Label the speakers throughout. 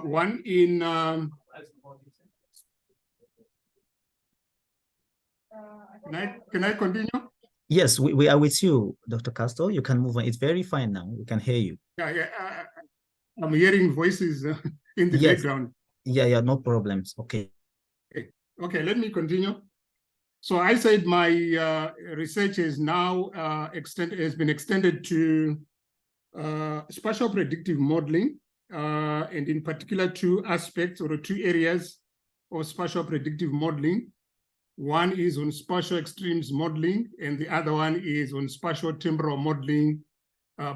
Speaker 1: One in can I continue?
Speaker 2: Yes, we are with you, Dr. Castro. You can move on. It's very fine now. We can hear you.
Speaker 1: Yeah, I'm hearing voices in the background.
Speaker 2: Yeah, no problems. Okay.
Speaker 1: Okay, let me continue. So I said my research is now has been extended to spatial predictive modeling, and in particular two aspects or two areas of spatial predictive modeling. One is on spatial extremes modeling, and the other one is on spatial temporal modeling,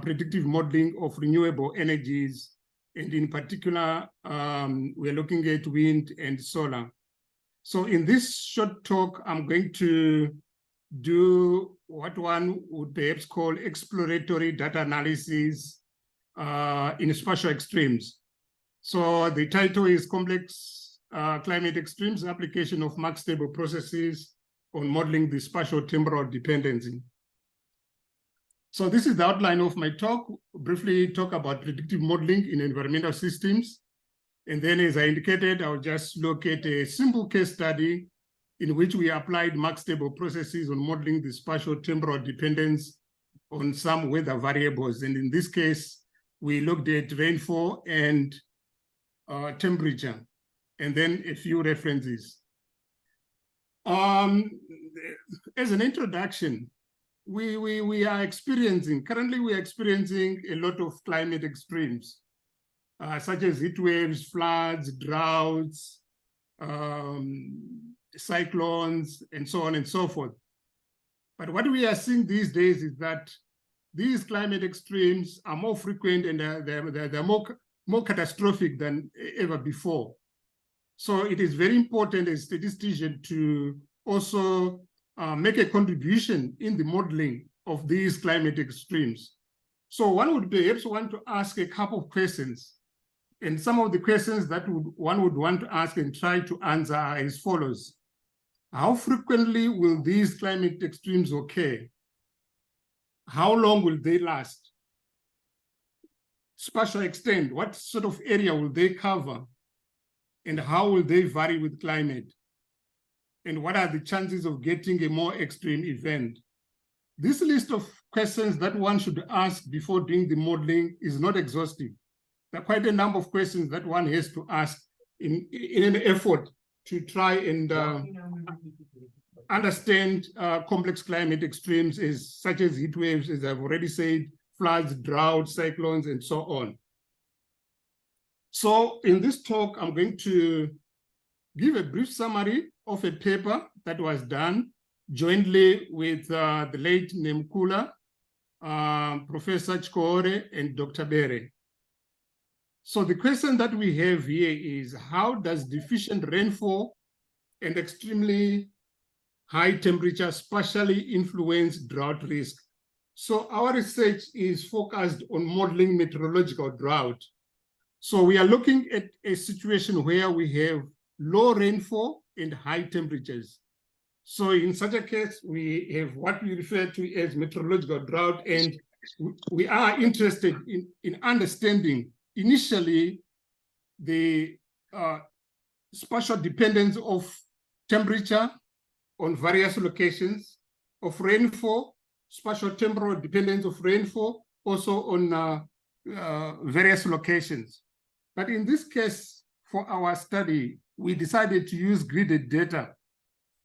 Speaker 1: predictive modeling of renewable energies. And in particular, we're looking at wind and solar. So in this short talk, I'm going to do what one would perhaps call exploratory data analysis in spatial extremes. So the title is Complex Climate Extremes, Application of Max-Stable Processes on Modeling the Spatial Temporal Dependency. So this is the outline of my talk. Briefly talk about predictive modeling in environmental systems. And then, as I indicated, I'll just look at a simple case study in which we applied max-stable processes on modeling the spatial temporal dependence on some weather variables. And in this case, we looked at rainfall and temperature, and then a few references. As an introduction, we are experiencing, currently we are experiencing a lot of climate extremes, such as heat waves, floods, droughts, cyclones, and so on and so forth. But what we are seeing these days is that these climate extremes are more frequent and they're more catastrophic than ever before. So it is very important as a statistician to also make a contribution in the modeling of these climate extremes. So one would perhaps want to ask a couple of questions. And some of the questions that one would want to ask and try to answer are as follows. How frequently will these climate extremes occur? How long will they last? Spatial extent, what sort of area will they cover? And how will they vary with climate? And what are the chances of getting a more extreme event? This list of questions that one should ask before doing the modeling is not exhaustive. There are quite a number of questions that one has to ask in an effort to try and understand complex climate extremes such as heat waves, as I've already said, floods, droughts, cyclones, and so on. So in this talk, I'm going to give a brief summary of a paper that was done jointly with the late Nemkula, Professor Chikore, and Dr. Bere. So the question that we have here is, how does deficient rainfall and extremely high temperature spatially influence drought risk? So our research is focused on modeling meteorological drought. So we are looking at a situation where we have low rainfall and high temperatures. So in such a case, we have what we refer to as meteorological drought, and we are interested in understanding initially the spatial dependence of temperature on various locations, of rainfall, spatial temporal dependence of rainfall, also on various locations. But in this case, for our study, we decided to use gridded data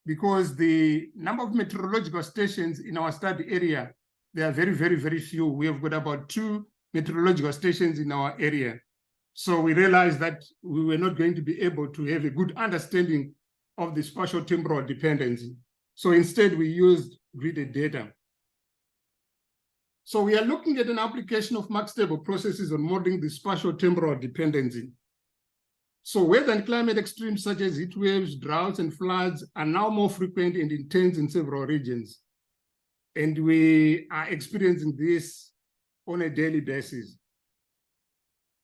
Speaker 1: because the number of meteorological stations in our study area, they are very, very, very few. We have got about 2 meteorological stations in our area. So we realized that we were not going to be able to have a good understanding of the spatial temporal dependency. So instead, we used gridded data. So we are looking at an application of max-stable processes on modeling the spatial temporal dependency. So weather and climate extremes such as heat waves, droughts, and floods are now more frequent and intense in several regions. And we are experiencing this on a daily basis.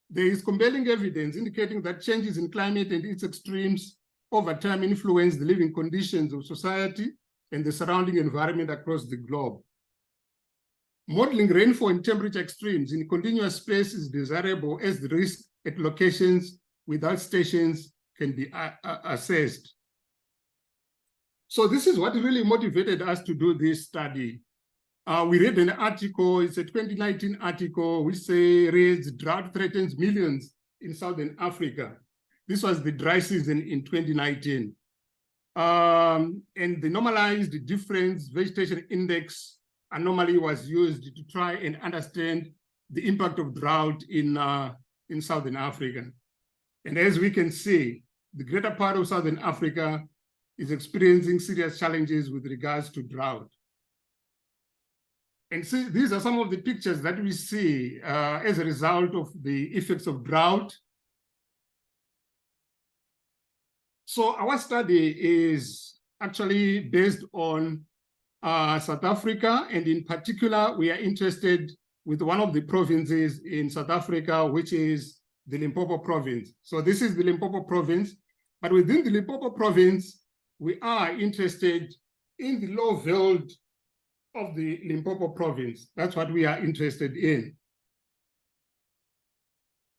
Speaker 1: There is compelling evidence indicating that changes in climate and its extremes over time influence the living conditions of society and the surrounding environment across the globe. Modeling rainfall and temperature extremes in continuous space is desirable as the risk at locations without stations can be assessed. So this is what really motivated us to do this study. We read an article, it's a 2019 article, which reads drought threatens millions in Southern Africa. This was the dry season in 2019. And the normalized difference vegetation index anomaly was used to try and understand the impact of drought in Southern Africa. And as we can see, the greater part of Southern Africa is experiencing serious challenges with regards to drought. And see, these are some of the pictures that we see as a result of the effects of drought. So our study is actually based on South Africa, and in particular, we are interested with one of the provinces in South Africa, which is the Limpopo province. So this is the Limpopo province, but within the Limpopo province, we are interested in the low veld of the Limpopo province. That's what we are interested in.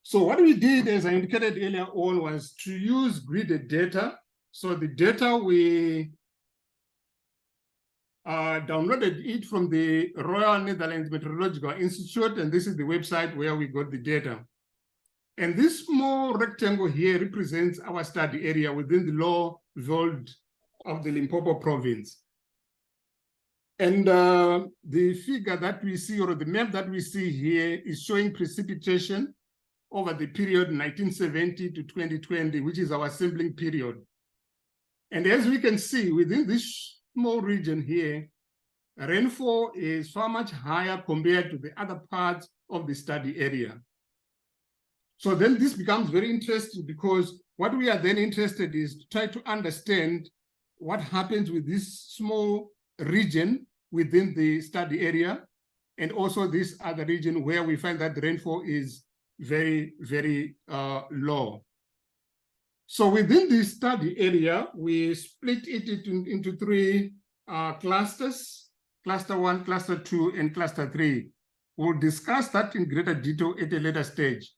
Speaker 1: So what we did, as I indicated earlier on, was to use gridded data. So the data we downloaded it from the Royal Netherlands Meteorological Institute, and this is the website where we got the data. And this small rectangle here represents our study area within the low veld of the Limpopo province. And the figure that we see, or the map that we see here, is showing precipitation over the period 1970 to 2020, which is our sampling period. And as we can see, within this small region here, rainfall is far much higher compared to the other parts of the study area. So then this becomes very interesting, because what we are then interested is to try to understand what happens with this small region within the study area, and also this other region where we find that the rainfall is very, very low. So within this study area, we split it into three clusters: cluster 1, cluster 2, and cluster 3. We'll discuss that in greater detail at a later stage.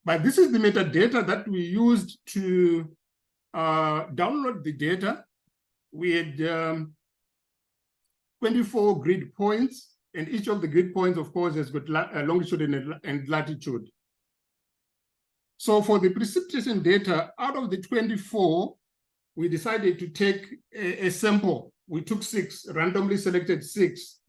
Speaker 1: But this is the metadata that we used to download the data. We had 24 grid points, and each of the grid points, of course, has got longitude and latitude. So for the precipitation data, out of the 24, we decided to take a sample. We took 6, randomly selected 6,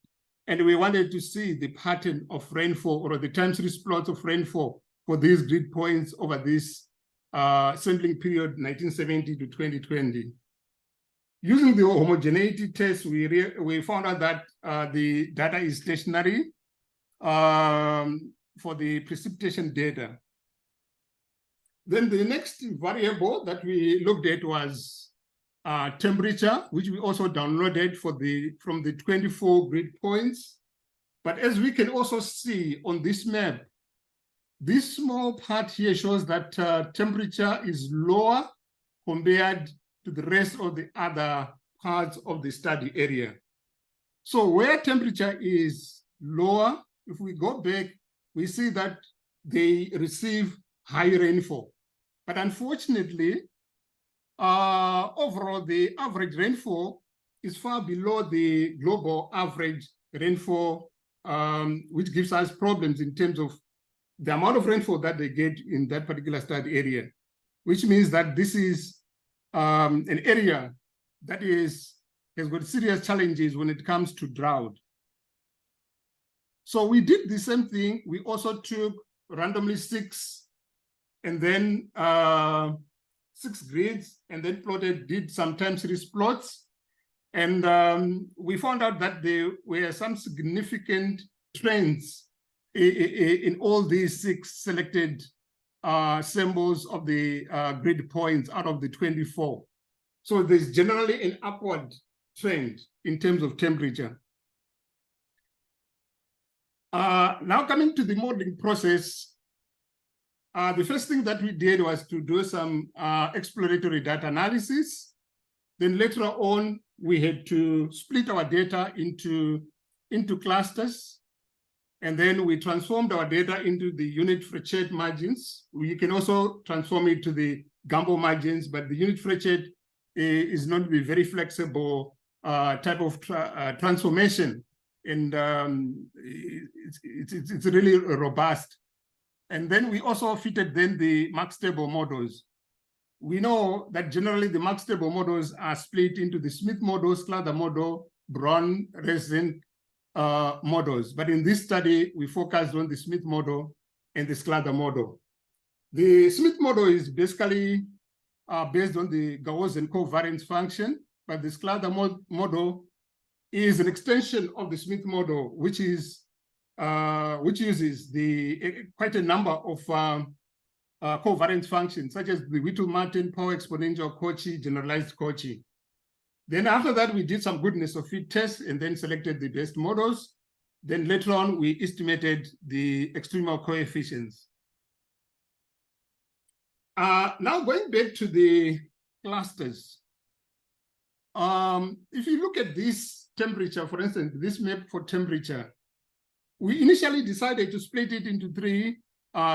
Speaker 1: and we wanted to see the pattern of rainfall, or the time series plots of rainfall for these grid points over this sampling period, 1970 to 2020. Using the homogeneity test, we found out that the data is stationary for the precipitation data. Then the next variable that we looked at was temperature, which we also downloaded from the 24 grid points. But as we can also see on this map, this small part here shows that temperature is lower compared to the rest of the other parts of the study area. So where temperature is lower, if we go back, we see that they receive high rainfall. But unfortunately, overall, the average rainfall is far below the global average rainfall, which gives us problems in terms of the amount of rainfall that they get in that particular study area, which means that this is an area that has got serious challenges when it comes to drought. So we did the same thing. We also took randomly 6 and then 6 grids, and then did some time series plots. And we found out that there were some significant trends in all these 6 selected symbols of the grid points out of the 24. So there's generally an upward trend in terms of temperature. Now coming to the modeling process, the first thing that we did was to do some exploratory data analysis. Then later on, we had to split our data into clusters. And then we transformed our data into the unit Frechet margins. We can also transform it to the Gambo margins, but the unit Frechet is not to be very flexible type of transformation. And it's really robust. And then we also fitted then the max table models. We know that generally the max table models are split into the Smith model, Sclather model, Brown, Resident models. But in this study, we focused on the Smith model and the Sclather model. The Smith model is basically based on the Gaussian covariance function, but the Sclather model is an extension of the Smith model, which uses quite a number of covariance functions, such as the Whittle-Martin, power exponential, Cauchy, generalized Cauchy. Then after that, we did some goodness of fit tests and then selected the best models. Then later on, we estimated the extremal coefficients. Now going back to the clusters. If you look at this temperature, for instance, this map for temperature, we initially decided to split it into three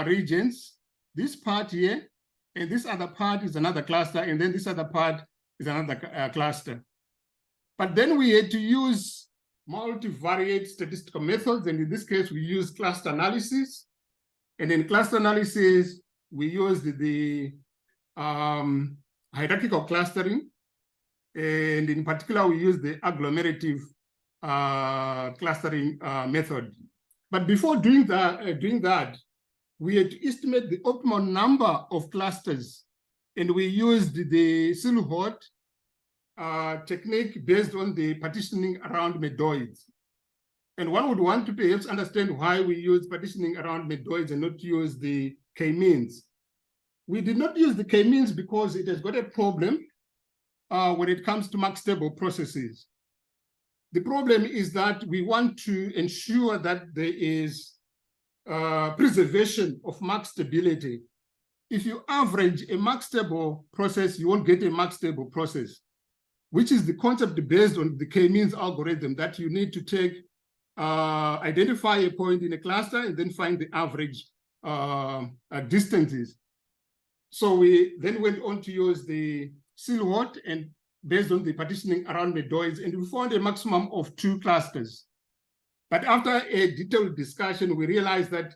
Speaker 1: regions. This part here, and this other part is another cluster, and then this other part is another cluster. But then we had to use multivariate statistical methods, and in this case, we used cluster analysis. And in cluster analysis, we used the hierarchical clustering, and in particular, we used the agglomerative clustering method. But before doing that, we had to estimate the optimal number of clusters, and we used the Silhouette technique based on the partitioning around medoids. And one would want to perhaps understand why we use partitioning around medoids and not use the k-means. We did not use the k-means because it has got a problem when it comes to max table processes. The problem is that we want to ensure that there is preservation of max stability. If you average a max table process, you won't get a max table process, which is the concept based on the k-means algorithm that you need to take, identify a point in a cluster and then find the average distances. So we then went on to use the Silhouette and based on the partitioning around medoids, and we found a maximum of 2 clusters. But after a detailed discussion, we realized that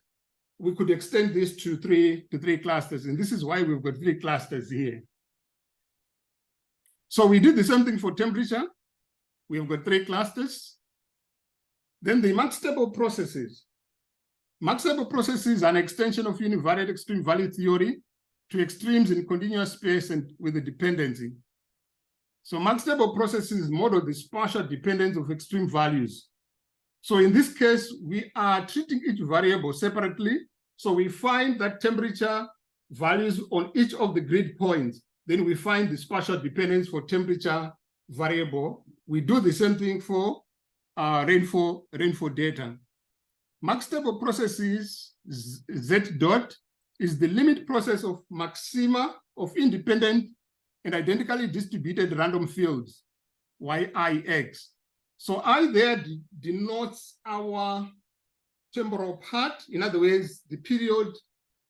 Speaker 1: we could extend this to three clusters, and this is why we've got 3 clusters here. So we did the same thing for temperature. We've got 3 clusters. Then the max table processes. Max table processes are an extension of univariate extreme value theory to extremes in continuous space and with the dependency. So max table processes model the spatial dependence of extreme values. So in this case, we are treating each variable separately. So we find that temperature values on each of the grid points. Then we find the spatial dependence for temperature variable. We do the same thing for rainfall data. Max table processes, Z dot, is the limit process of maxima of independent and identically distributed random fields, YIX. So I there denotes our temporal part. In other words, the period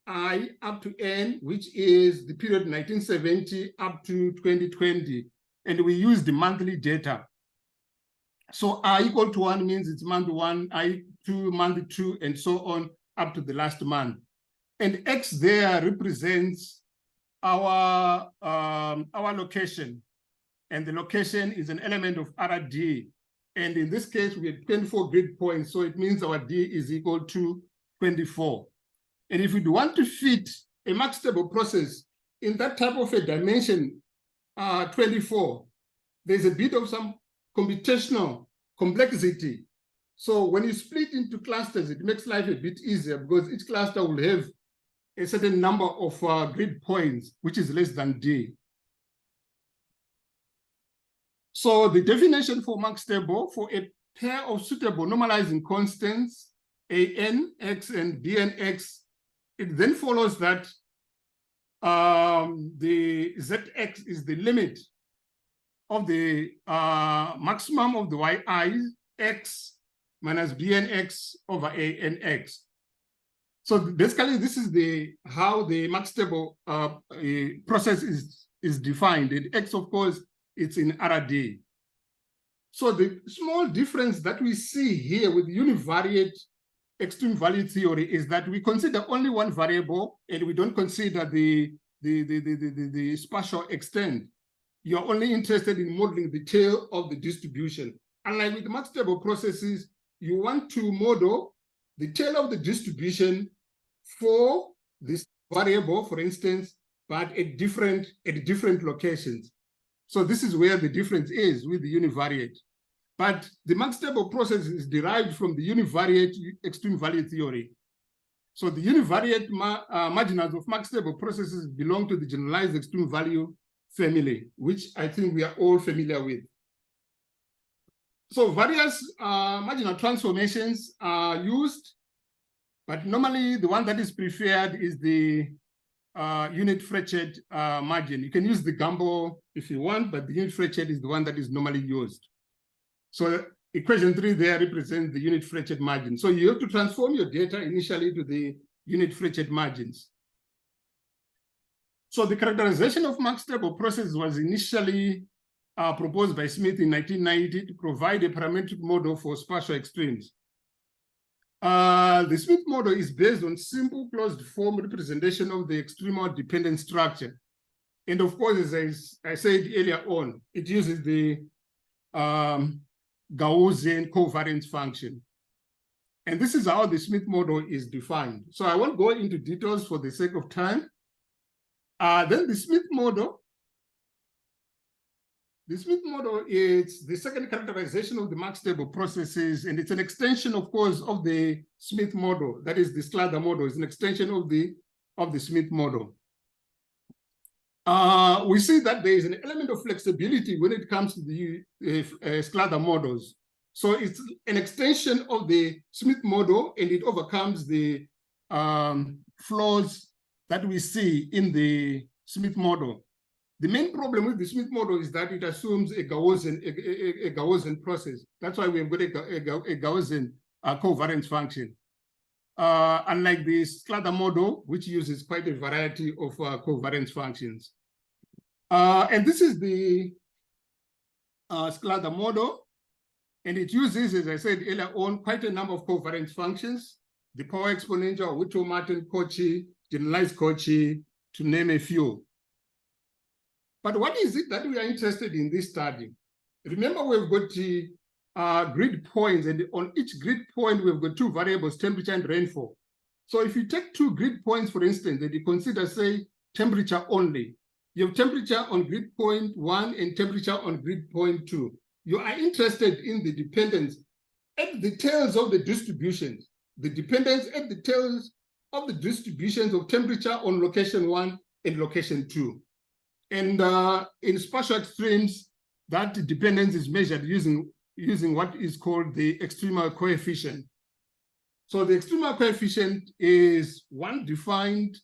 Speaker 1: I up to N, which is the period 1970 up to 2020. And we use the monthly data. So I equal to 1 means it's month 1, I 2, month 2, and so on up to the last month. And X there represents our location. And the location is an element of RD. And in this case, we have 24 grid points. So it means our D is equal to 24. And if we want to fit a max table process in that type of a dimension, 24, there's a bit of some computational complexity. So when you split into clusters, it makes life a bit easier because each cluster will have a certain number of grid points, which is less than D. So the definition for max table for a pair of suitable normalizing constants, ANX and BNX, it then follows that the ZX is the limit of the maximum of the YI X minus bnx over anx. So basically, this is how the max table process is defined. And X, of course, it's in RD. So the small difference that we see here with univariate extreme value theory is that we consider only one variable and we don't consider the spatial extent. You're only interested in modeling the tail of the distribution. Unlike with max table processes, you want to model the tail of the distribution for this variable, for instance, but at different locations. So this is where the difference is with the univariate. But the max table process is derived from the univariate extreme value theory. So the univariate marginals of max table processes belong to the generalized extreme value family, which I think we are all familiar with. So various marginal transformations are used, but normally the one that is preferred is the unit Frechet margin. You can use the Gamble if you want, but the unit Frechet is the one that is normally used. So equation 3 there represents the unit Frechet margin. So you have to transform your data initially to the unit Frechet margins. So the characterization of max table process was initially proposed by Smith in 1990 to provide a parametric model for spatial extremes. The Smith model is based on simple closed form representation of the extremal dependent structure. And of course, as I said earlier on, it uses the Gaussian covariance function. And this is how the Smith model is defined. So I won't go into details for the sake of time. Then the Smith model is the second characterization of the max table processes, and it's an extension, of course, of the Smith model. That is the Slater model. It's an extension of the Smith model. We see that there is an element of flexibility when it comes to the Slater models. So it's an extension of the Smith model, and it overcomes the flaws that we see in the Smith model. The main problem with the Smith model is that it assumes a Gaussian process. That's why we've got a Gaussian covariance function. Unlike the Slater model, which uses quite a variety of covariance functions. And this is the Slater model. And it uses, as I said earlier on, quite a number of covariance functions. The power exponential, Whittle-Martin, Cauchy, generalized Cauchy, to name a few. But what is it that we are interested in this study? Remember, we've got grid points, and on each grid point, we've got two variables, temperature and rainfall. So if you take two grid points, for instance, and you consider, say, temperature only, you have temperature on grid point 1 and temperature on grid point 2. You are interested in the dependence at the tails of the distributions, the dependence at the tails of the distributions of temperature on location 1 and location 2. And in spatial extremes, that dependence is measured using what is called the extremal coefficient. So the extremal coefficient is one defined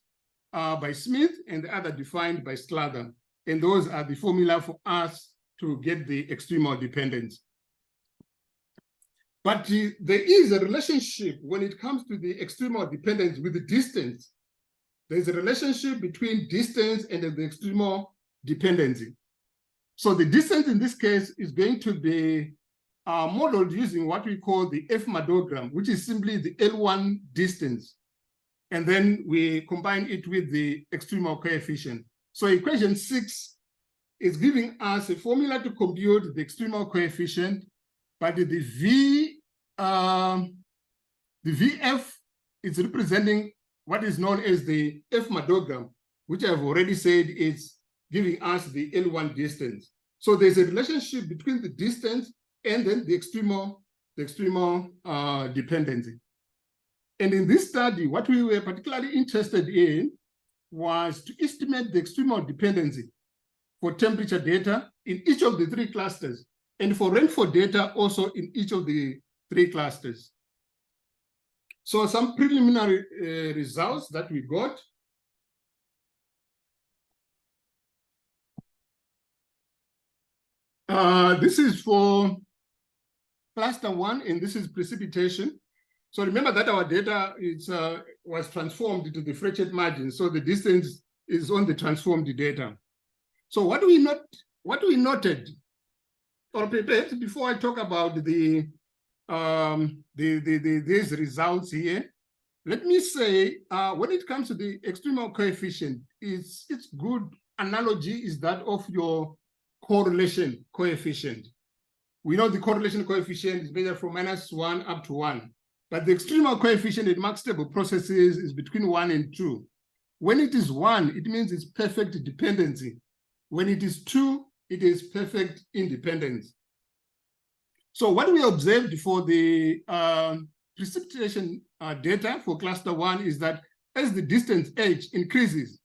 Speaker 1: by Smith and the other defined by Slater. And those are the formula for us to get the extremal dependence. But there is a relationship when it comes to the extremal dependence with the distance. There's a relationship between distance and the extremal dependency. So the distance in this case is going to be modeled using what we call the F-madogram, which is simply the L1 distance. And then we combine it with the extremal coefficient. So equation 6 is giving us a formula to compute the extremal coefficient, but the VF is representing what is known as the F-madogram, which I've already said is giving us the L1 distance. So there's a relationship between the distance and then the extremal dependency. And in this study, what we were particularly interested in was to estimate the extremal dependency for temperature data in each of the 3 clusters, and for rainfall data also in each of the 3 clusters. So some preliminary results that we got. This is for cluster 1, and this is precipitation. So remember that our data was transformed into the Frechet margin. So the distance is on the transformed data. So what we noted, or perhaps before I talk about these results here, let me say, when it comes to the extremal coefficient, its good analogy is that of your correlation coefficient. We know the correlation coefficient is measured from -1 up to 1. But the extremal coefficient in mark stable processes is between 1 and 2. When it is 1, it means it's perfect dependency. When it is 2, it is perfect independence. So what we observed for the precipitation data for cluster 1 is that as the distance h increases,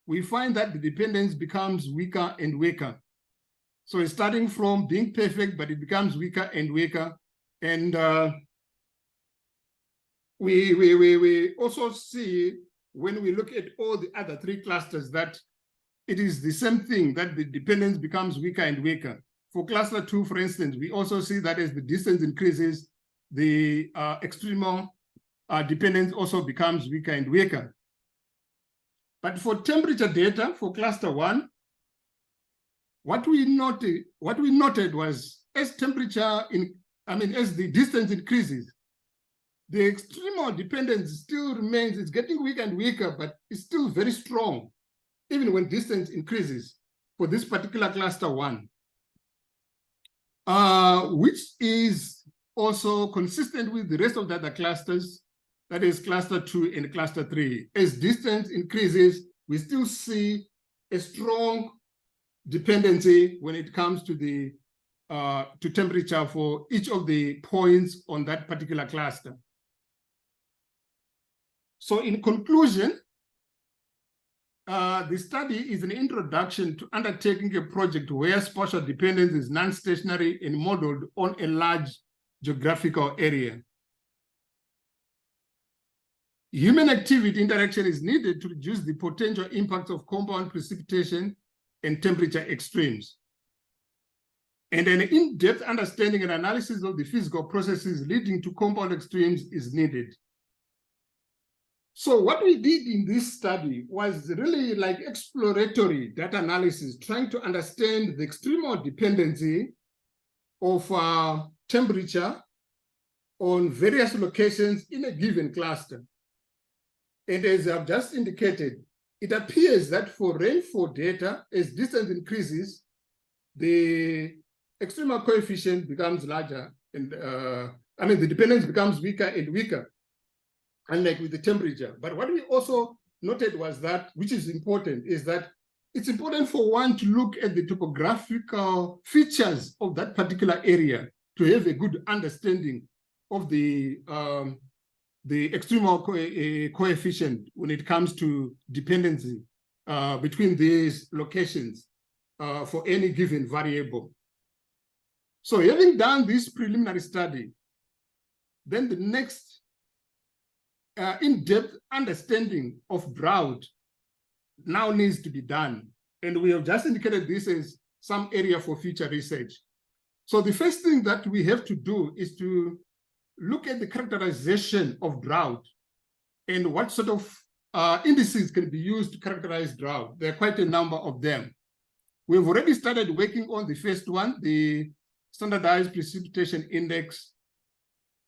Speaker 1: we find that the dependence becomes weaker and weaker. So it's starting from being perfect, but it becomes weaker and weaker. And we also see, when we look at all the other 3 clusters, that it is the same thing, that the dependence becomes weaker and weaker. For cluster 2, for instance, we also see that as the distance increases, the extremal dependence also becomes weaker and weaker. But for temperature data for cluster 1, what we noted was, as as the distance increases, the extremal dependence still remains. It's getting weaker and weaker, but it's still very strong, even when distance increases for this particular cluster 1, which is also consistent with the rest of the other clusters, that is cluster 2 and cluster 3. As distance increases, we still see a strong dependency when it comes to the to temperature for each of the points on that particular cluster. So in conclusion, the study is an introduction to undertaking a project where spatial dependence is non-stationary and modeled on a large geographical area. Human activity interaction is needed to reduce the potential impacts of compound precipitation and temperature extremes. And an in-depth understanding and analysis of the physical processes leading to compound extremes is needed. So what we did in this study was really like exploratory data analysis, trying to understand the extremal dependency of temperature on various locations in a given cluster. And as I've just indicated, it appears that for rainfall data, as distance increases, the extremal coefficient becomes larger, and the dependence becomes weaker and weaker, unlike with the temperature. But what we also noted was that, which is important, is that it's important for one to look at the topographical features of that particular area to have a good understanding of the extremal coefficient when it comes to dependency between these locations for any given variable. So having done this preliminary study, then the next in-depth understanding of drought now needs to be done. And we have just indicated this as some area for future research. So the first thing that we have to do is to look at the characterization of drought and what sort of indices can be used to characterize drought. There are quite a number of them. We've already started working on the first one, the standardized precipitation index.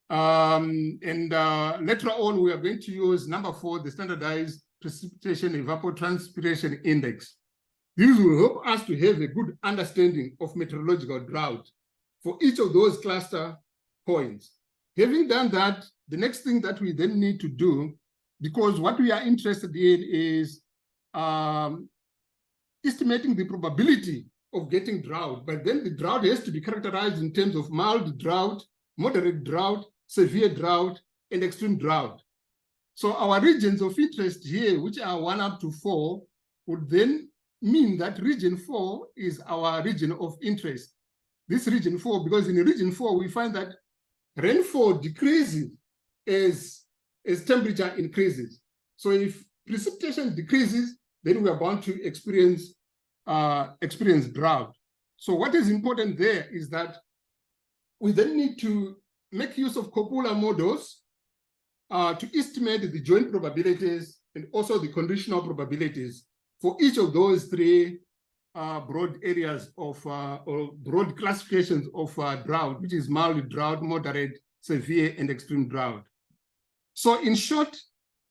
Speaker 1: Later on, we are going to use number 4, the standardized precipitation evapotranspiration index. These will help us to have a good understanding of meteorological drought for each of those cluster points. Having done that, the next thing that we then need to do, because what we are interested in is estimating the probability of getting drought, but then the drought has to be characterized in terms of mild drought, moderate drought, severe drought, and extreme drought. So our regions of interest here, which are 1 up to 4, would then mean that region 4 is our region of interest. This region 4, because in region 4, we find that rainfall decreases as temperature increases. So if precipitation decreases, then we are bound to experience drought. So what is important there is that we then need to make use of Coppola models to estimate the joint probabilities and also the conditional probabilities for each of those three broad areas of or broad classifications of drought, which is mild drought, moderate, severe, and extreme drought. So in short,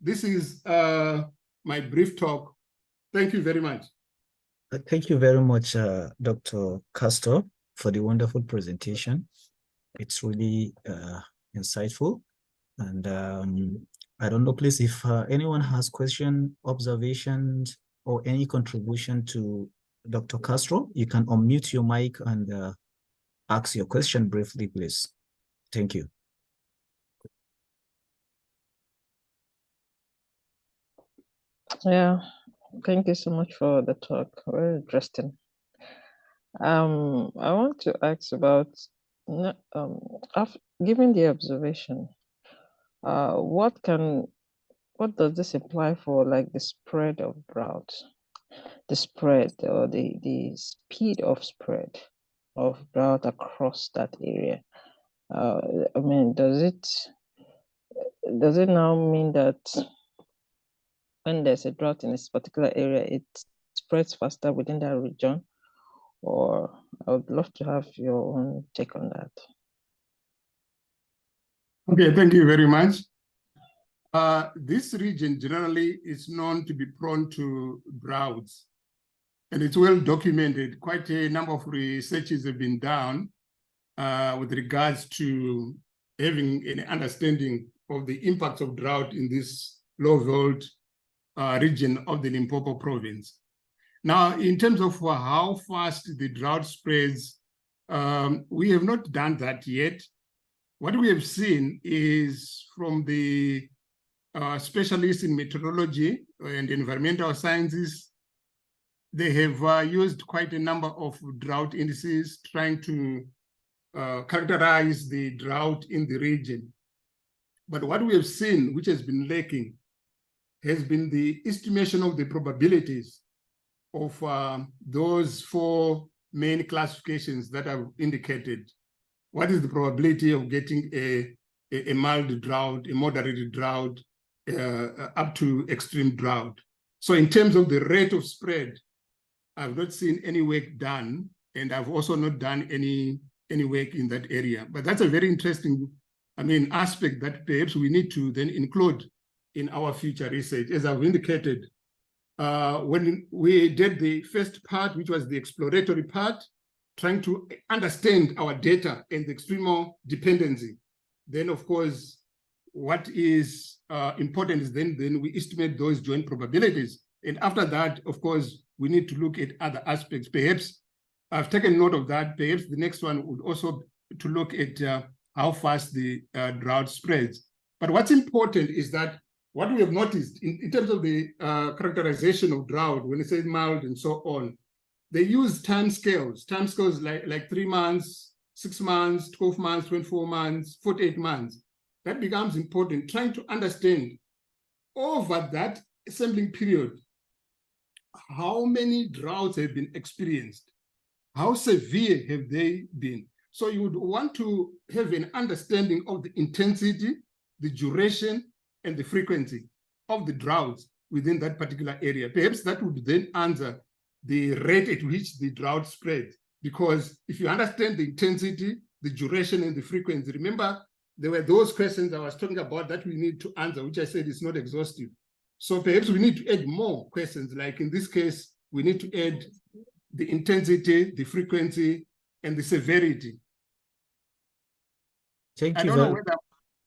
Speaker 1: this is my brief talk. Thank you very much.
Speaker 2: Thank you very much, Dr. Castor, for the wonderful presentation. It's really insightful. And I don't know, please, if anyone has questions, observations, or any contribution to Dr. Castro, you can unmute your mic and ask your question briefly, please. Thank you.
Speaker 3: Yeah, thank you so much for the talk. Very interesting. I want to ask about, given the observation, what does this imply for like the spread of drought, the spread or the speed of spread of drought across that area? I mean, does it now mean that when there's a drought in this particular area, it spreads faster within that region? Or I would love to have your own take on that.
Speaker 1: Okay, thank you very much. This region generally is known to be prone to droughts, and it's well documented. Quite a number of researches have been done with regards to having an understanding of the impacts of drought in this low-veld region of the Limpopo province. Now, in terms of how fast the drought spreads, we have not done that yet. What we have seen is from the specialists in meteorology and environmental sciences, they have used quite a number of drought indices trying to characterize the drought in the region. But what we have seen, which has been lacking, has been the estimation of the probabilities of those four main classifications that I've indicated. What is the probability of getting a mild drought, a moderate drought, up to extreme drought? So in terms of the rate of spread, I've not seen any work done, and I've also not done any work in that area. But that's a very interesting, aspect that perhaps we need to then include in our future research. As I've indicated, when we did the first part, which was the exploratory part, trying to understand our data and the extremal dependency, then of course, what is important is then we estimate those joint probabilities. And after that, of course, we need to look at other aspects. Perhaps I've taken note of that. Perhaps the next one would also to look at how fast the drought spreads. But what's important is that what we have noticed in terms of the characterization of drought, when it says mild and so on, they use time scales like 3 months, 6 months, 12 months, 24 months, 48 months. That becomes important, trying to understand over that sampling period, how many droughts have been experienced, how severe have they been. So you would want to have an understanding of the intensity, the duration, and the frequency of the droughts within that particular area. Perhaps that would then answer the rate at which the drought spreads. Because if you understand the intensity, the duration, and the frequency, remember, there were those questions I was talking about that we need to answer, which I said is not exhaustive. So perhaps we need to add more questions. Like in this case, we need to add the intensity, the frequency, and the severity.
Speaker 2: Thank you.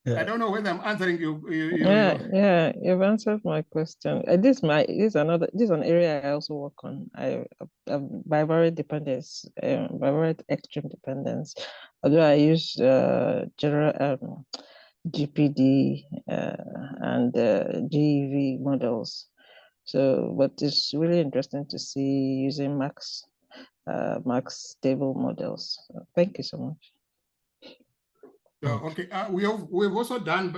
Speaker 1: I don't know whether I'm answering you.
Speaker 3: Yeah, you've answered my question. This is an area I also work on. I bivariate dependence, bivariate extreme dependence. Although I use general GPD and GEV models. So, but it's really interesting to see using max stable models. Thank you so much.
Speaker 1: Okay, we've also done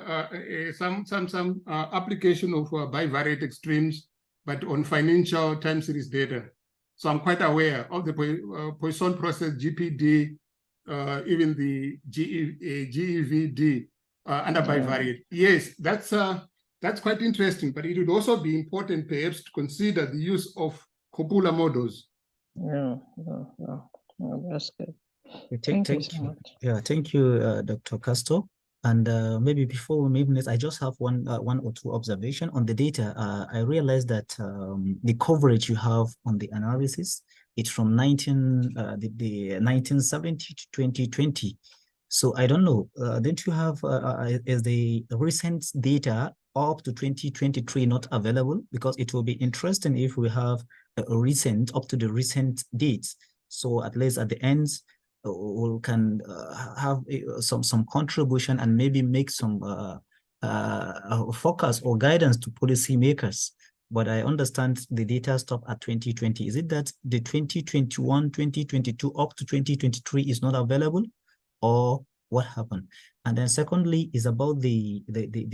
Speaker 1: some application of bivariate extremes, but on financial time series data. So I'm quite aware of the Poisson process, GPD, even the GEVD under bivariate. Yes, that's quite interesting, but it would also be important perhaps to consider the use of copula models.
Speaker 3: No, that's good.
Speaker 2: Thank you so much. Yeah, thank you, Dr. Castro. And maybe before we move next, I just have one or two observations on the data. I realized that the coverage you have on the analysis, it's from 1970 to 2020. So I don't know, don't you have, is the recent data up to 2023 not available? Because it will be interesting if we have a recent, up to the recent dates. So at least at the end, we can have some contribution and maybe make some focus or guidance to policymakers. But I understand the data stop at 2020. Is it that the 2021, 2022 up to 2023 is not available, or what happened? And then secondly is about the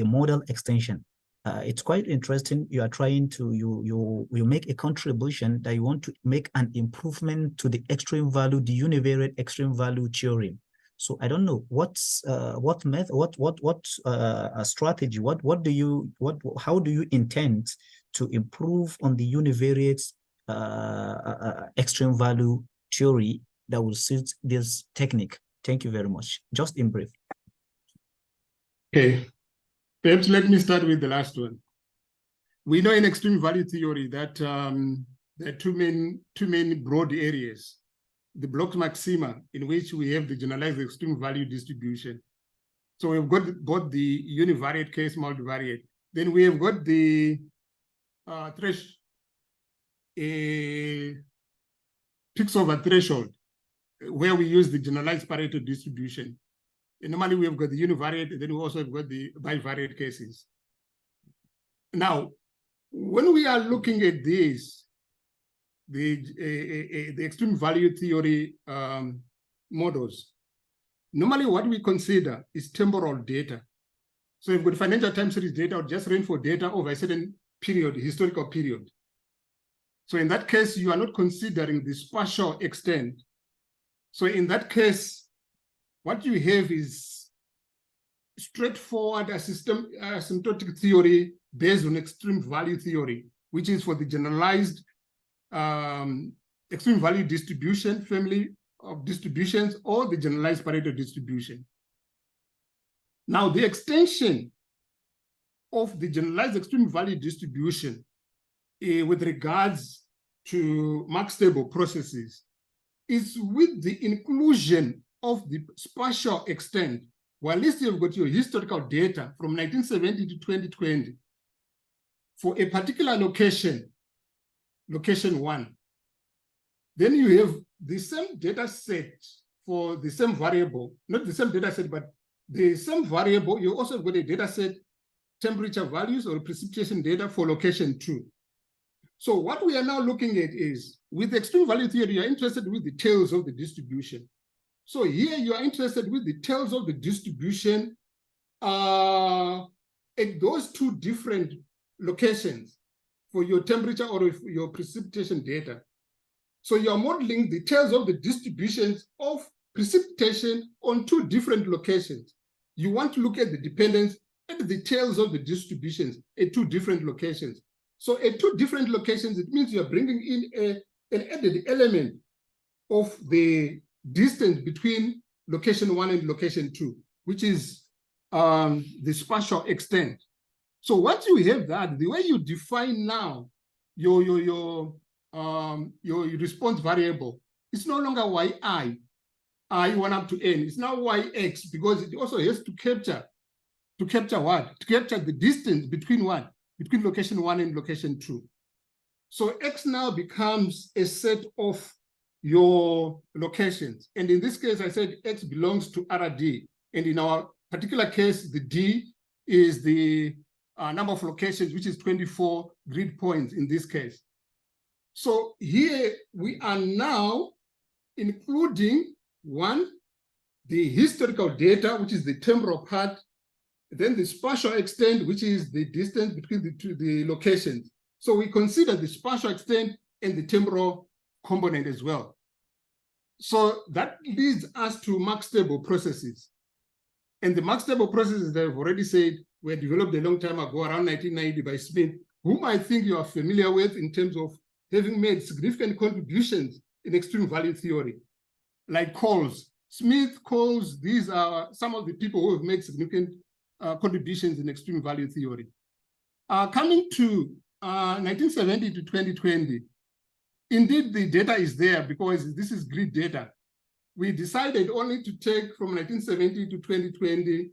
Speaker 2: model extension. It's quite interesting. You are trying to, you make a contribution that you want to make an improvement to the extreme value, the univariate extreme value theorem. So I don't know what's what method, what strategy, how do you intend to improve on the univariate extreme value theory that will suit this technique? Thank you very much. Just in brief.
Speaker 1: Okay. Perhaps let me start with the last one. We know in extreme value theory that there are two main broad areas. The Bloch's maxima, in which we have the generalized extreme value distribution. So we've got both the univariate case, multivariate. Then we have got the peaks over threshold, where we use the generalized Pareto distribution. And normally we have got the univariate, and then we also have got the bivariate cases. Now, when we are looking at this, the extreme value theory models, normally what we consider is temporal data. So if we've got financial time series data or just rainfall data over a certain period, historical period. So in that case, you are not considering the spatial extent. So in that case, what you have is straightforward asymptotic theory based on extreme value theory, which is for the generalized extreme value distribution family of distributions or the generalized Pareto distribution. Now, the extension of the generalized extreme value distribution with regards to Mark-stable processes is with the inclusion of the spatial extent. Well, at least you've got your historical data from 1970 to 2020 for a particular location, location 1. Then you have the same data set for the same variable, not the same data set, but the same variable. You also have got a data set, temperature values or precipitation data for location 2. So what we are now looking at is, with extreme value theory, you're interested with the tails of the distribution. So here you are interested with the tails of the distribution at those two different locations for your temperature or your precipitation data. So you are modeling the tails of the distributions of precipitation on two different locations. You want to look at the dependence at the tails of the distributions at two different locations. So at two different locations, it means you are bringing in an added element of the distance between location 1 and location 2, which is the spatial extent. So once you have that, the way you define now your response variable, it's no longer yi, I1 up to n. It's now yx, because it also has to capture what? To capture the distance between what? Between location 1 and location 2. So x now becomes a set of your locations. And in this case, I said x belongs to RD. And in our particular case, the D is the number of locations, which is 24 grid points in this case. So here we are now including one, the historical data, which is the temporal part, then the spatial extent, which is the distance between the locations. So we consider the spatial extent and the temporal component as well. So that leads us to mark-stable processes. And the mark-stable processes that I've already said were developed a long time ago, around 1990 by Smith, whom I think you are familiar with in terms of having made significant contributions in extreme value theory, like Coles. Smith, Coles, these are some of the people who have made significant contributions in extreme value theory. Coming to 1970 to 2020, indeed the data is there because this is grid data. We decided only to take from 1970 to 2020.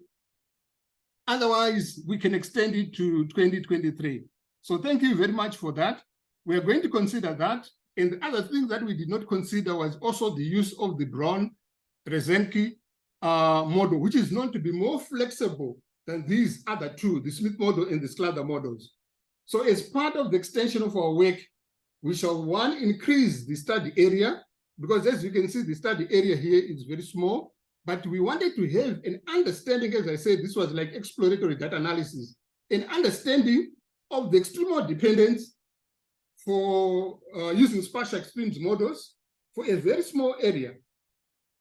Speaker 1: Otherwise, we can extend it to 2023. So thank you very much for that. We are going to consider that. And the other thing that we did not consider was also the use of the Brown-Rezenke model, which is known to be more flexible than these other two, the Smith model and the Sclater models. So as part of the extension of our work, we shall, one, increase the study area, because as you can see, the study area here is very small, but we wanted to have an understanding, as I said, this was like exploratory data analysis, an understanding of the extremal dependence for using spatial extremes models for a very small area,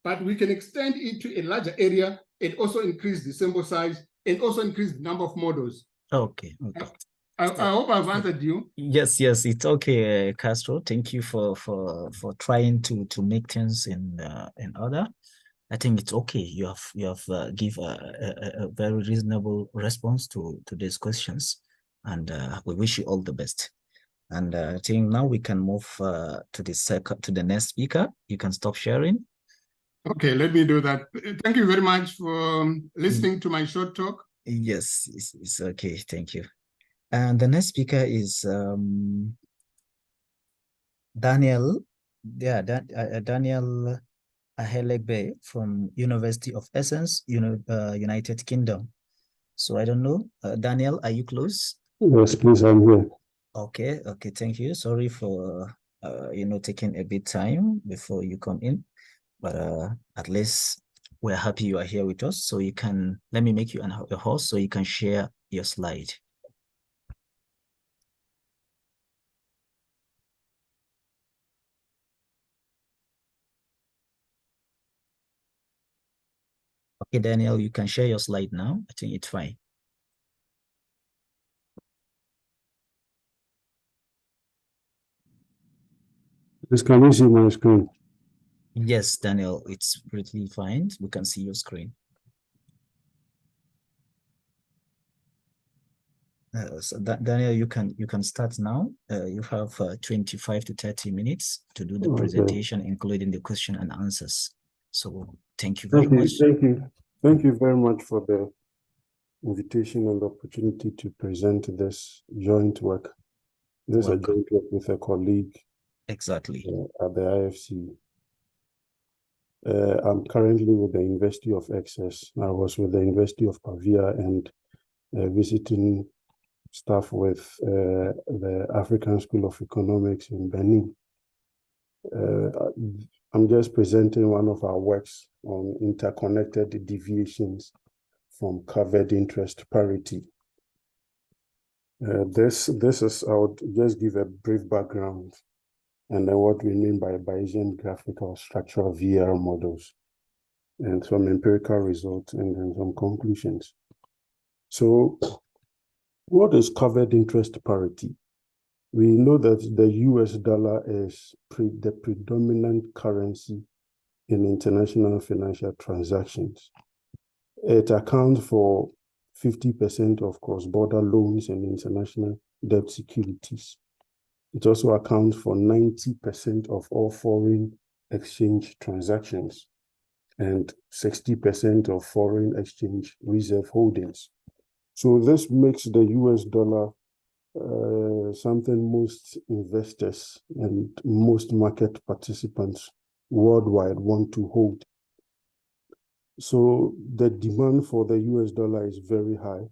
Speaker 1: but we can extend it to a larger area and also increase the sample size and also increase the number of models.
Speaker 2: Okay.
Speaker 1: I hope I've answered you.
Speaker 2: Yes, it's okay, Castro. Thank you for trying to make things in order. I think it's okay. You have give a very reasonable response to these questions, and we wish you all the best. And I think now we can move to the next speaker. You can stop sharing.
Speaker 1: Okay, let me do that. Thank you very much for listening to my short talk.
Speaker 2: Yes, it's okay. Thank you. And the next speaker is Daniel. Yeah, Daniel Ahelegbe from University of Essex, United Kingdom. So I don't know, Daniel, are you close?
Speaker 4: Yes, please, I'm here.
Speaker 2: Okay, thank you. Sorry for taking a bit time before you come in, but at least we're happy you are here with us. So you can, let me make you a host so you can share your slide. Okay, Daniel, you can share your slide now. I think it's fine.
Speaker 4: Please, can you see my screen?
Speaker 2: Yes, Daniel, it's pretty fine. We can see your screen. So Daniel, you can start now. You have 25 to 30 minutes to do the presentation, including the question and answers. So thank you very much.
Speaker 4: Thank you very much for the invitation and the opportunity to present this joint work. This is a joint work with a colleague.
Speaker 2: Exactly.
Speaker 4: At the IFC. I'm currently with the University of Essex. I was with the University of Pavia and visiting staff with the African School of Economics in Benin. I'm just presenting one of our works on interconnected deviations from covered interest parity. This is, I would just give a brief background and then what we mean by Bayesian graphical structural VR models and some empirical results and then some conclusions. So what is covered interest parity? We know that the US dollar is the predominant currency in international financial transactions. It accounts for 50% of cross-border loans and international debt securities. It also accounts for 90% of all foreign exchange transactions and 60% of foreign exchange reserve holdings. So this makes the US dollar something most investors and most market participants worldwide want to hold. So the demand for the US dollar is very high,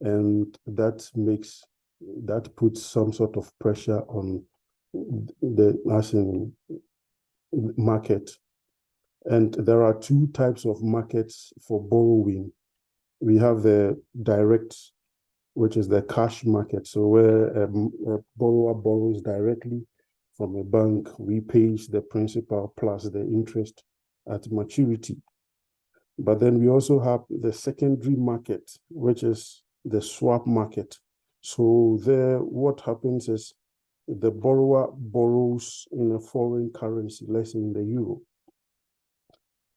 Speaker 4: and that puts some sort of pressure on the national market. And there are two types of markets for borrowing. We have the direct, which is the cash market. So where a borrower borrows directly from a bank repays the principal plus the interest at maturity. But then we also have the secondary market, which is the swap market. So there, what happens is the borrower borrows in a foreign currency, let's say in the euro,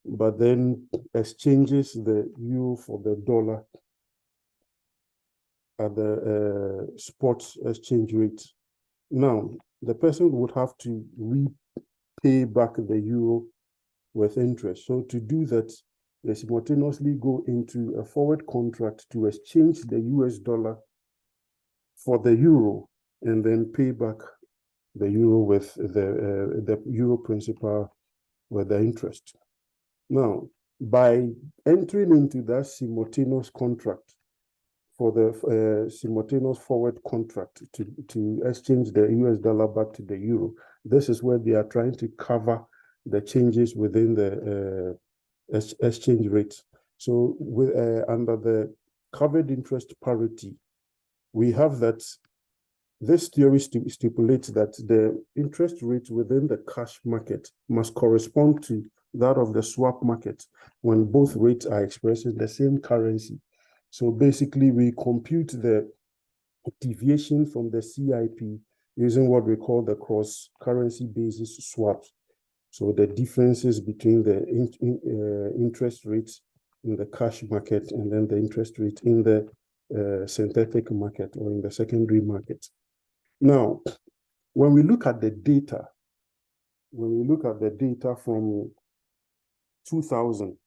Speaker 4: but then exchanges the euro for the dollar at the spot exchange rate. Now, the person would have to repay back the euro with interest. So to do that, they simultaneously go into a forward contract to exchange the US dollar for the euro and then pay back the euro with the euro principal with the interest. Now, by entering into that simultaneous contract for the simultaneous forward contract to exchange the US dollar back to the euro, this is where they are trying to cover the changes within the exchange rate. So with under the covered interest parity, we have that this theory stipulates that the interest rate within the cash market must correspond to that of the swap market when both rates are expressed in the same currency. So basically, we compute the deviation from the CIP using what we call the cross-currency basis swaps. So the differences between the interest rates in the cash market and then the interest rate in the synthetic market or in the secondary market. Now, when we look at the data, from 2000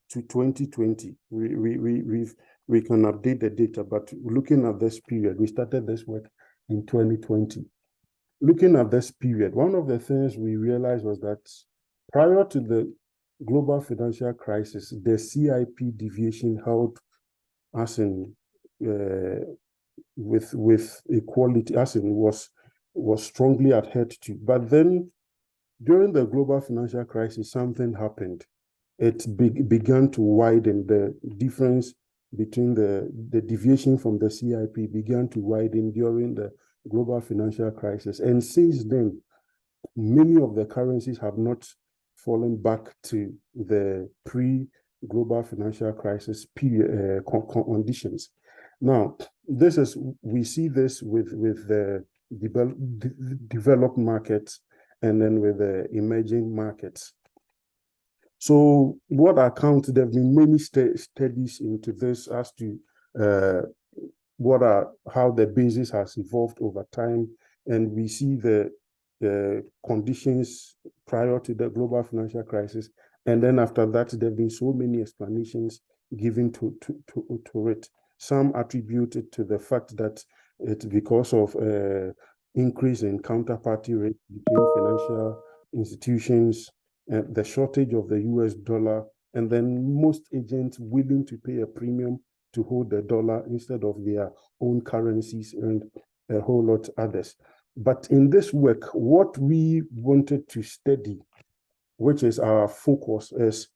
Speaker 4: to 2020, we can update the data, but looking at this period, we started this work in 2020. Looking at this period, one of the things we realized was that prior to the global financial crisis, the CIP deviation held as in with equality, as in was strongly adhered to. But then during the global financial crisis, something happened. It began to widen. The difference between the deviation from the CIP began to widen during the global financial crisis. And since then, many of the currencies have not fallen back to the pre-global financial crisis period conditions. Now, we see this with the developed markets and then with the emerging markets. So what account, there have been many studies into this as to how the basis has evolved over time, and we see the conditions prior to the global financial crisis, and then after that there have been so many explanations given to it. Some attributed to the fact that it's because of increase in counterparty rate between financial institutions, the shortage of the US dollar, and then most agents willing to pay a premium to hold the dollar instead of their own currencies and a whole lot others. But in this work, what we wanted to study, which is our focus, is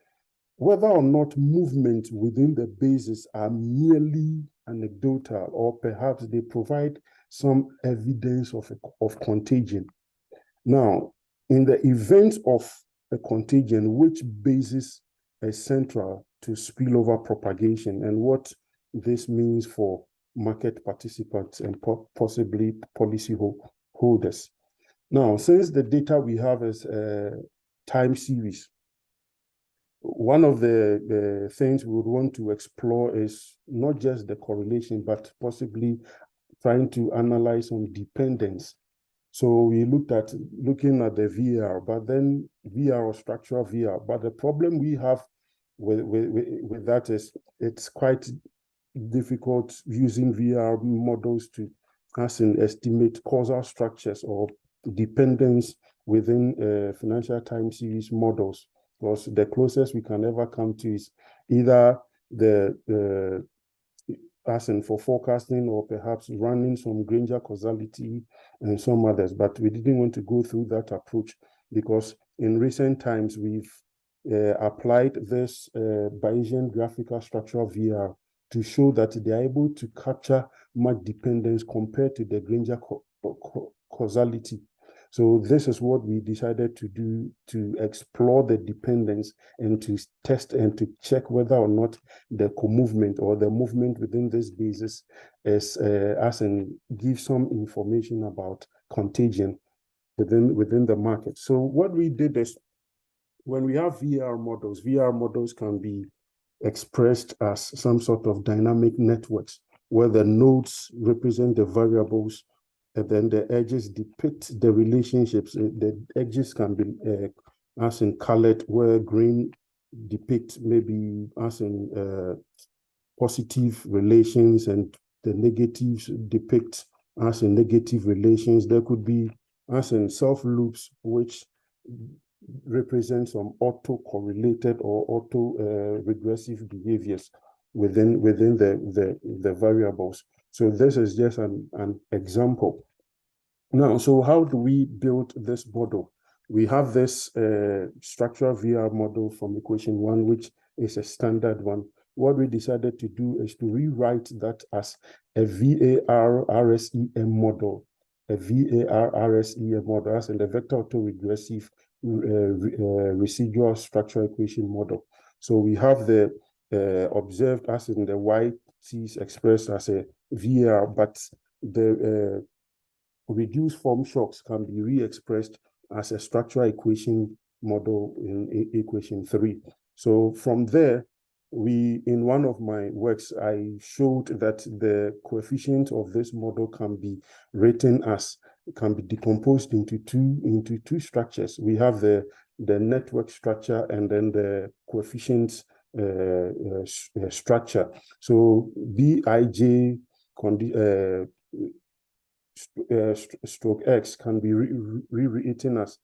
Speaker 4: whether or not movements within the basis are merely anecdotal, or perhaps they provide some evidence of contagion. Now, in the event of a contagion, which basis is central to spillover propagation, and what this means for market participants and possibly policy holders. Now, since the data we have is time series, one of the things we would want to explore is not just the correlation, but possibly trying to analyze on dependence. So we looking at the VR, but then VR or structural VR. But the problem we have with that is it's quite difficult using VR models to estimate causal structures or dependence within financial time series models, because the closest we can ever come to is either the for forecasting, or perhaps running some Granger causality and some others. But we didn't want to go through that approach, because in recent times we've applied this Bayesian graphical structural VR to show that they are able to capture much dependence compared to the Granger causality. So this is what we decided to do, to explore the dependence and to test and to check whether or not the co-movement or the movement within this basis is as in give some information about contagion within the market. So what we did is, when we have VR models can be expressed as some sort of dynamic networks where the nodes represent the variables and then the edges depict the relationships. The edges can be as in colored, where green depict maybe as in positive relations and the negatives depict as in negative relations. There could be as in self loops, which represent some auto-correlated or auto-regressive behaviors within the variables. So this is just an example. Now, so how do we build this model? We have this structural VR model from equation 1, which is a standard one. What we decided to do is to rewrite that as a VAR-RSEM model, as in the vector autoregressive residual structural equation model. So we have the observed as in the YTs expressed as a VAR, but the reduced form shocks can be re-expressed as a structural equation model in equation 3. So from there, in one of my works, I showed that the coefficient of this model can be written as, can be decomposed into two structures. We have the network structure and then the coefficient structure. So Bij stroke X can be rewritten as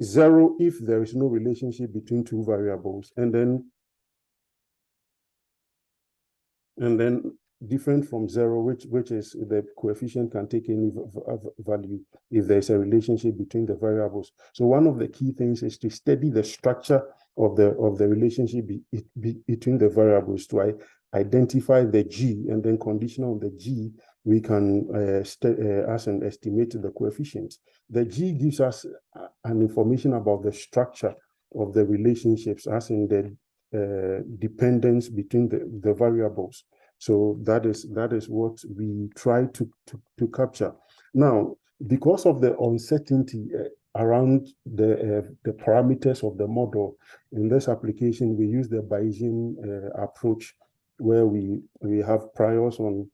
Speaker 4: 0 if there is no relationship between two variables, and then different from 0, which is the coefficient can take any value if there's a relationship between the variables. So one of the key things is to study the structure of the relationship between the variables to identify the G, and then conditional on the G, we can as an estimate the coefficients. The G gives us an information about the structure of the relationships, as in the dependence between the variables. So that is what we try to capture. Now, because of the uncertainty around the parameters of the model, in this application we use the Bayesian approach, where we have priors on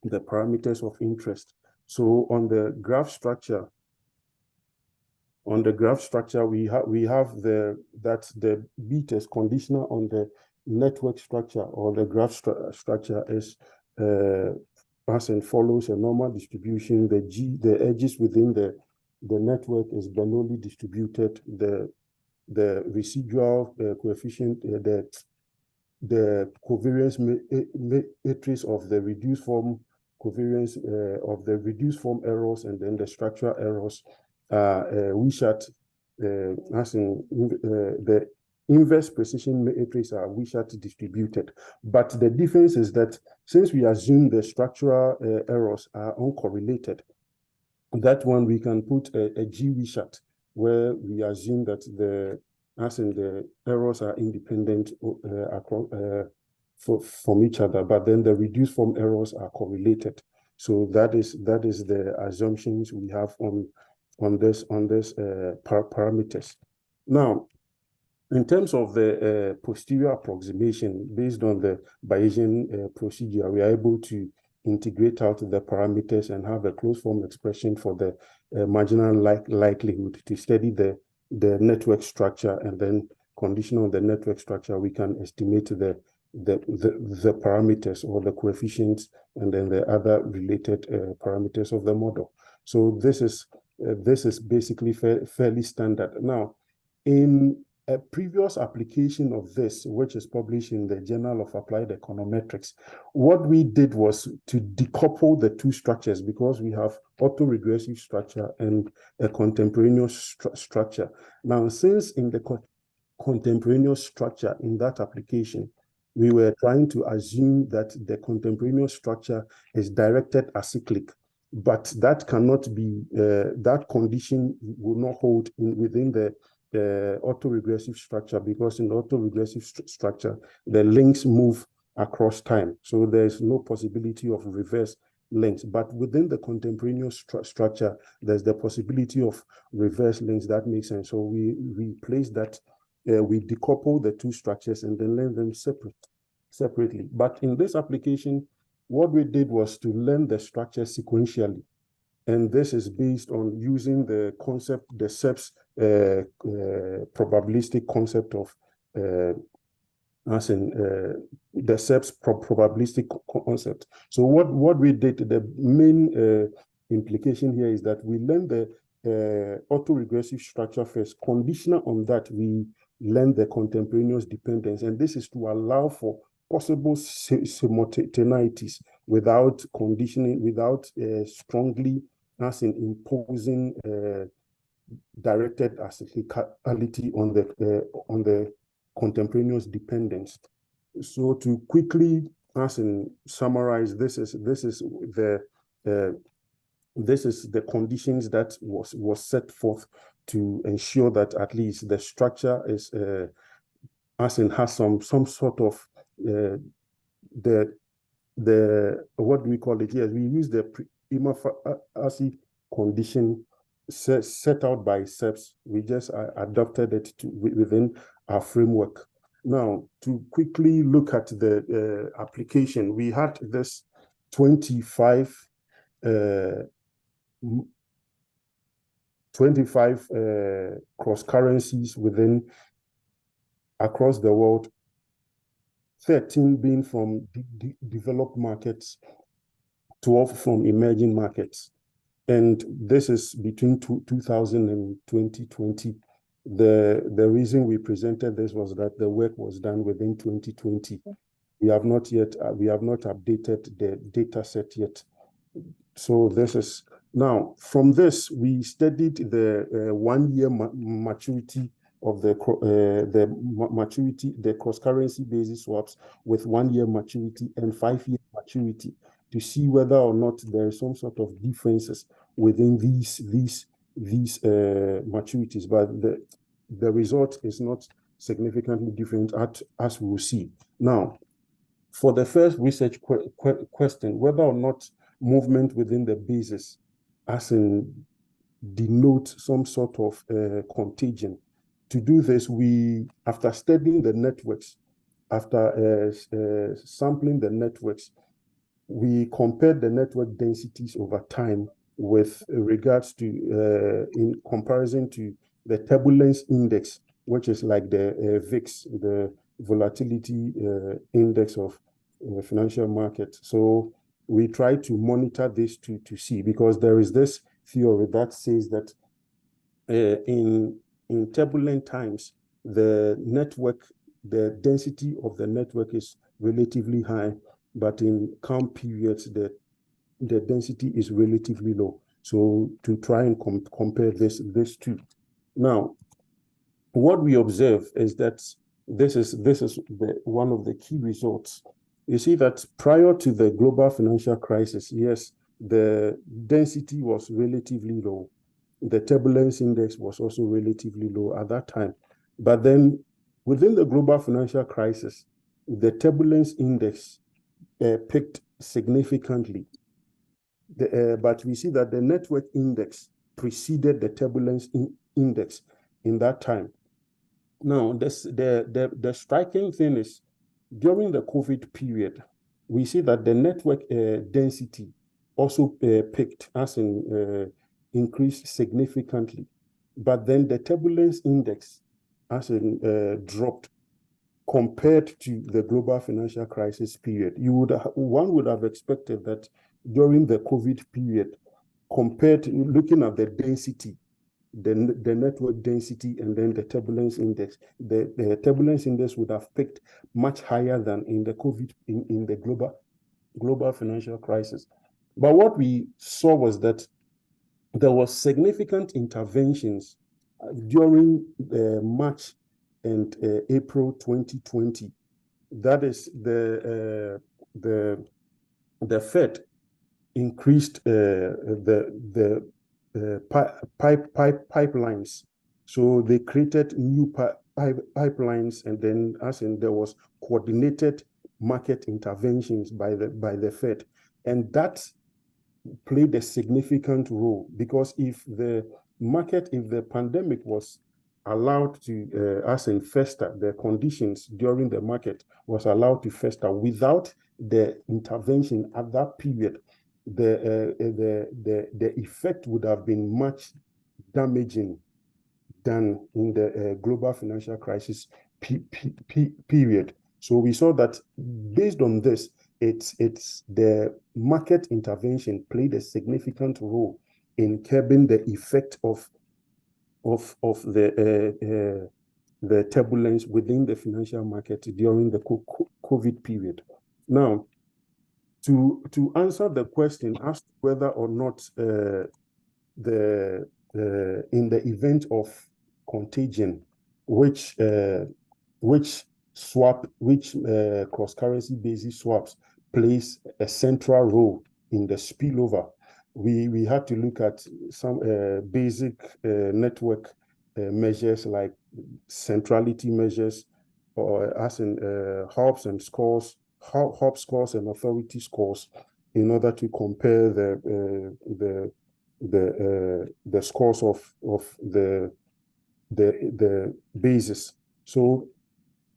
Speaker 4: the parameters of interest. So on the graph structure, we have the beta is conditional on the network structure, or the graph structure is as and follows a normal distribution. The edges within the network is Bernoulli distributed. The residual coefficient, the covariance matrix of the reduced form covariance of the reduced form errors, and then the structural errors Wishart, as in the inverse precision matrix are Wishart distributed. But the difference is that since we assume the structural errors are uncorrelated, that one we can put a G Wishart, where we assume that the errors are independent from each other, but then the reduced form errors are correlated. So that is the assumptions we have on this parameters. Now, in terms of the posterior approximation based on the Bayesian procedure, we are able to integrate out the parameters and have a closed form expression for the marginal likelihood to study the network structure, and then conditional on the network structure, we can estimate the parameters or the coefficients, and then the other related parameters of the model. So this is basically fairly standard. Now, in a previous application of this, which is published in the Journal of Applied Econometrics, what we did was to decouple the two structures, because we have autoregressive structure and a contemporaneous structure. Now, since in the contemporaneous structure in that application, we were trying to assume that the contemporaneous structure is directed acyclic, but that cannot be, that condition will not hold within the autoregressive structure, because in the autoregressive structure, the links move across time. So there's no possibility of reverse links. But within the contemporaneous structure, there's the possibility of reverse links. That makes sense. So we place that, we decouple the two structures and then learn them separately. But in this application, what we did was to learn the structure sequentially. And this is based on using the concept, the SEPS probabilistic concept of, as in the SEPS probabilistic concept. So what we did, the main implication here is that we learn the autoregressive structure first. Conditional on that, we learn the contemporaneous dependence. And this is to allow for possible simultaneities without conditioning, without strongly, as in imposing directed acyclicality on the contemporaneous dependence. So to quickly, as in summarize, this is the conditions that was set forth to ensure that at least the structure is as in has some sort of the what do we call it here? We use the prima facie condition set out by SEPS. We just adopted it within our framework. Now, to quickly look at the application, we had this 25 cross currencies across the world, 13 being from developed markets, 12 from emerging markets. And this is between 2000 and 2020. The reason we presented this was that the work was done within 2020. We have not updated the data set yet. So this is, now from this, we studied the 1 year maturity of the cross-currency basis swaps with 1 year maturity and 5 year maturity, to see whether or not there is some sort of differences within these maturities. But the result is not significantly different, as we will see. Now, for the first research question, whether or not movement within the basis, as in denote some sort of contagion. To do this, we, after studying the networks, after sampling the networks, we compared the network densities over time with regards to, in comparison to the turbulence index, which is like the VIX, the volatility index of financial markets. So we try to monitor this to see, because there is this theory that says that in turbulent times, the density of the network is relatively high, but in calm periods, the density is relatively low. So to try and compare this two. Now, what we observe is that this is one of the key results. You see that prior to the global financial crisis, yes, the density was relatively low. The turbulence index was also relatively low at that time. But then within the global financial crisis, the turbulence index peaked significantly. But we see that the network index preceded the turbulence index in that time. Now, the striking thing is, during the COVID period, we see that the network density also peaked, as in increased significantly. But then the turbulence index, as in dropped compared to the global financial crisis period. One would have expected that during the COVID period, looking at the density, the network density, and then the turbulence index, the turbulence index would have peaked much higher than in the COVID, in the global financial crisis. But what we saw was that there was significant interventions during March and April 2020. That is the Fed increased the pipelines. So they created new pipelines, and then there was coordinated market interventions by the Fed, and that played a significant role, because if the pandemic was allowed to fester, the conditions during the market was allowed to fester without the intervention at that period, the effect would have been much damaging than in the global financial crisis period. So we saw that based on this, it's the market intervention played a significant role in curbing the effect of the turbulence within the financial market during the COVID period. Now, to answer the question as to whether or not in the event of contagion, which cross-currency basis swaps plays a central role in the spillover, we had to look at some basic network measures like centrality measures, or as in Hobbes and scores, Hobbes scores and authority scores, in order to compare the scores of the basis. So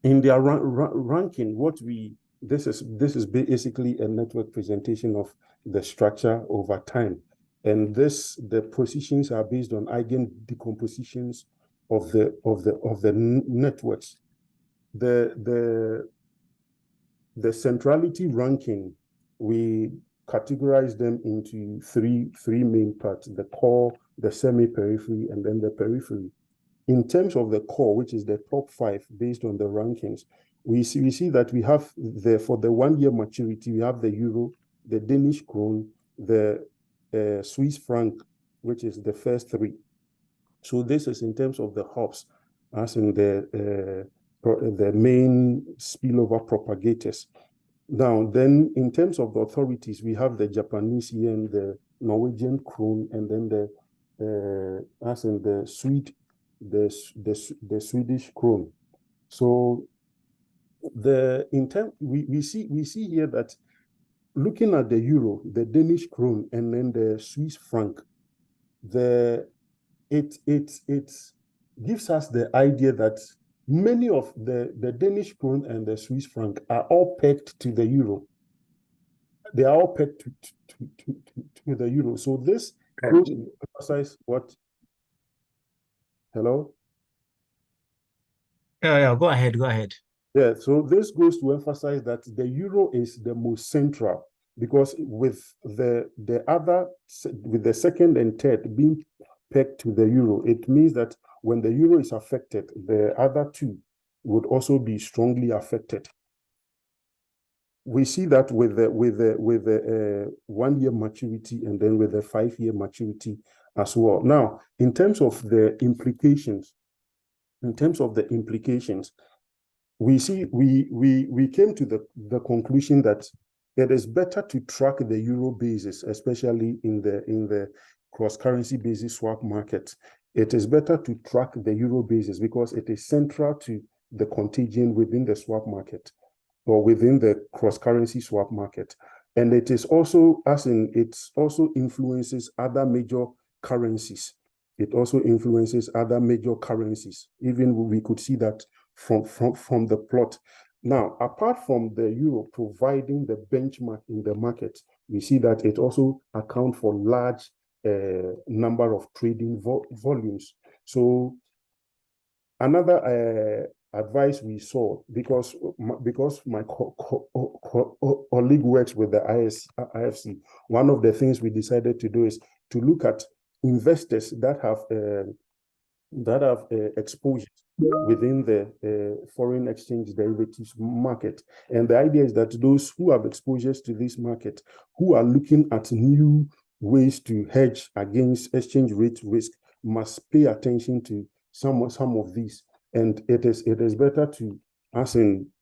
Speaker 4: in their ranking, this is basically a network presentation of the structure over time, and the positions are based on eigen decompositions of the networks. The centrality ranking, we categorize them into three main parts: the core, the semi-periphery, and then the periphery. In terms of the core, which is the top 5 based on the rankings, we see that we have for the 1-year maturity, we have the euro, the Danish krone, the Swiss franc, which is the first 3. So this is in terms of the hubs, as in the main spillover propagators. Now, then, in terms of the authorities, we have the Japanese yen, the Norwegian krone, and then the Swedish krone. So we see here that looking at the euro, the Danish krone, and then the Swiss franc, it gives us the idea that many of the Danish krone and the Swiss franc are all pegged to the euro. They are all pegged to the euro. So this goes to emphasize what? Hello?
Speaker 2: Yeah, go ahead.
Speaker 4: Yeah, so this goes to emphasize that the euro is the most central, because with the second and third being pegged to the euro, it means that when the euro is affected, the other two would also be strongly affected. We see that with the 1-year maturity, and then with the 5-year maturity as well. Now, in terms of the implications, we came to the conclusion that it is better to track the euro basis, especially in the cross-currency basis swap market. It is better to track the euro basis because it is central to the contagion within the swap market, or within the cross-currency swap market. And it is also, it also influences other major currencies. It also influences other major currencies. Even we could see that from the plot. Now, apart from the euro providing the benchmark in the market, we see that it also accounts for large number of trading volumes. So another advice we saw, because my colleague works with the IFC, one of the things we decided to do is to look at investors that have exposure within the foreign exchange derivatives market. And the idea is that those who have exposures to this market, who are looking at new ways to hedge against exchange rate risk, must pay attention to some of these. And it is better to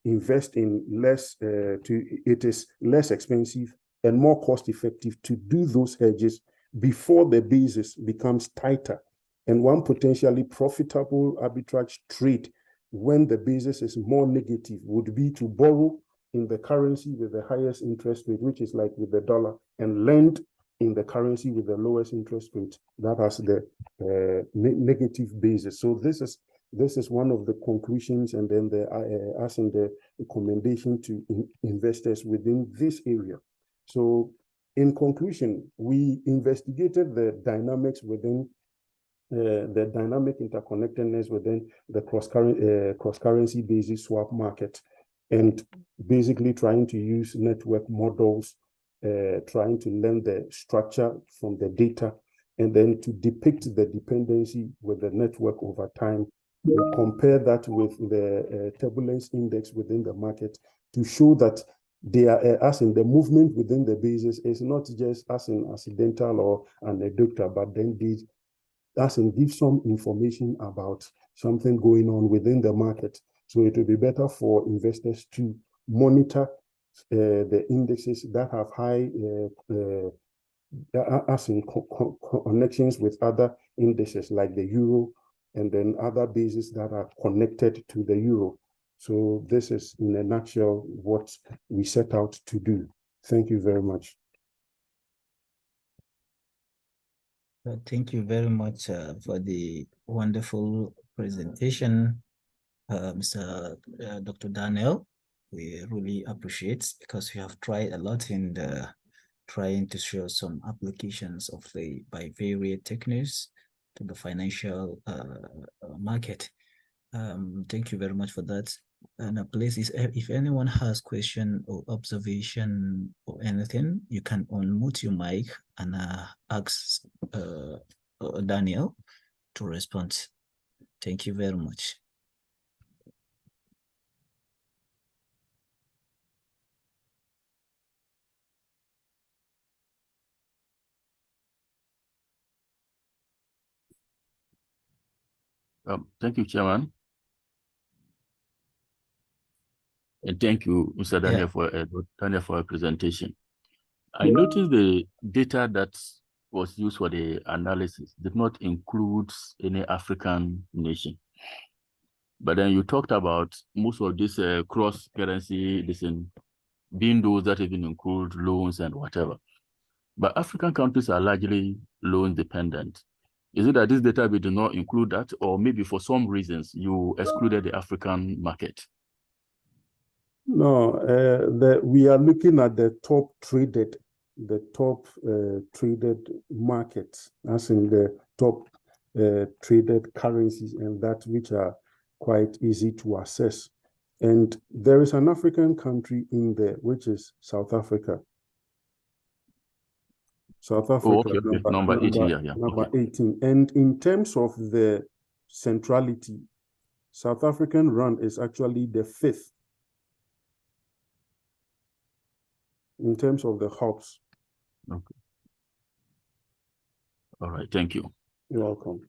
Speaker 4: invest in less it is less expensive and more cost effective to do those hedges before the basis becomes tighter. And one potentially profitable arbitrage trade when the basis is more negative would be to borrow in the currency with the highest interest rate, which is like with the dollar, and lend in the currency with the lowest interest rate that has the negative basis. So this is one of the conclusions, and then as in the recommendation to investors within this area. So in conclusion, we investigated the dynamics within the dynamic interconnectedness within the cross-currency basis swap market, and basically trying to use network models, trying to learn the structure from the data, and then to depict the dependency with the network over time. We compare that with the turbulence index within the market to show that they are, as in the movement within the basis, is not just as in accidental or anecdotal, but then these as in give some information about something going on within the market. So it will be better for investors to monitor the indexes that have high as in connections with other indices like the euro, and then other bases that are connected to the euro. So this is in a nutshell what we set out to do. Thank you very much.
Speaker 2: Thank you very much for the wonderful presentation, Mr. Dr. Daniel. We really appreciate, because we have tried a lot in trying to show some applications of the bivariate techniques to the financial market. Thank you very much for that. And please, if anyone has question or observation or anything, you can unmute your mic and ask Daniel to respond. Thank you very much.
Speaker 5: Thank you, Chairman. And thank you, Mr. Daniel, for your presentation. I noticed the data that was used for the analysis did not include any African nation. But then you talked about most of this cross-currency being those that even include loans and whatever. But African countries are largely loan dependent. Is it that this data we do not include that, or maybe for some reasons you excluded the African market?
Speaker 4: No, we are looking at the top traded markets, as in the top traded currencies, and that which are quite easy to assess. And there is an African country in there, which is South Africa. South Africa,
Speaker 5: number 18,
Speaker 4: number 18. And in terms of the centrality, South African rand is actually the 5th in terms of the hubs.
Speaker 5: Okay. All right, thank you.
Speaker 4: You're welcome.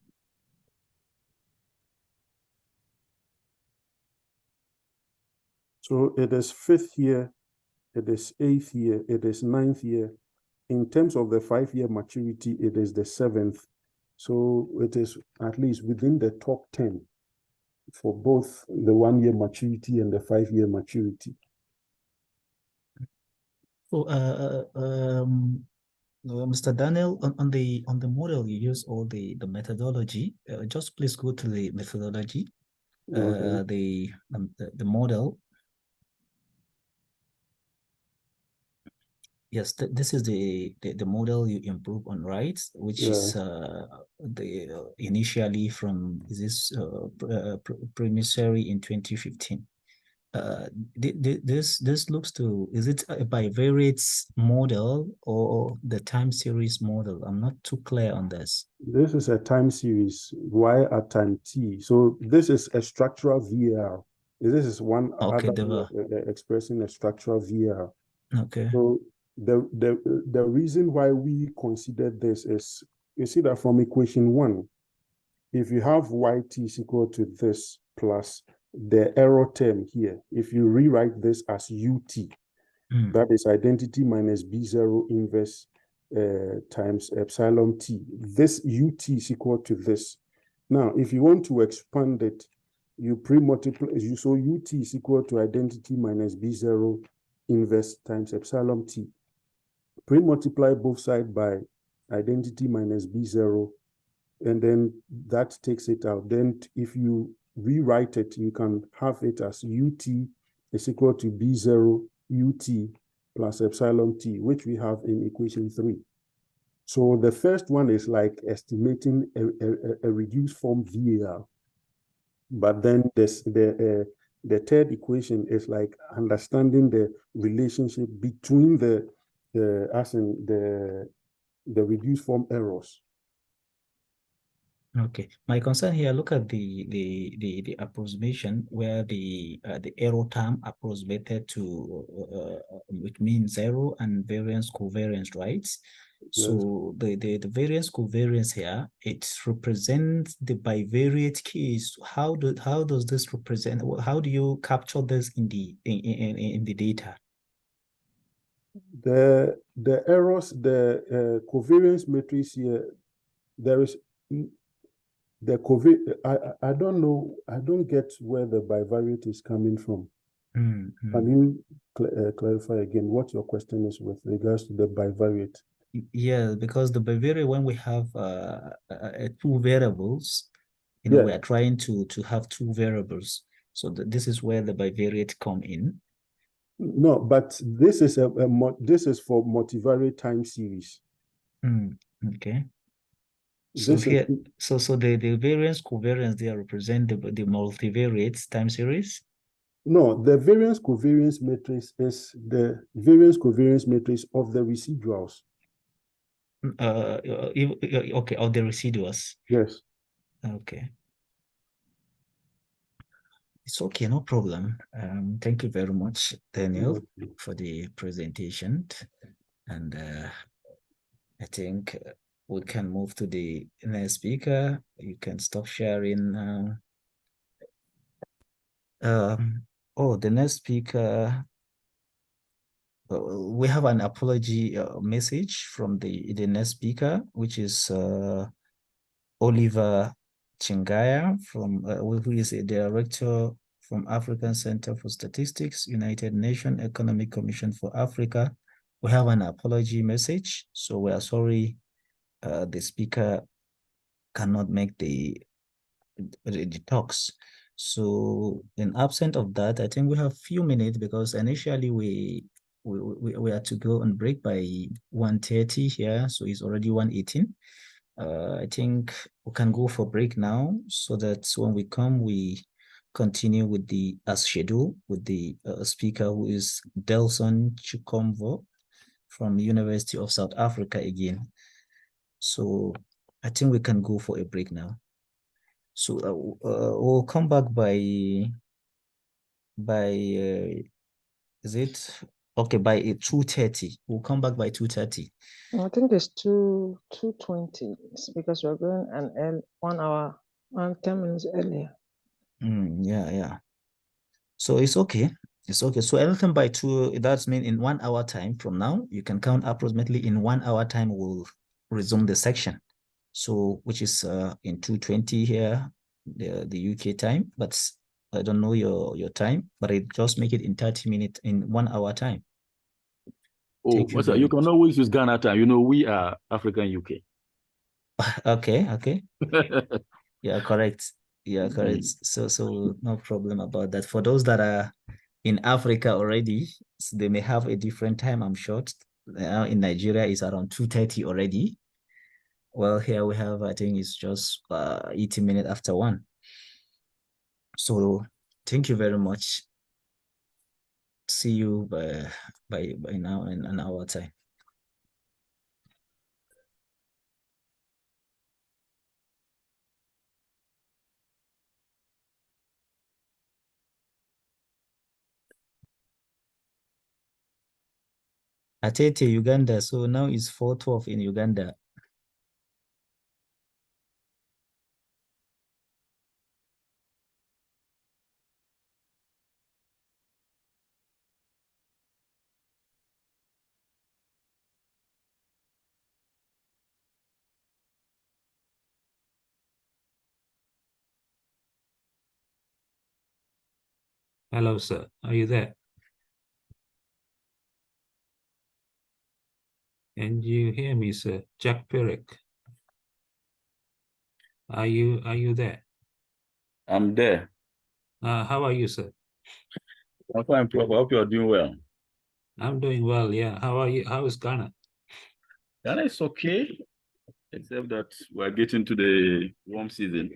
Speaker 4: So it is 5th year, it is 8th year, it is 9th year. In terms of the 5-year maturity, it is the 7th. So it is at least within the top 10 for both the 1-year maturity and the 5-year maturity.
Speaker 2: So, Mr. Daniel, on the model you use, or the methodology, just please go to the methodology, okay. The model. Yes, this is the model you improve on, right? Which is initially from promissory in 2015. This looks to, is it a bivariate model or the time series model? I'm not too clear on this.
Speaker 4: This is a time series, Y at time T. So this is a structural VAR. This is one other expressing a structural VAR.
Speaker 2: Okay.
Speaker 4: So the reason why we consider this is, you see that from equation 1, if you have YT is equal to this plus the error term here, if you rewrite this as UT, That is identity minus B0 inverse times epsilon t. This ut is equal to this. Now, if you want to expand it, you pre-multiply, so ut is equal to identity minus B0 inverse times epsilon t. Pre-multiply both sides by identity minus B0, and then that takes it out. Then if you rewrite it, you can have it as ut is equal to B0 ut plus epsilon t, which we have in equation 3. So the first one is like estimating a reduced form VAR. But then the third equation is like understanding the relationship between the reduced form errors.
Speaker 2: Okay, my concern here, look at the approximation where the error term approximated to which means zero and variance covariance, right? So the variance covariance here, it represents the bivariate case. How does this represent? How do you capture this in the data?
Speaker 4: The errors, the covariance matrix here, there is the I don't know, I don't get where the bivariate is coming from. Can you clarify again what your question is with regards to the bivariate?
Speaker 2: Yeah, because the bivariate, when we have two variables, you know, we are trying to have two variables. So this is where the bivariate come in.
Speaker 4: No, but this is this is for multivariate time series.
Speaker 2: Okay. So here, so the variance covariance there represent the multivariate time series.
Speaker 4: No, the variance covariance matrix is the variance covariance matrix of the residuals.
Speaker 2: Okay, of the residuals.
Speaker 4: Yes.
Speaker 2: Okay. It's okay, no problem. Thank you very much, Daniel, for the presentation. And I think we can move to the next speaker. You can stop sharing. The next speaker, we have an apology message from the next speaker, which is Oliver Chingaya, from who is a director from African Center for Statistics, United Nations Economic Commission for Africa. We have an apology message, so we are sorry the speaker cannot make the talks. So in absent of that, I think we have few minutes, because initially we had to go on break by 1:30 here, so it's already 1:18. I think we can go for break now, so that when we come, we continue with the as schedule with the speaker, who is Delson Chikomvo from University of South Africa again. So I think we can go for a break now. So we'll come back by is it okay, by 2:30? We'll come back by 2:30.
Speaker 3: I think it's 2:20 because we're going an 1 hour and 10 minutes earlier.
Speaker 2: Yeah. So it's okay. It's okay. So anything by 2, that's mean in 1 hour time from now, you can count approximately in 1 hour time, we'll resume the section. So which is in 2:20 here, the UK time, but I don't know your time, but I just make it in 30 minutes in 1 hour time.
Speaker 5: Oh, you can always use Ghana time. You know, we are African UK.
Speaker 2: Okay. Yeah, correct. Yeah, correct. So no problem about that. For those that are in Africa already, so they may have a different time, I'm sure. In Nigeria, it's around 2:30 already. Well, here we have, I think it's just 18 minutes after 1. So thank you very much. See you by now in an hour time. Atete, Uganda. So now it's 4:12 in Uganda.
Speaker 6: Hello, sir. Are you there? Can you hear me, sir? Jack Perrick. Are you there?
Speaker 5: I'm there.
Speaker 6: How are you, sir?
Speaker 5: I'm fine, Prof. I hope you're doing well.
Speaker 6: I'm doing well, yeah. How are you? How is Ghana?
Speaker 5: Ghana is okay, except that we're getting to the warm season.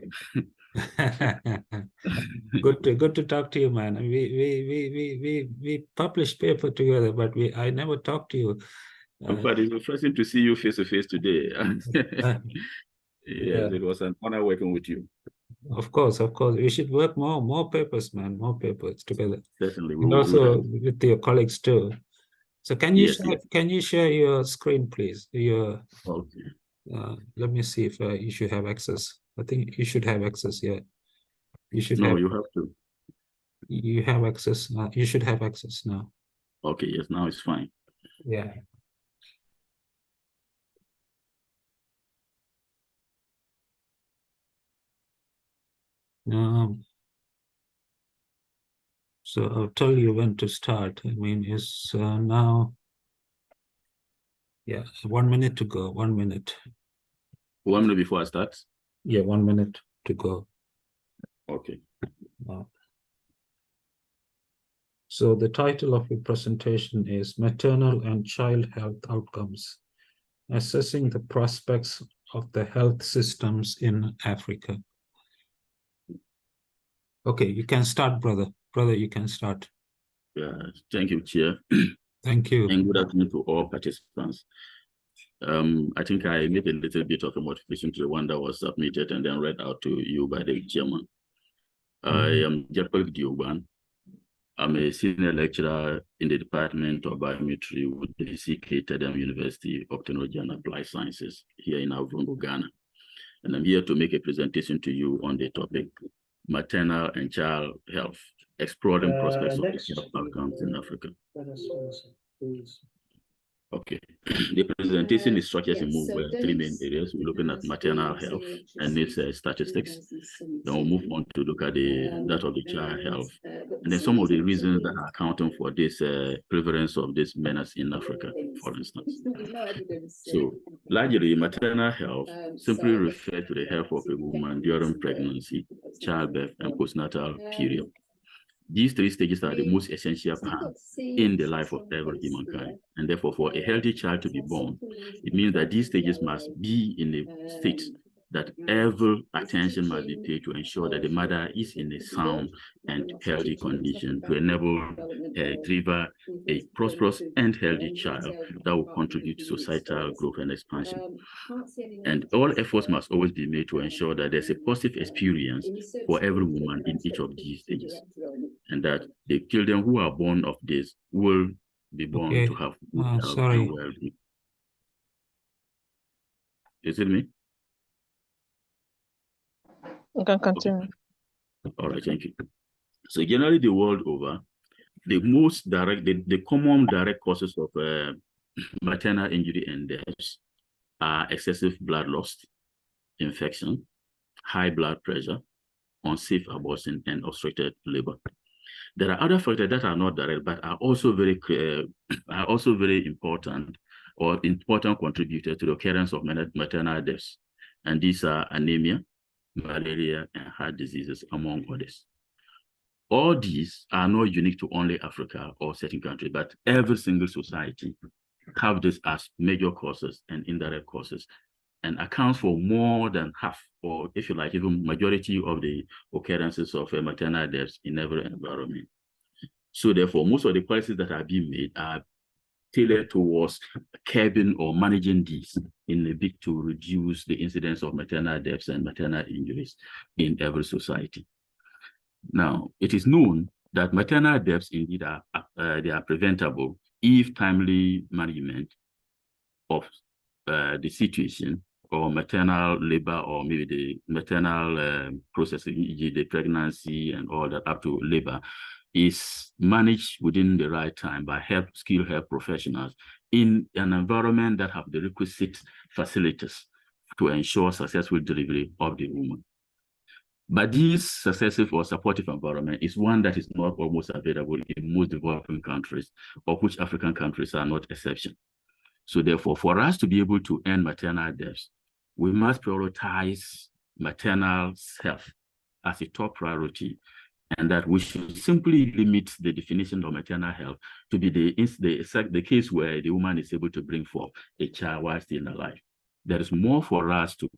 Speaker 6: Good to talk to you, man. We published paper together, but I never talked to you.
Speaker 5: But it's refreshing to see you face to face today. Yes,
Speaker 6: Yeah.
Speaker 5: it was an honor working with you.
Speaker 6: Of course. We should work more papers, man, more papers together.
Speaker 5: Certainly, we
Speaker 6: And
Speaker 5: will do
Speaker 6: also
Speaker 5: that.
Speaker 6: with your colleagues too. So can you
Speaker 5: Yes,
Speaker 6: share,
Speaker 5: yes.
Speaker 6: can you share your screen, please?
Speaker 5: Okay.
Speaker 6: Let me see if you should have access. I think you should have access. Yeah, you should
Speaker 5: No,
Speaker 6: have.
Speaker 5: you have to.
Speaker 6: You have access. You should have access now.
Speaker 5: Okay, yes, now it's fine.
Speaker 6: Yeah. So I'll tell you when to start. I mean, it's now. Yeah, 1 minute to go. 1 minute.
Speaker 5: 1 minute before I start?
Speaker 6: Yeah, 1 minute to go.
Speaker 5: Okay.
Speaker 6: So the title of your presentation is Maternal and Child Health Outcomes, Assessing the Prospects of the Health Systems in Africa. Okay, you can start, brother. Brother, you can start.
Speaker 5: Yeah, thank you, Chair.
Speaker 6: Thank you.
Speaker 5: And good afternoon to all participants. I think I made a little bit of a modification to the one that was submitted and then read out to you by the chairman. I am Jacob Dioban. I'm a senior lecturer in the Department of Biometry with the CK Tedem University of Technology and Applied Sciences here in Avrongo, Ghana. And I'm here to make a presentation to you on the topic, maternal and child health, exploring prospects of health outcomes in Africa. Okay, the presentation is structured in three main areas. We're looking at maternal health and its statistics. Then we'll move on to look at that of the child health, and then some of the reasons that are accounting for this prevalence of this menace in Africa, for instance. So, largely, maternal health simply refers to the health of a woman during pregnancy, childbirth, and postnatal period. These three stages are the most essential part in the life of every humankind. And therefore, for a healthy child to be born, it means that these stages must be in a state that every attention must be paid to ensure that the mother is in a sound and healthy condition to enable deliver a prosperous and healthy child that will contribute to societal growth and expansion. And all efforts must always be made to ensure that there's a positive experience for every woman in each of these stages, and that the children who are born of this will be born to have good health and well-being. Is it me?
Speaker 3: You can continue.
Speaker 5: Okay. All right, thank you. So generally, the world over, the most direct, the common direct causes of maternal injury and deaths are excessive blood loss, infection, high blood pressure, unsafe abortion, and obstructed labor. There are other factors that are not direct, but are also very important or important contributors to the occurrence of maternal deaths. And these are anemia, malaria, and heart diseases, among others. All these are not unique to only Africa or certain countries, but every single society have this as major causes and indirect causes, and accounts for more than half, or if you like, even majority of the occurrences of maternal deaths in every environment. So therefore, most of the policies that are being made are tailored towards curbing or managing these in a bid to reduce the incidence of maternal deaths and maternal injuries in every society. Now, it is known that maternal deaths indeed they are preventable if timely management of the situation or maternal labor, or maybe the maternal process, the pregnancy and all that up to labor, is managed within the right time by skilled health professionals in an environment that have the requisite facilities to ensure successful delivery of the woman. But this successive or supportive environment is one that is not almost available in most developing countries, of which African countries are not exception. So therefore, for us to be able to end maternal deaths, we must prioritize maternal health as a top priority, and that we should simply limit the definition of maternal health to be the case where the woman is able to bring forth a child while still alive. There is more for us to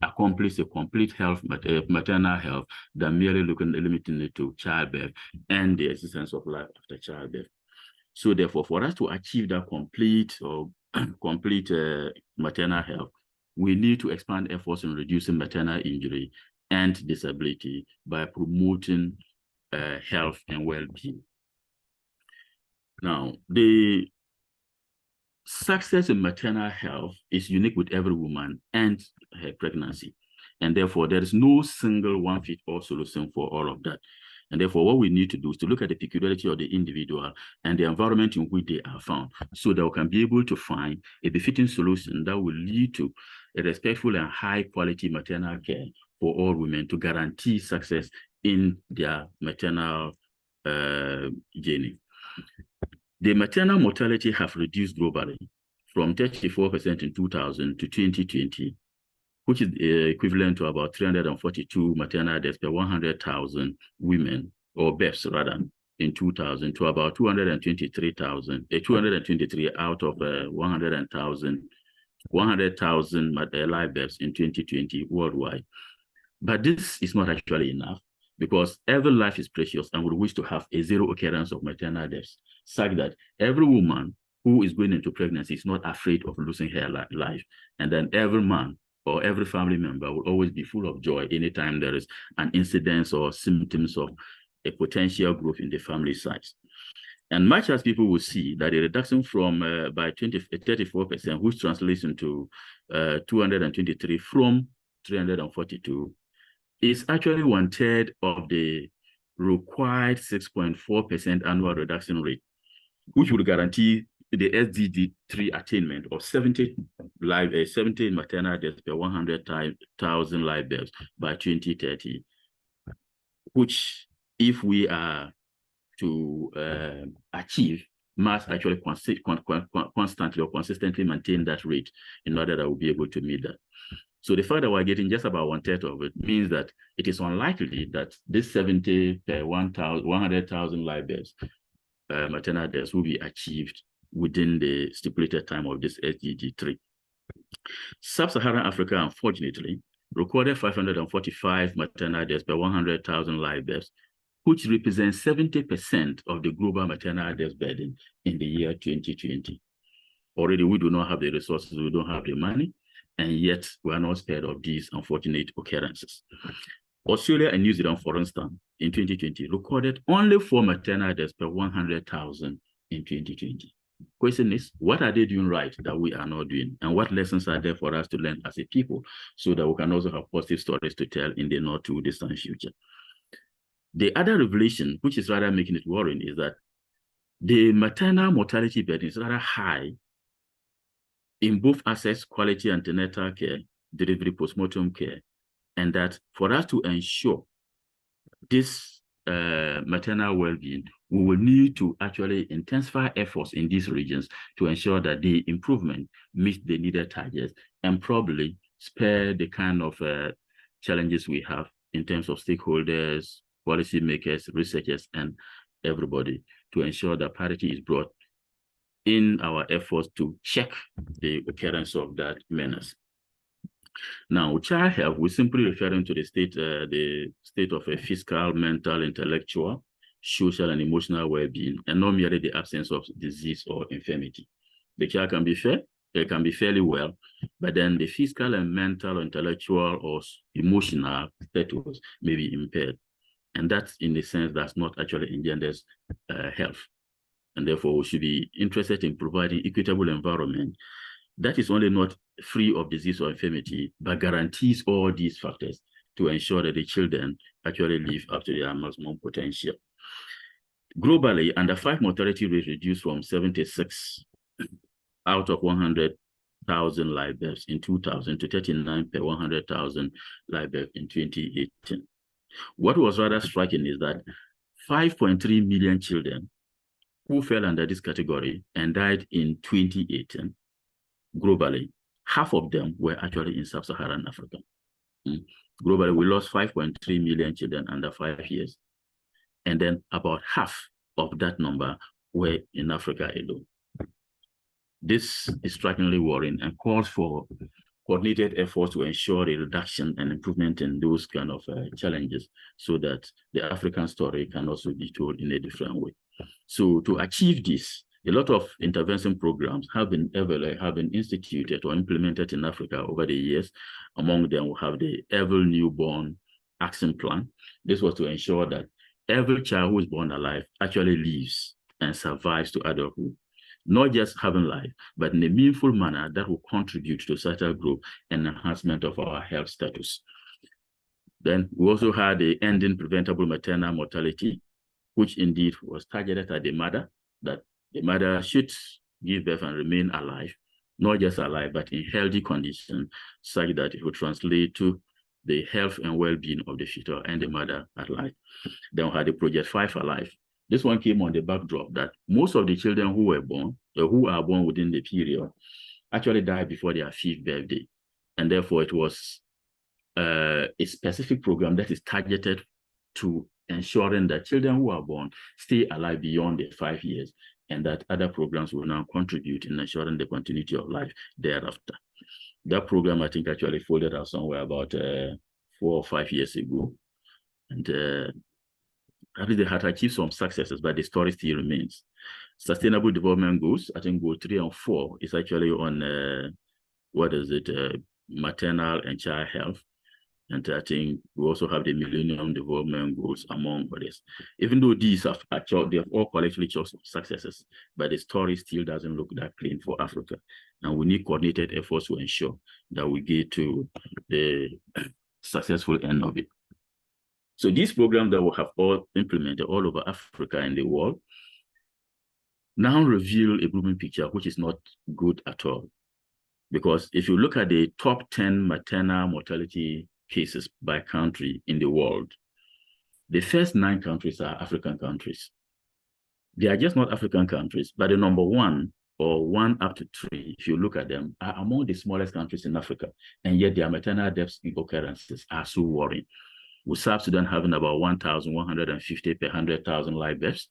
Speaker 5: accomplish a complete health, maternal health, than merely limiting it to childbirth and the existence of life after childbirth. So therefore, for us to achieve that complete maternal health, we need to expand efforts in reducing maternal injury and disability by promoting health and well-being. Now, the success in maternal health is unique with every woman and her pregnancy. And therefore, there is no single one-fit-all solution for all of that. And therefore, what we need to do is to look at the peculiarity of the individual and the environment in which they are found, so that we can be able to find a befitting solution that will lead to a respectful and high-quality maternal care for all women to guarantee success in their maternal journey. The maternal mortality have reduced globally from 34% in 2000 to 2020, which is equivalent to about 342 maternal deaths per 100,000 women, or births rather, in 2000 to about 223 out of 100,000 live births in 2020 worldwide. But this is not actually enough, because every life is precious and we wish to have a zero occurrence of maternal deaths, such that every woman who is going into pregnancy is not afraid of losing her life. And then every man or every family member will always be full of joy anytime there is an incidence or symptoms of a potential growth in the family size. And much as people will see that a reduction from by 34%, which translates into 223 from 342, is actually 1/3 of the required 6.4% annual reduction rate, which would guarantee the SDG 3 attainment of 70 maternal deaths per 100,000 live births by 2030, which, if we are to achieve, must actually constantly or consistently maintain that rate in order that we'll be able to meet that. So the fact that we're getting just about 1/3 of it means that it is unlikely that this 70 per 100,000 live births, maternal deaths, will be achieved within the stipulated time of this SDG 3. Sub-Saharan Africa, unfortunately, recorded 545 maternal deaths per 100,000 live births, which represents 70% of the global maternal death burden in the year 2020. Already, we do not have the resources, we don't have the money, and yet we are not spared of these unfortunate occurrences. Australia and New Zealand, for instance, in 2020, recorded only 4 maternal deaths per 100,000 in 2020. Question is, what are they doing right that we are not doing? And what lessons are there for us to learn as a people, so that we can also have positive stories to tell in the not too distant future? The other revelation, which is rather making it worrying, is that the maternal mortality burden is rather high in both access, quality, antenatal care, delivery, postmortem care, and that for us to ensure this maternal well-being, we will need to actually intensify efforts in these regions to ensure that the improvement meets the needed targets, and probably spare the kind of challenges we have in terms of stakeholders, policymakers, researchers, and everybody, to ensure that parity is brought in our efforts to check the occurrence of that menace. Now, child health, we're simply referring to the state of a physical, mental, intellectual, social, and emotional well-being, and not merely the absence of disease or infirmity. The child can be fair, it can be fairly well, but then the physical and mental, intellectual, or emotional status may be impaired. And that, in the sense, does not actually engenders health. And therefore, we should be interested in providing equitable environment that is only not free of disease or infirmity, but guarantees all these factors to ensure that the children actually live up to their maximum potential. Globally, under 5 mortality rate reduced from 76 out of 100,000 live births in 2000 to 39 per 100,000 live births in 2018. What was rather striking is that 5.3 million children who fell under this category and died in 2018 globally, half of them were actually in sub-Saharan Africa. Globally, we lost 5.3 million children under 5 years. And then about half of that number were in Africa alone. This is strikingly worrying and calls for coordinated efforts to ensure a reduction and improvement in those kind of challenges so that the African story can also be told in a different way. So to achieve this, a lot of intervention programs have been instituted or implemented in Africa over the years. Among them, we have the Every Newborn Action Plan. This was to ensure that every child who is born alive actually lives and survives to adulthood. Not just having life, but in a meaningful manner that will contribute to societal growth and enhancement of our health status. Then we also had the Ending Preventable Maternal Mortality, which indeed was targeted at the mother, that the mother should give birth and remain alive, not just alive, but in healthy condition, such that it will translate to the health and well-being of the fetus and the mother at life. Then we had the Project 5 Alive. This one came on the backdrop that most of the children who were born, or who are born within the period, actually died before their 5th birthday. And therefore, it was a specific program that is targeted to ensuring that children who are born stay alive beyond the 5 years, and that other programs will now contribute in ensuring the continuity of life thereafter. That program, I think, actually folded out somewhere about 4 or 5 years ago. And they had achieved some successes, but the story still remains. Sustainable Development Goals, I think goal 3 and 4 is actually on, maternal and child health. And I think we also have the Millennium Development Goals among others. Even though these have they have all collectively achieved successes, but the story still doesn't look that clean for Africa. And we need coordinated efforts to ensure that we get to the successful end of it. So these programs that we have all implemented all over Africa and the world now reveal a gloomy picture, which is not good at all. Because if you look at the top 10 maternal mortality cases by country in the world, the first 9 countries are African countries. They are just not African countries, but the number 1 or 1 up to 3, if you look at them, are among the smallest countries in Africa. And yet their maternal deaths occurrences are so worrying. With South Sudan having about 1,150 per 100,000 live births,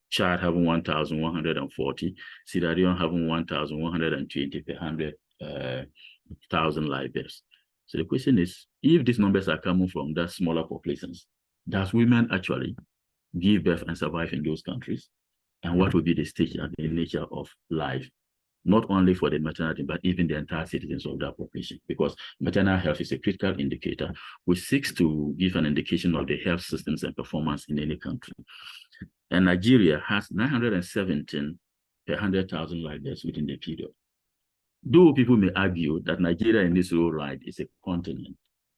Speaker 5: Chad having 1,140, Sierra Leone having 1,120 per 100,000 live births. So the question is, if these numbers are coming from that smaller populations, does women actually give birth and survive in those countries? And what will be the stage and the nature of life? Not only for the maternity, but even the entire citizens of that population, because maternal health is a critical indicator which seeks to give an indication of the health systems and performance in any country. And Nigeria has 917 per 100,000 live births within the period. Though people may argue that Nigeria in this role right is a continent,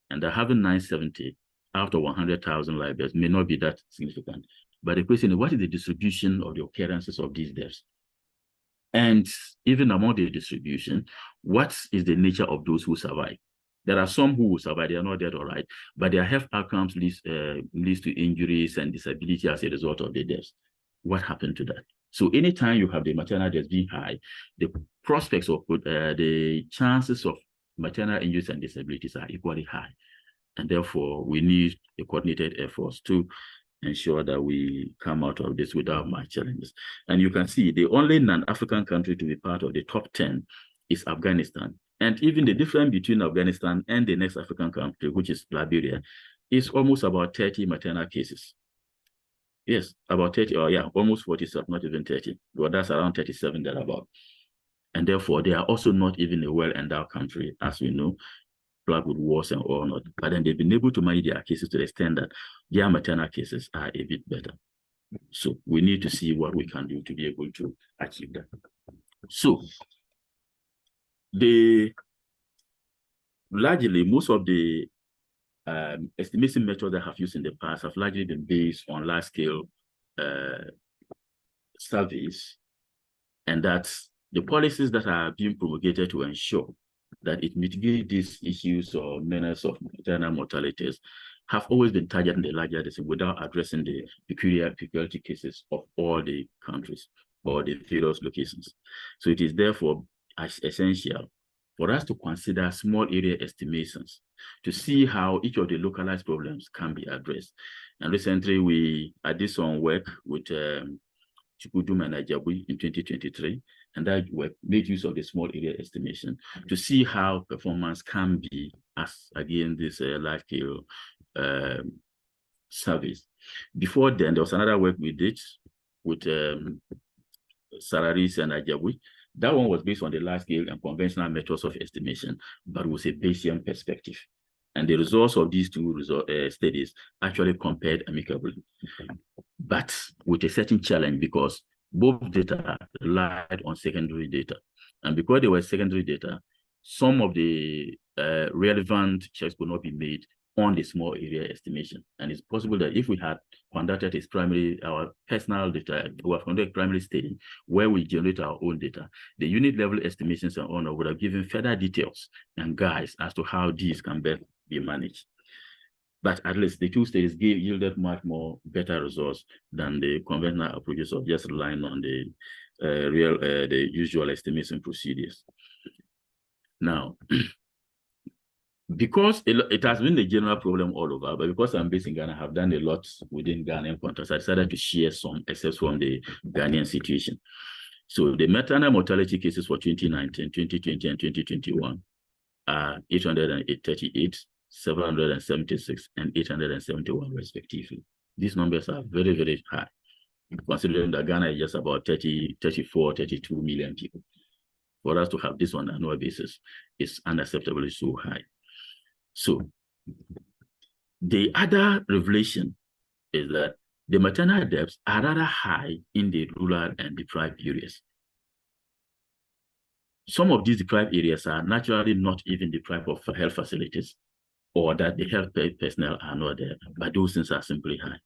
Speaker 5: and that having 970 after 100,000 live births may not be that significant. But the question is, what is the distribution of the occurrences of these deaths? And even among the distribution, what is the nature of those who survive? There are some who will survive, they are not dead, all right, but their health outcomes leads to injuries and disability as a result of the deaths. What happened to that? So anytime you have the maternal deaths being high, the prospects of the chances of maternal injuries and disabilities are equally high. And therefore, we need a coordinated efforts to ensure that we come out of this without much challenges. And you can see the only non-African country to be part of the top 10 is Afghanistan. And even the difference between Afghanistan and the next African country, which is Liberia, is almost about 30 maternal cases. Yes, about 30, or yeah, almost 40, not even 30. Well, that's around 37 thereabout. And therefore, they are also not even a well-endowed country, as we know, plagued with wars and all not. But then they've been able to manage their cases to the extent that their maternal cases are a bit better. So we need to see what we can do to be able to achieve that. So largely, most of the estimation methods that I have used in the past have largely been based on large-scale surveys, and that the policies that are being promulgated to ensure that it mitigates these issues or menace of maternal mortalities have always been targeting the larger district without addressing the peculiarity cases of all the countries or the various locations. So it is therefore essential for us to consider small area estimations to see how each of the localized problems can be addressed. And recently I did some work with Chukudum and Ajabui in 2023, and that work made use of the small area estimation to see how performance can be as again this large scale surveys. Before then, there was another work we did with Sararis and Ajabui. That one was based on the large scale and conventional methods of estimation, but with a Bayesian perspective. And the results of these two studies actually compared amicably, but with a certain challenge because both data relied on secondary data. And because they were secondary data, some of the relevant checks could not be made on the small area estimation. And it's possible that if we had conducted our personal data, we have conducted primary study where we generate our own data, the unit level estimations and on would have given further details and guides as to how these can best be managed. But at least the two studies yielded much more better results than the conventional approaches of just relying on the the usual estimation procedures. Now, because it has been the general problem all over, but because I'm based in Ghana, I have done a lot within Ghanaian context. I decided to share some excerpts from the Ghanaian situation. So the maternal mortality cases for 2019, 2020, and 2021 are 838, 776, and 871 respectively. These numbers are very, very high, considering that Ghana is just about 34, 32 million people. For us to have this on an annual basis is unacceptably so high. So the other revelation is that the maternal deaths are rather high in the rural and deprived areas. Some of these deprived areas are naturally not even deprived of health facilities or that the health personnel are not there, but those things are simply high.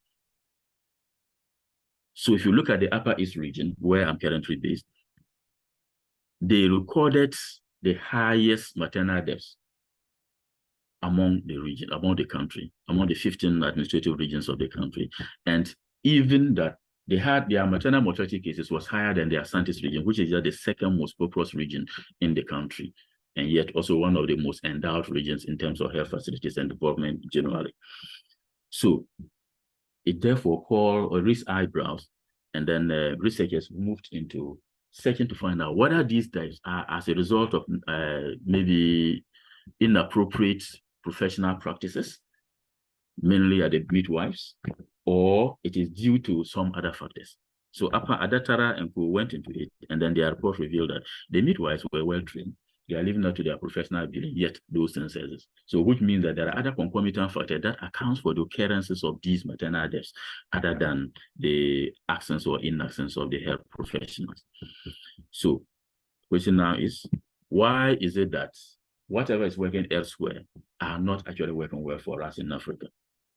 Speaker 5: So if you look at the Upper East region, where I'm currently based, they recorded the highest maternal deaths among the region, among the country, among the 15 administrative regions of the country. And even that they had their maternal mortality cases was higher than the Asantis region, which is the second most populous region in the country, and yet also one of the most endowed regions in terms of health facilities and development generally. So it therefore called or raised eyebrows, and then researchers moved into searching to find out whether these deaths are as a result of maybe inappropriate professional practices, mainly at the midwives, or it is due to some other factors. So Adatara and Co went into it, and then their report revealed that the midwives were well trained. They are living up to their professional ability, yet those things exist. So which means that there are other concomitant factors that accounts for the occurrences of these maternal deaths, other than the absence or inabsence of the health professionals. So question now is, why is it that whatever is working elsewhere are not actually working well for us in Africa?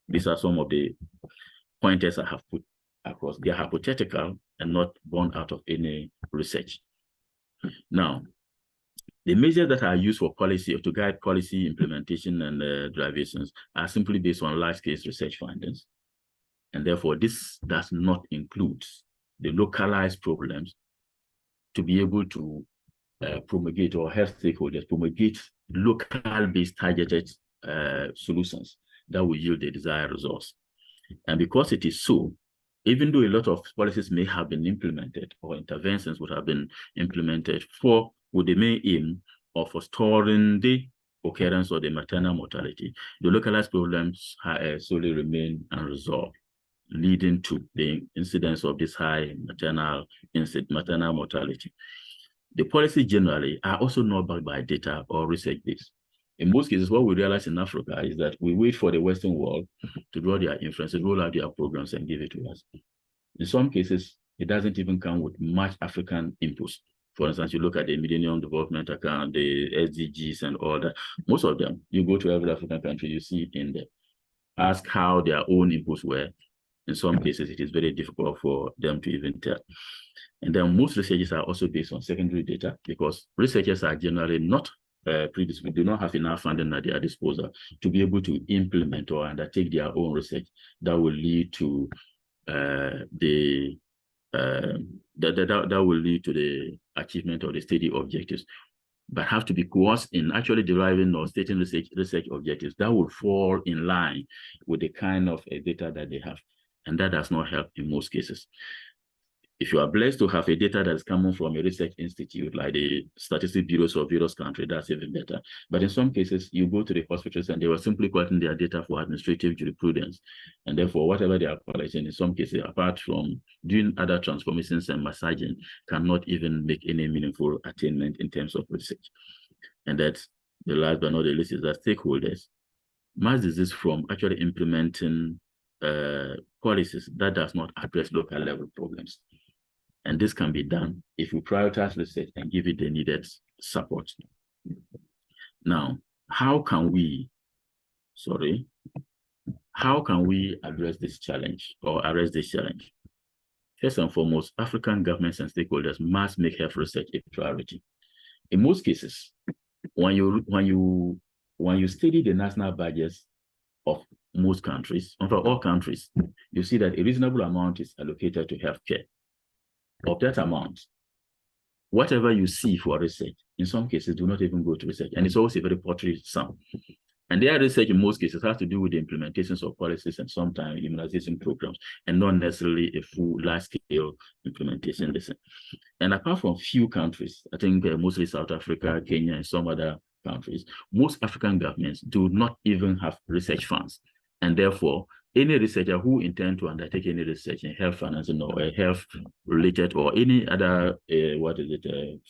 Speaker 5: These are some of the pointers I have put across. They are hypothetical and not born out of any research. Now, the measures that are used for policy or to guide policy implementation and derivations are simply based on large-scale research findings. And therefore, this does not include the localized problems to be able to promulgate, or health stakeholders promulgate local-based targeted solutions that will yield the desired results. And because it is so, even though a lot of policies may have been implemented or interventions would have been implemented with the main aim of restoring the occurrence of the maternal mortality, the localized problems solely remain unresolved, leading to the incidence of this high maternal mortality. The policies generally are also not backed by data or research base. In most cases, what we realize in Africa is that we wait for the Western world to draw their inferences, roll out their programs, and give it to us. In some cases, it doesn't even come with much African inputs. For instance, you look at the Millennium Development Account, the SDGs, and all that. Most of them, you go to every African country, you see it in there. Ask how their own inputs were. In some cases, it is very difficult for them to even tell. And then most researches are also based on secondary data, because researchers are generally not previously do not have enough funding at their disposal to be able to implement or undertake their own research that will lead to that will lead to the achievement of the study objectives, but have to be coerced in actually deriving or stating research objectives that will fall in line with the kind of data that they have. And that does not help in most cases. If you are blessed to have a data that is coming from a research institute like the statistical bureaus of various countries, that's even better. But in some cases, you go to the hospitals and they were simply collecting their data for administrative jurisprudence. And therefore, whatever they are collecting, in some cases, apart from doing other transformations and massaging, cannot even make any meaningful attainment in terms of research. And that's the last but not the least is that stakeholders must desist from actually implementing policies that does not address local level problems. And this can be done if we prioritize research and give it the needed support. Now, how can we address this challenge or arrest this challenge? First and foremost, African governments and stakeholders must make health research a priority. In most cases, when you study the national budgets of most countries, for all countries, you see that a reasonable amount is allocated to healthcare. Of that amount, whatever you see for research, in some cases, do not even go to research. And it's always a very paltry sum. And their research in most cases has to do with the implementations of policies and sometimes immunization programs, and not necessarily a full large-scale implementation. And apart from few countries, I think mostly South Africa, Kenya, and some other countries, most African governments do not even have research funds. And therefore, any researcher who intend to undertake any research in health financing or health related or any other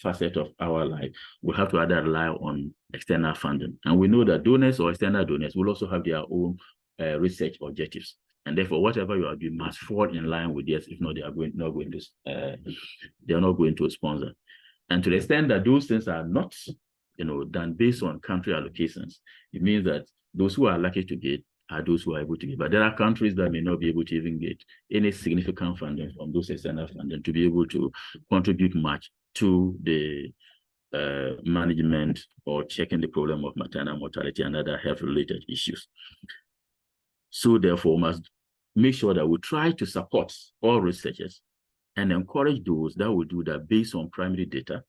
Speaker 5: facet of our life will have to either rely on external funding. And we know that donors or external donors will also have their own research objectives. And therefore, whatever you are doing must fall in line with this. If not, they are not going to sponsor. And to the extent that those things are not, done based on country allocations, it means that those who are lucky to get are those who are able to get. But there are countries that may not be able to even get any significant funding from those external funding to be able to contribute much to the management or checking the problem of maternal mortality and other health-related issues. So therefore, must make sure that we try to support all researchers and encourage those that will do that based on primary data,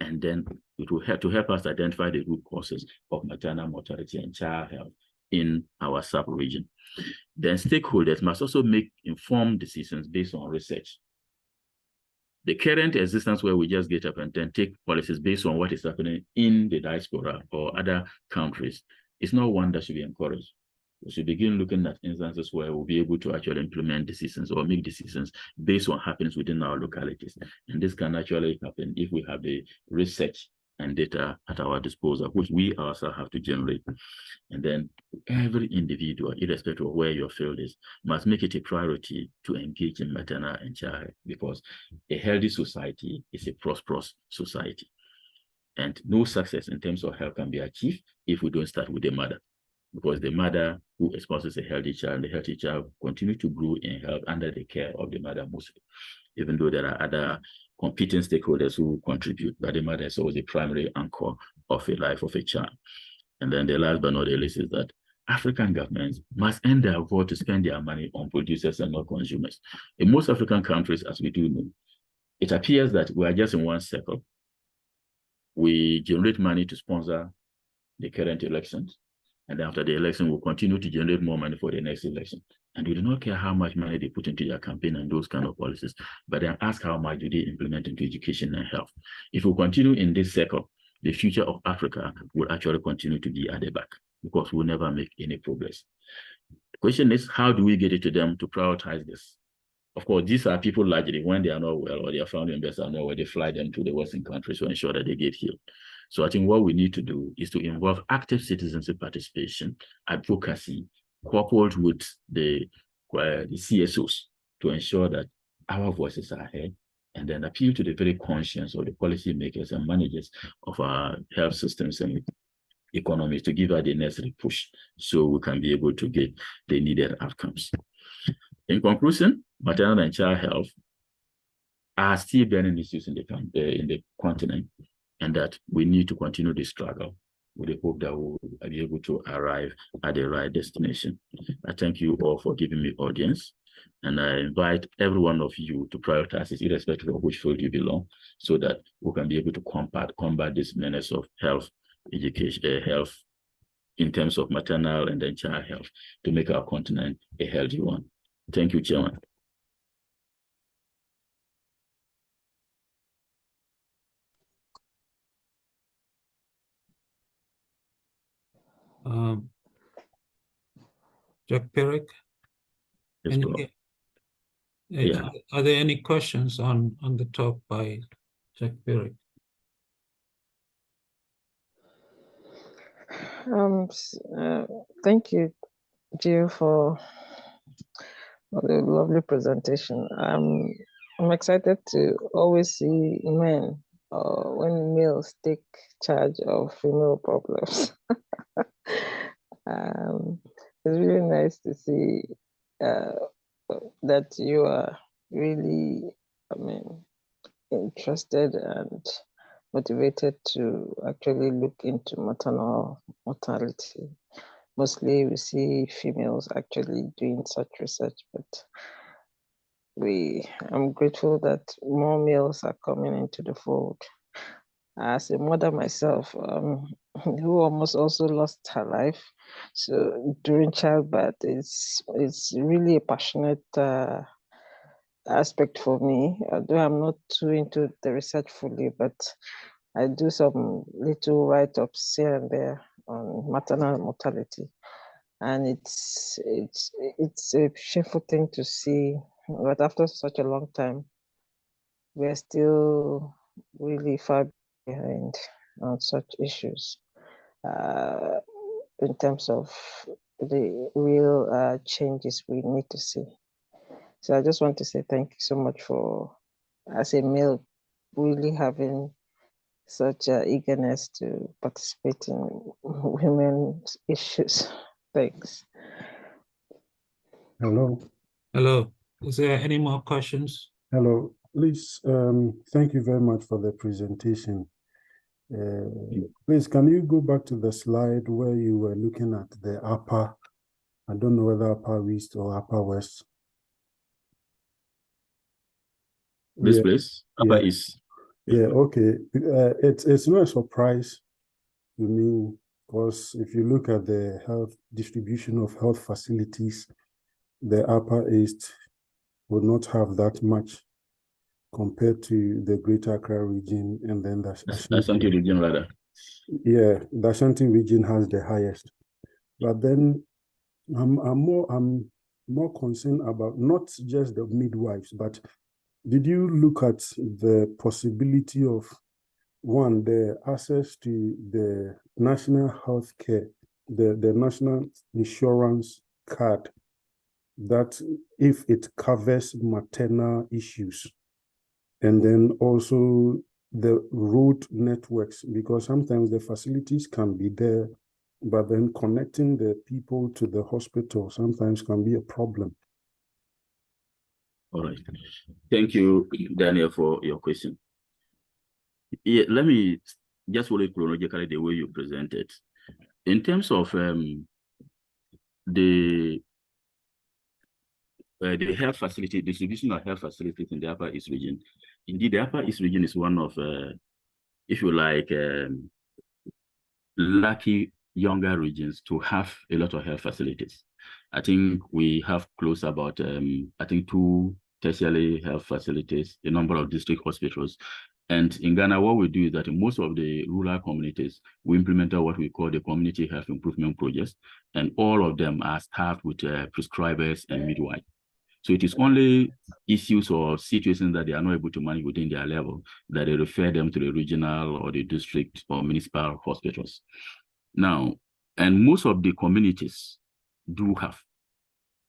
Speaker 5: and then it will help to help us identify the root causes of maternal mortality and child health in our sub-region. Then stakeholders must also make informed decisions based on research. The current existence where we just get up and then take policies based on what is happening in the diaspora or other countries is not one that should be encouraged. We should begin looking at instances where we'll be able to actually implement decisions or make decisions based on what happens within our localities. And this can actually happen if we have the research and data at our disposal, which we also have to generate. And then every individual, irrespective of where your field is, must make it a priority to engage in maternal and child health, because a healthy society is a prosperous society. And no success in terms of health can be achieved if we don't start with the mother, because the mother who sponsors a healthy child, the healthy child continue to grow in health under the care of the mother mostly, even though there are other competing stakeholders who contribute, but the mother is always the primary anchor of a life of a child. And then the last but not the least is that African governments must endeavor to spend their money on producers and not consumers. In most African countries, as we do know, it appears that we are just in one circle. We generate money to sponsor the current elections, and after the election, we'll continue to generate more money for the next election. And we do not care how much money they put into their campaign and those kind of policies, but then ask how much do they implement into education and health. If we continue in this circle, the future of Africa will actually continue to be at the back, because we'll never make any progress. The question is, how do we get it to them to prioritize this? Of course, these are people largely, when they are not well or their family members are not well, they fly them to the Western countries to ensure that they get healed. So I think what we need to do is to involve active citizenship participation, advocacy, coupled with the CSOs to ensure that our voices are heard, and then appeal to the very conscience of the policymakers and managers of our health systems and economies to give us the necessary push so we can be able to get the needed outcomes. In conclusion, maternal and child health are still burning issues in the continent. and that we need to continue the struggle with the hope that we'll be able to arrive at the right destination. I thank you all for giving me audience, and I invite every one of you to prioritize this, irrespective of which field you belong, so that we can be able to combat this menace of health, education, health in terms of maternal and then child health, to make our continent a healthy one. Thank you, Chairman.
Speaker 6: Jack Perrick,
Speaker 5: Yes,
Speaker 6: are there any questions on the talk by Jack Perrick?
Speaker 3: Thank you, Gio, for the lovely presentation. I'm excited to always see men when males take charge of female problems. It's really nice to see that you are really, interested and motivated to actually look into maternal mortality. Mostly we see females actually doing such research, but I'm grateful that more males are coming into the fold. As a mother myself, who almost also lost her life, so during childbirth, it's really a passionate aspect for me. Although I'm not too into the research fully, but I do some little write-ups here and there on maternal mortality, and it's a shameful thing to see. But after such a long time, we're still really far behind on such issues in terms of the real changes we need to see. So I just want to say thank you so much for, as a male, really having such eagerness to participate in women's issues. Thanks.
Speaker 4: Hello.
Speaker 6: Hello. Is there any more questions?
Speaker 4: Hello. Please, thank you very much for the presentation. Please, can you go back to the slide where you were looking at the upper, I don't know whether upper east or upper west.
Speaker 5: This place, upper east.
Speaker 4: Yeah, okay. It's no surprise to me, because if you look at the health distribution of health facilities, the upper east would not have that much compared to the Greater Accra region, and then the
Speaker 5: Ashanti region, rather.
Speaker 4: Yeah, the Ashanti region has the highest. But then I'm more concerned about not just the midwives, but did you look at the possibility of, one, the access to the national health care, the national insurance card, that if it covers maternal issues, and then also the road networks, because sometimes the facilities can be there, but then connecting the people to the hospital sometimes can be a problem.
Speaker 5: All right. Thank you, Daniel, for your question. Yeah, let me just follow chronologically the way you presented. In terms of the health facility, distribution of health facilities in the Upper East region, indeed, the Upper East region is one of, if you like, lucky younger regions to have a lot of health facilities. I think we have close about, I think 2 tertiary health facilities, a number of district hospitals. And in Ghana, what we do is that in most of the rural communities, we implemented what we call the community health improvement projects, and all of them are staffed with prescribers and midwives. So it is only issues or situations that they are not able to manage within their level that they refer them to the regional or the district or municipal hospitals. Now, and most of the communities do have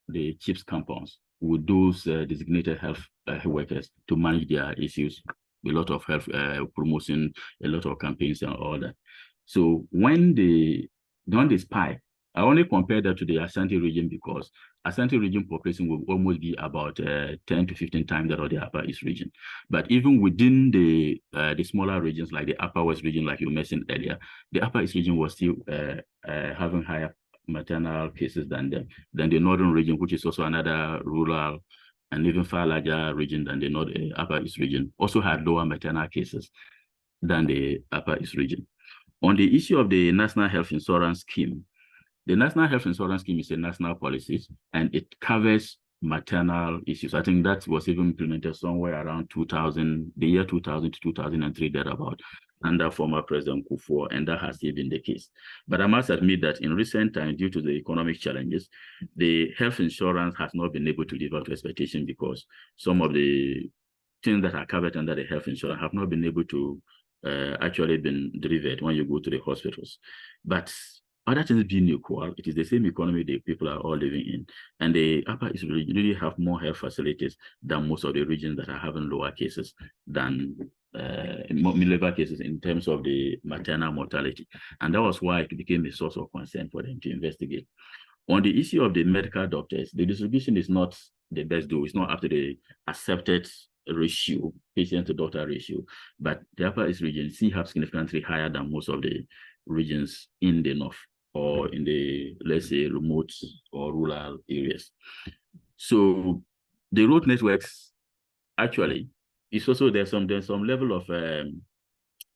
Speaker 5: the CHIPS compounds with those designated health workers to manage their issues, a lot of health promotion, a lot of campaigns and all that. So when they spike I only compare that to the Ashanti region because Ashanti region population will almost be about 10 to 15 times that of the Upper East region. But even within the smaller regions like the Upper West region, like you mentioned earlier, the Upper East region was still having higher maternal cases than the Northern region, which is also another rural and even far larger region than the Upper East region, also had lower maternal cases than the Upper East region. On the issue of the National Health Insurance Scheme, the National Health Insurance Scheme is a national policy and it covers maternal issues. I think that was even implemented somewhere around 2000, the year 2000 to 2003, thereabout, under former President Kufuor, and that has still been the case. But I must admit that in recent times, due to the economic challenges, the health insurance has not been able to live up to expectation because some of the things that are covered under the health insurance have not been able to actually been delivered when you go to the hospitals. But other things being equal, it is the same economy the people are all living in. And the Upper East region really have more health facilities than most of the regions that are having lower cases than lower cases in terms of the maternal mortality. And that was why it became a source of concern for them to investigate. On the issue of the medical doctors, the distribution is not the best though. It's not up to the accepted ratio, patient to doctor ratio, but the Upper East region still have significantly higher than most of the regions in the north or in the, let's say, remote or rural areas. So the road networks, actually, it's also there's some level of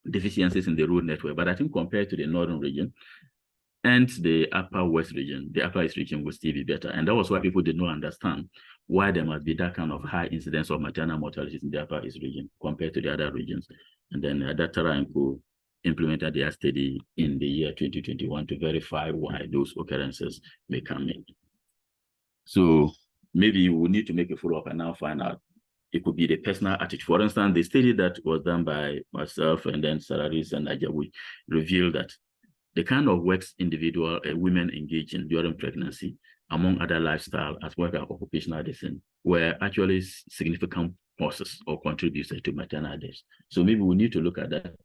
Speaker 5: deficiencies in the road network, but I think compared to the northern region and the Upper West region, the Upper East region will still be better. And that was why people did not understand why there must be that kind of high incidence of maternal mortality in the Upper East region compared to the other regions. And then Dr. and co implemented their study in the year 2021 to verify why those occurrences may come in. So maybe we need to make a follow-up and now find out. It could be the personal attitude. For instance, the study that was done by myself and then Sararis and Ajawi revealed that the kind of works individual women engage in during pregnancy, among other lifestyle as well as occupational deaths, were actually significant causes or contributors to maternal deaths. So maybe we need to look at that,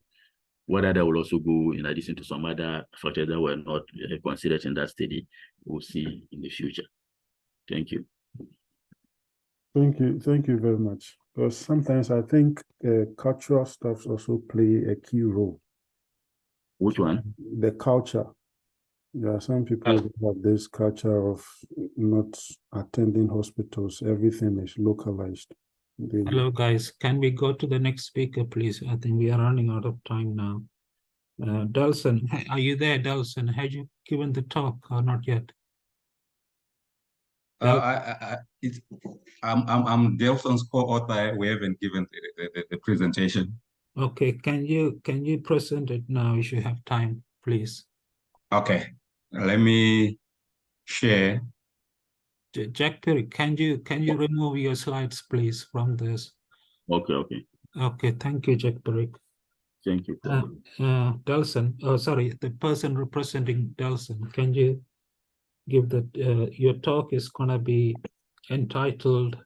Speaker 5: whether that will also go in addition to some other factors that were not considered in that study. We'll see in the future. Thank you.
Speaker 4: Thank you very much. Because sometimes I think cultural stuffs also play a key role.
Speaker 5: Which one?
Speaker 4: The culture. There are some people who have this culture of not attending hospitals. Everything is localized.
Speaker 6: Hello, guys. Can we go to the next speaker, please? I think we are running out of time now. Delson, are you there, Delson? Have you given the talk or not yet?
Speaker 7: I'm Delson's co-author. We haven't given the presentation.
Speaker 6: Okay, can you present it now if you have time, please?
Speaker 7: Okay, let me share.
Speaker 6: Jack Perry, can you remove your slides, please, from this?
Speaker 5: Okay.
Speaker 6: Okay, thank you, Jack Perry.
Speaker 5: Thank you.
Speaker 6: Delson, sorry, the person representing Delson, can you give that? Your talk is gonna be entitled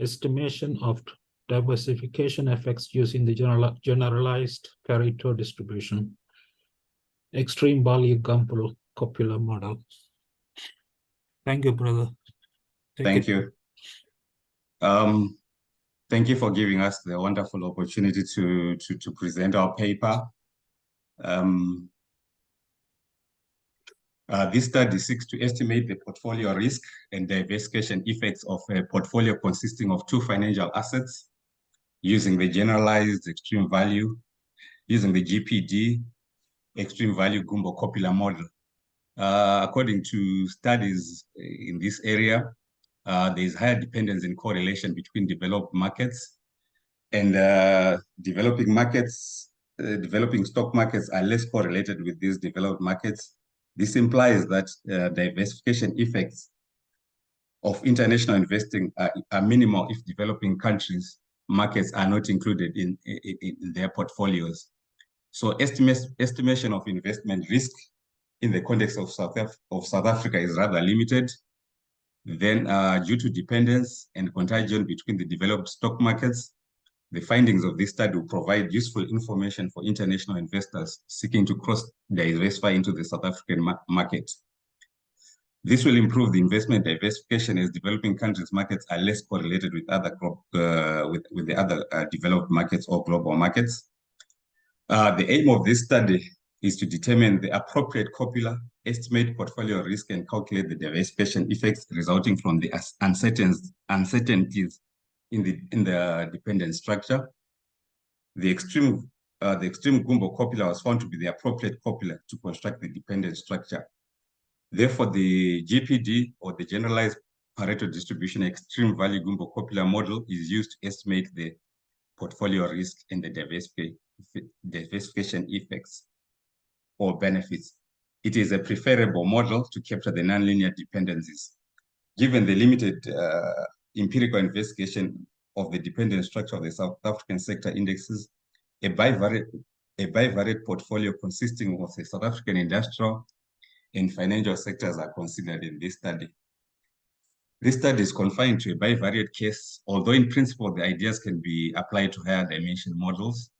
Speaker 6: Estimation of Diversification Effects Using the Generalized Pareto Distribution, Extreme Value Gumbel Copula Model. Thank you, brother.
Speaker 7: Thank you. Thank you for giving us the wonderful opportunity to present our paper. This study seeks to estimate the portfolio risk and diversification effects of a portfolio consisting of two financial assets using the generalized extreme value, using the GPD, extreme value Gumbo-Copula model. According to studies in this area, there is higher dependence and correlation between developed markets and developing markets. Developing stock markets are less correlated with these developed markets. This implies that diversification effects of international investing are minimal if developing countries' markets are not included in their portfolios. So estimation of investment risk in the context of South Africa is rather limited. Then due to dependence and contagion between the developed stock markets, the findings of this study will provide useful information for international investors seeking to cross-diversify into the South African market. This will improve the investment diversification as developing countries' markets are less correlated with other with the other developed markets or global markets. The aim of this study is to determine the appropriate copula, estimate portfolio risk, and calculate the diversification effects resulting from the uncertainties in the dependent structure. The extreme Gumbo copula was found to be the appropriate copula to construct the dependent structure. Therefore, the GPD, or the generalized Pareto distribution extreme value Gumbo copula model, is used to estimate the portfolio risk and the diversification effects or benefits. It is a preferable model to capture the nonlinear dependencies. Given the limited empirical investigation of the dependent structure of the South African sector indexes, a bivariate portfolio consisting of the South African industrial and financial sectors are considered in this study. This study is confined to a bivariate case, although in principle the ideas can be applied to higher dimension models.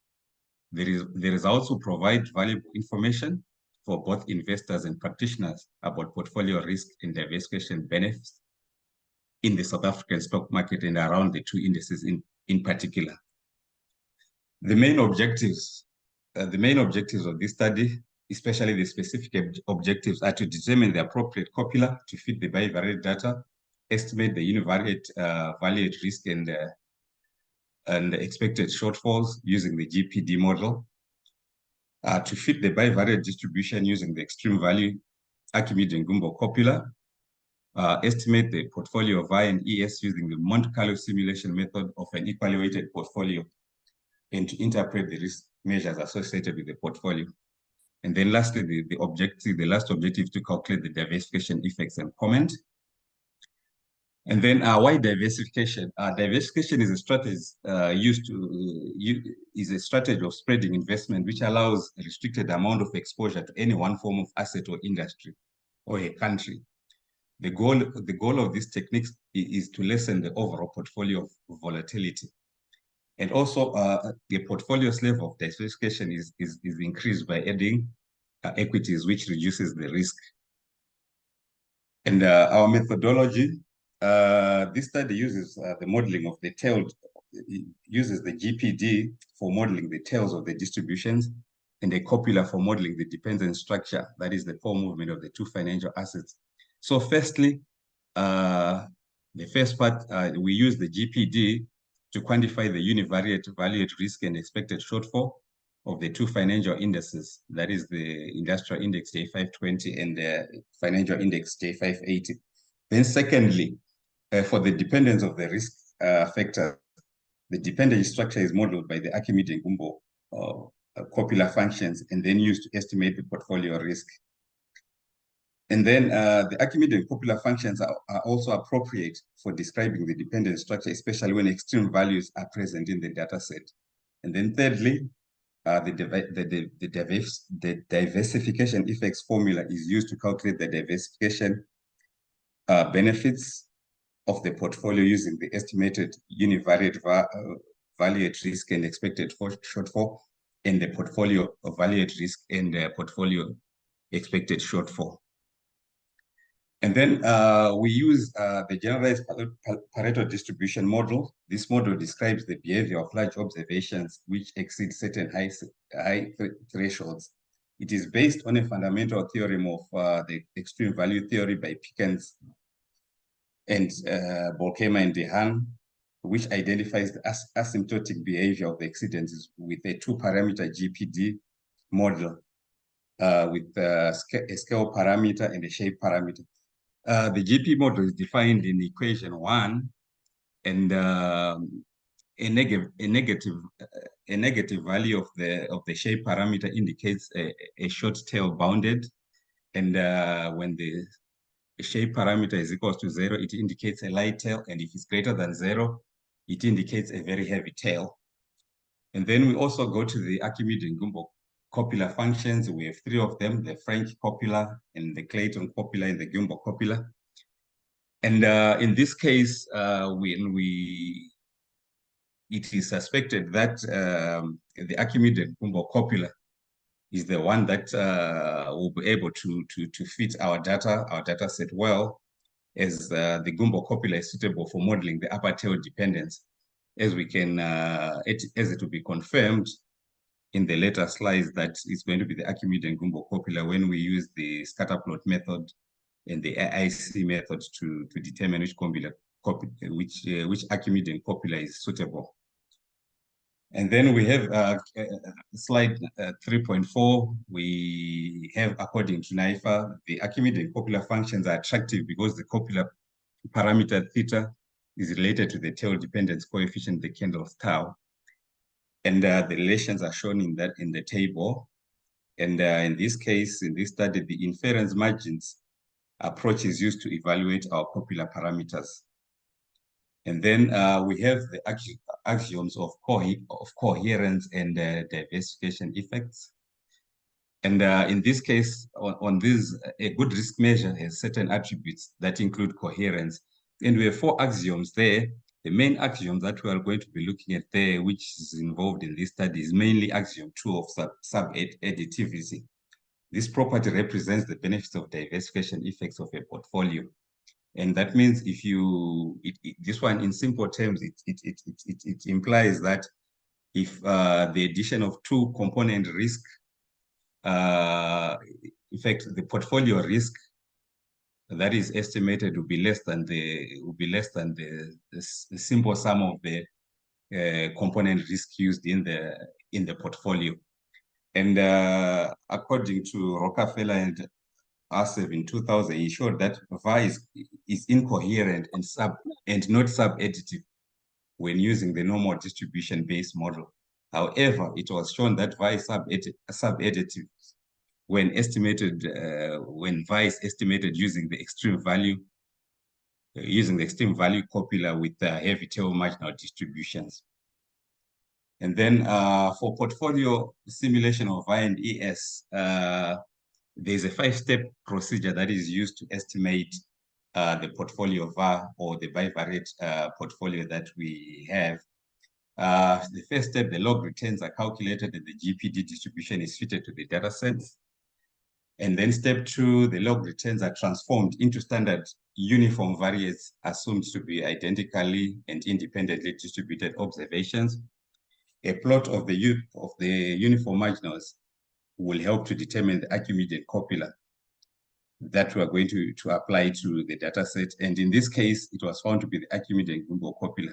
Speaker 7: The results will provide valuable information for both investors and practitioners about portfolio risk and diversification benefits in the South African stock market and around the two indices in particular. The main objectives of this study, especially the specific objectives, are to determine the appropriate copula to fit the bivariate data, estimate the univariate valued risk and expected shortfalls using the GPD model, to fit the bivariate distribution using the extreme value Archimedean Gumbo copula, estimate the portfolio of I and ES using the Monte Carlo simulation method of an equally weighted portfolio, and to interpret the risk measures associated with the portfolio. And then lastly, the last objective to calculate the diversification effects and comment. And then why diversification? Diversification is a strategy a strategy of spreading investment, which allows a restricted amount of exposure to any one form of asset or industry or a country. The goal of this technique is to lessen the overall portfolio of volatility. And also, the portfolio's level of diversification is increased by adding equities, which reduces the risk. And our methodology, this study uses the modeling of the tailed, uses the GPD for modeling the tails of the distributions, and the copula for modeling the dependent structure, that is the core movement of the two financial assets. So firstly, the first part, we use the GPD to quantify the univariate valued risk and expected shortfall of the two financial indices, that is the industrial index J520 and the financial index J580. Then secondly, for the dependence of the risk factor, the dependent structure is modeled by the Archimedean Gumbo copula functions and then used to estimate the portfolio risk. And then the Archimedean copula functions are also appropriate for describing the dependent structure, especially when extreme values are present in the data set. And then thirdly, the diversification effects formula is used to calculate the diversification benefits of the portfolio using the estimated univariate valued risk and expected shortfall, and the portfolio valued risk and the portfolio expected shortfall. And then we use the generalized Pareto distribution model. This model describes the behavior of large observations which exceed certain high thresholds. It is based on a fundamental theorem of the extreme value theory by Pickens and Bolkemer and DeHaan, which identifies the asymptotic behavior of the exceedances with a two-parameter GPD model with a scale parameter and a shape parameter. The GP model is defined in equation 1, and a negative value of the shape parameter indicates a short tail bounded, and when the shape parameter is equal to 0, it indicates a light tail, and if it's greater than 0, it indicates a very heavy tail. And then we also go to the Archimedean Gumbo copula functions. We have 3 of them: the French copula and the Clayton copula and the Gumbo copula. And in this case, it is suspected that the Archimedean Gumbo copula is the one that will be able to fit our data set well, as the Gumbo copula is suitable for modeling the upper tail dependence, as we can, as it will be confirmed in the later slides that it's going to be the Archimedes and Gumbo copula when we use the scatter plot method and the AIC method to determine which which Archimedes and copula is suitable. And then we have slide 3.4. We have, according to NIFA, the Archimedes and copula functions are attractive because the copula parameter theta is related to the tail dependence coefficient, the Kendall's tau. And the relations are shown in the table. And in this case, in this study, the inference margins approach is used to evaluate our copula parameters. And then we have the axioms of coherence and diversification effects. And in this case, on this, a good risk measure has certain attributes that include coherence. And we have 4 axioms there. The main axiom that we are going to be looking at there, which is involved in this study, is mainly axiom 2 of sub-additivity. This property represents the benefits of diversification effects of a portfolio. And that means if you, this one in simple terms, it implies that if the addition of 2 component risk, in fact, the portfolio risk that is estimated will be less than the simple sum of the component risk used in the portfolio. And according to Rockefeller and Arsev in 2000, he showed that VAR is incoherent and not sub-additive when using the normal distribution-based model. However, it was shown that VAR is sub-additive when estimated, when VAR is estimated using the extreme value copula with heavy tail marginal distributions. And then for portfolio simulation of VAR and ES, there's a 5-step procedure that is used to estimate the portfolio VAR or the bivariate portfolio that we have. The first step, the log returns are calculated and the GPD distribution is fitted to the data sets. And then step 2, the log returns are transformed into standard uniform variates assumed to be identically and independently distributed observations. A plot of the uniform marginals will help to determine the Archimedes copula that we are going to apply to the data set. And in this case, it was found to be the Archimedes Gumbo copula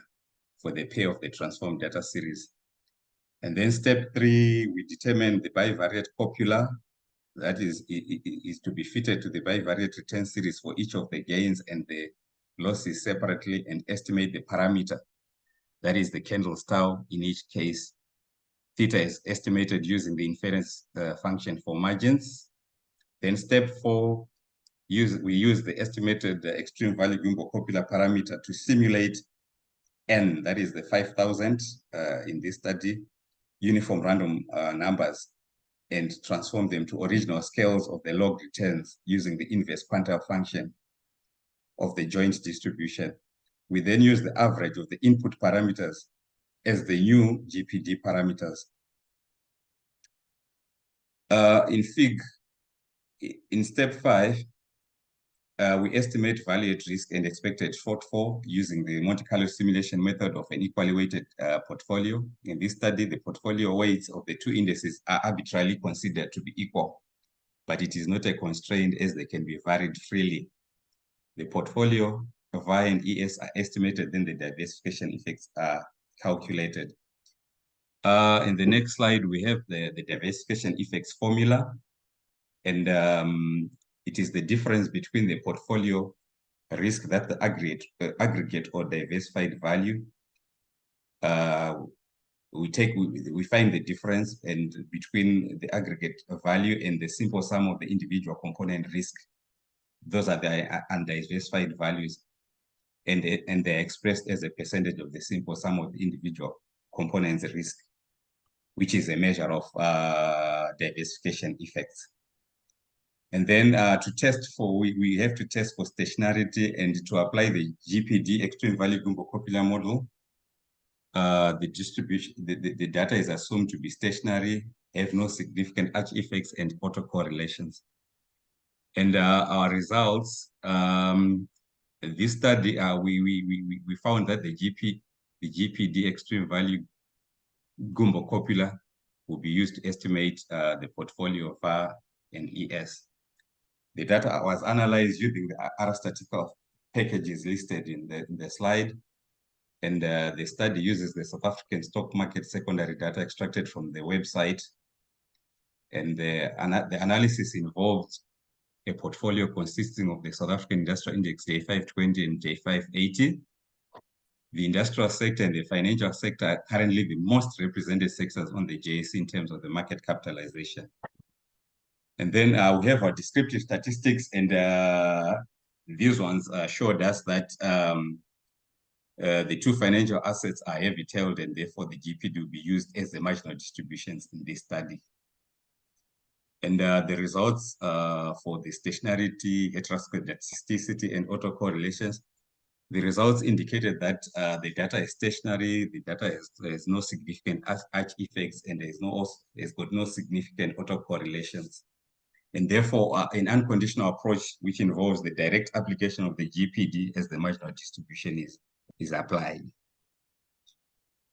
Speaker 7: for the pair of the transformed data series. And then step 3, we determine the bivariate copula that is to be fitted to the bivariate return series for each of the gains and the losses separately and estimate the parameter, that is the Kendall's tau in each case. Theta is estimated using the inference function for margins. Then step 4, we use the estimated extreme value Gumbo copula parameter to simulate N, that is the 5,000 in this study, uniform random numbers, and transform them to original scales of the log returns using the inverse quantile function of the joint distribution. We then use the average of the input parameters as the new GPD parameters. In step 5, we estimate value at risk and expected shortfall using the Monte Carlo simulation method of an equally weighted portfolio. In this study, the portfolio weights of the 2 indices are arbitrarily considered to be equal, but it is not a constraint as they can be varied freely. The portfolio VAR and ES are estimated, then the diversification effects are calculated. In the next slide, we have the diversification effects formula. And it is the difference between the portfolio risk that the aggregate or diversified value. We find the difference between the aggregate value and the simple sum of the individual component risk. Those are the undiversified values, and they're expressed as a percentage of the simple sum of the individual components risk, which is a measure of diversification effects. And then to test for, we have to test for stationarity, and to apply the GPD extreme value Gumbo copula model. The distribution, the data is assumed to be stationary, have no significant arch effects and autocorrelations. And our results, this study, we found that the GPD extreme value Gumbo copula will be used to estimate the portfolio of VAR and ES. The data was analyzed using the statistical packages listed in the slide. And the study uses the South African stock market secondary data extracted from the website. And the analysis involved a portfolio consisting of the South African Industrial Index J520 and J580. The industrial sector and the financial sector are currently the most represented sectors on the JSE in terms of the market capitalization. And then we have our descriptive statistics, and these ones showed us that the two financial assets are heavy tailed, and therefore the GPD will be used as the marginal distributions in this study. And the results for the stationarity, heteroscedasticity, and autocorrelations, the results indicated that the data is stationary, the data has no significant arch effects, and has got no significant autocorrelations. And therefore, an unconditional approach, which involves the direct application of the GPD as the marginal distribution is applied.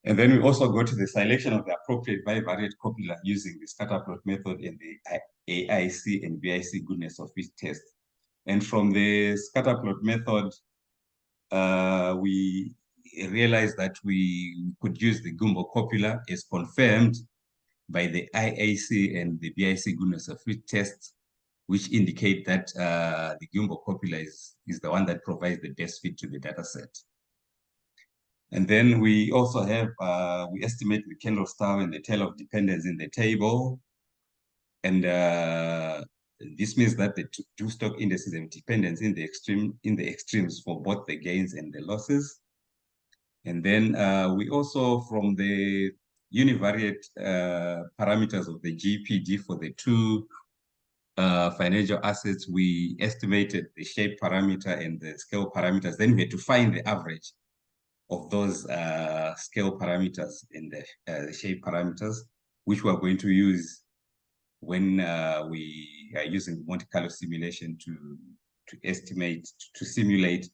Speaker 7: And then we also go to the selection of the appropriate bivariate copula using the scatterplot method and the AIC and BIC goodness of fit test. And from the scatterplot method, we realized that we could use the Gumbo copula as confirmed by the IAC and the BIC goodness of fit tests, which indicate that the Gumbo copula is the one that provides the best fit to the data set. And then we also have, we estimate the candle star and the tail of dependence in the table. And this means that the two stock indices have dependence in the extremes for both the gains and the losses. And then we also, from the univariate parameters of the GPD for the two financial assets, we estimated the shape parameter and the scale parameters. Then we had to find the average of those scale parameters and the shape parameters, which we're going to use when we are using Monte Carlo simulation to estimate, to simulate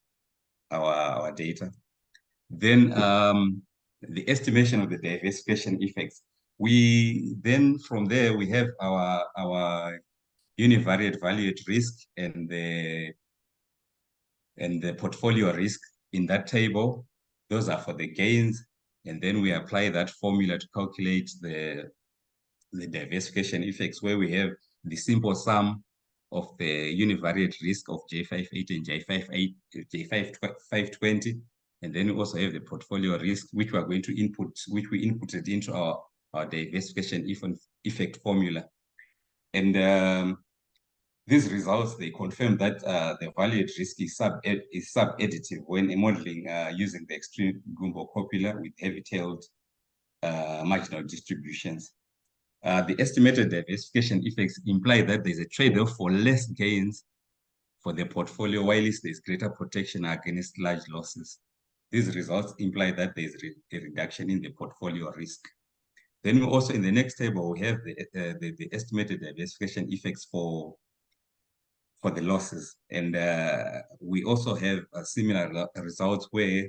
Speaker 7: our data. Then the estimation of the diversification effects. From there, we have our univariate value at risk and the portfolio risk in that table. Those are for the gains. And then we apply that formula to calculate the diversification effects, where we have the simple sum of the univariate risk of J580 and J520. And then we also have the portfolio risk, which we are going to input, which we inputted into our diversification effect formula. And these results, they confirm that the value at risk is sub-additive when modeling using the extreme Gumbo copula with heavy-tailed marginal distributions. The estimated diversification effects imply that there's a trade-off for less gains for the portfolio, while there's greater protection against large losses. These results imply that there's a reduction in the portfolio risk. Then we also, in the next table, we have the estimated diversification effects for the losses. And we also have a similar results where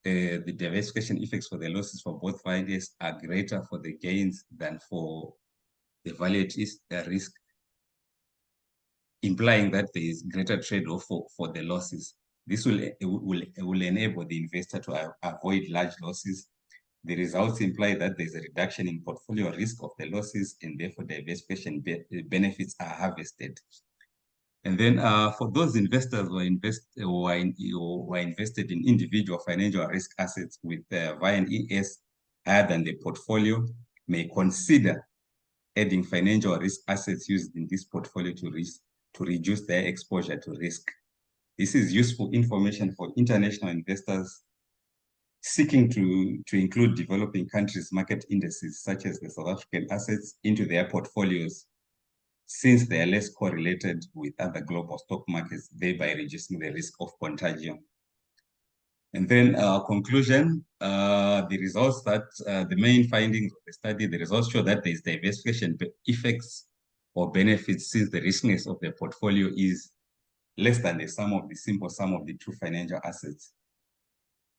Speaker 7: the diversification effects for the losses for both values are greater for the gains than for the value at risk, implying that there is greater trade-off for the losses. This will enable the investor to avoid large losses. The results imply that there's a reduction in portfolio risk of the losses, and therefore diversification benefits are harvested. And then for those investors who are invested in individual financial risk assets with VAR and ES higher than the portfolio, may consider adding financial risk assets used in this portfolio to reduce their exposure to risk. This is useful information for international investors seeking to include developing countries' market indices, such as the South African assets, into their portfolios, since they are less correlated with other global stock markets, thereby reducing the risk of contagion. And then conclusion, the results that, the main findings of the study, the results show that there is diversification effects or benefits since the riskiness of the portfolio is less than the simple sum of the two financial assets.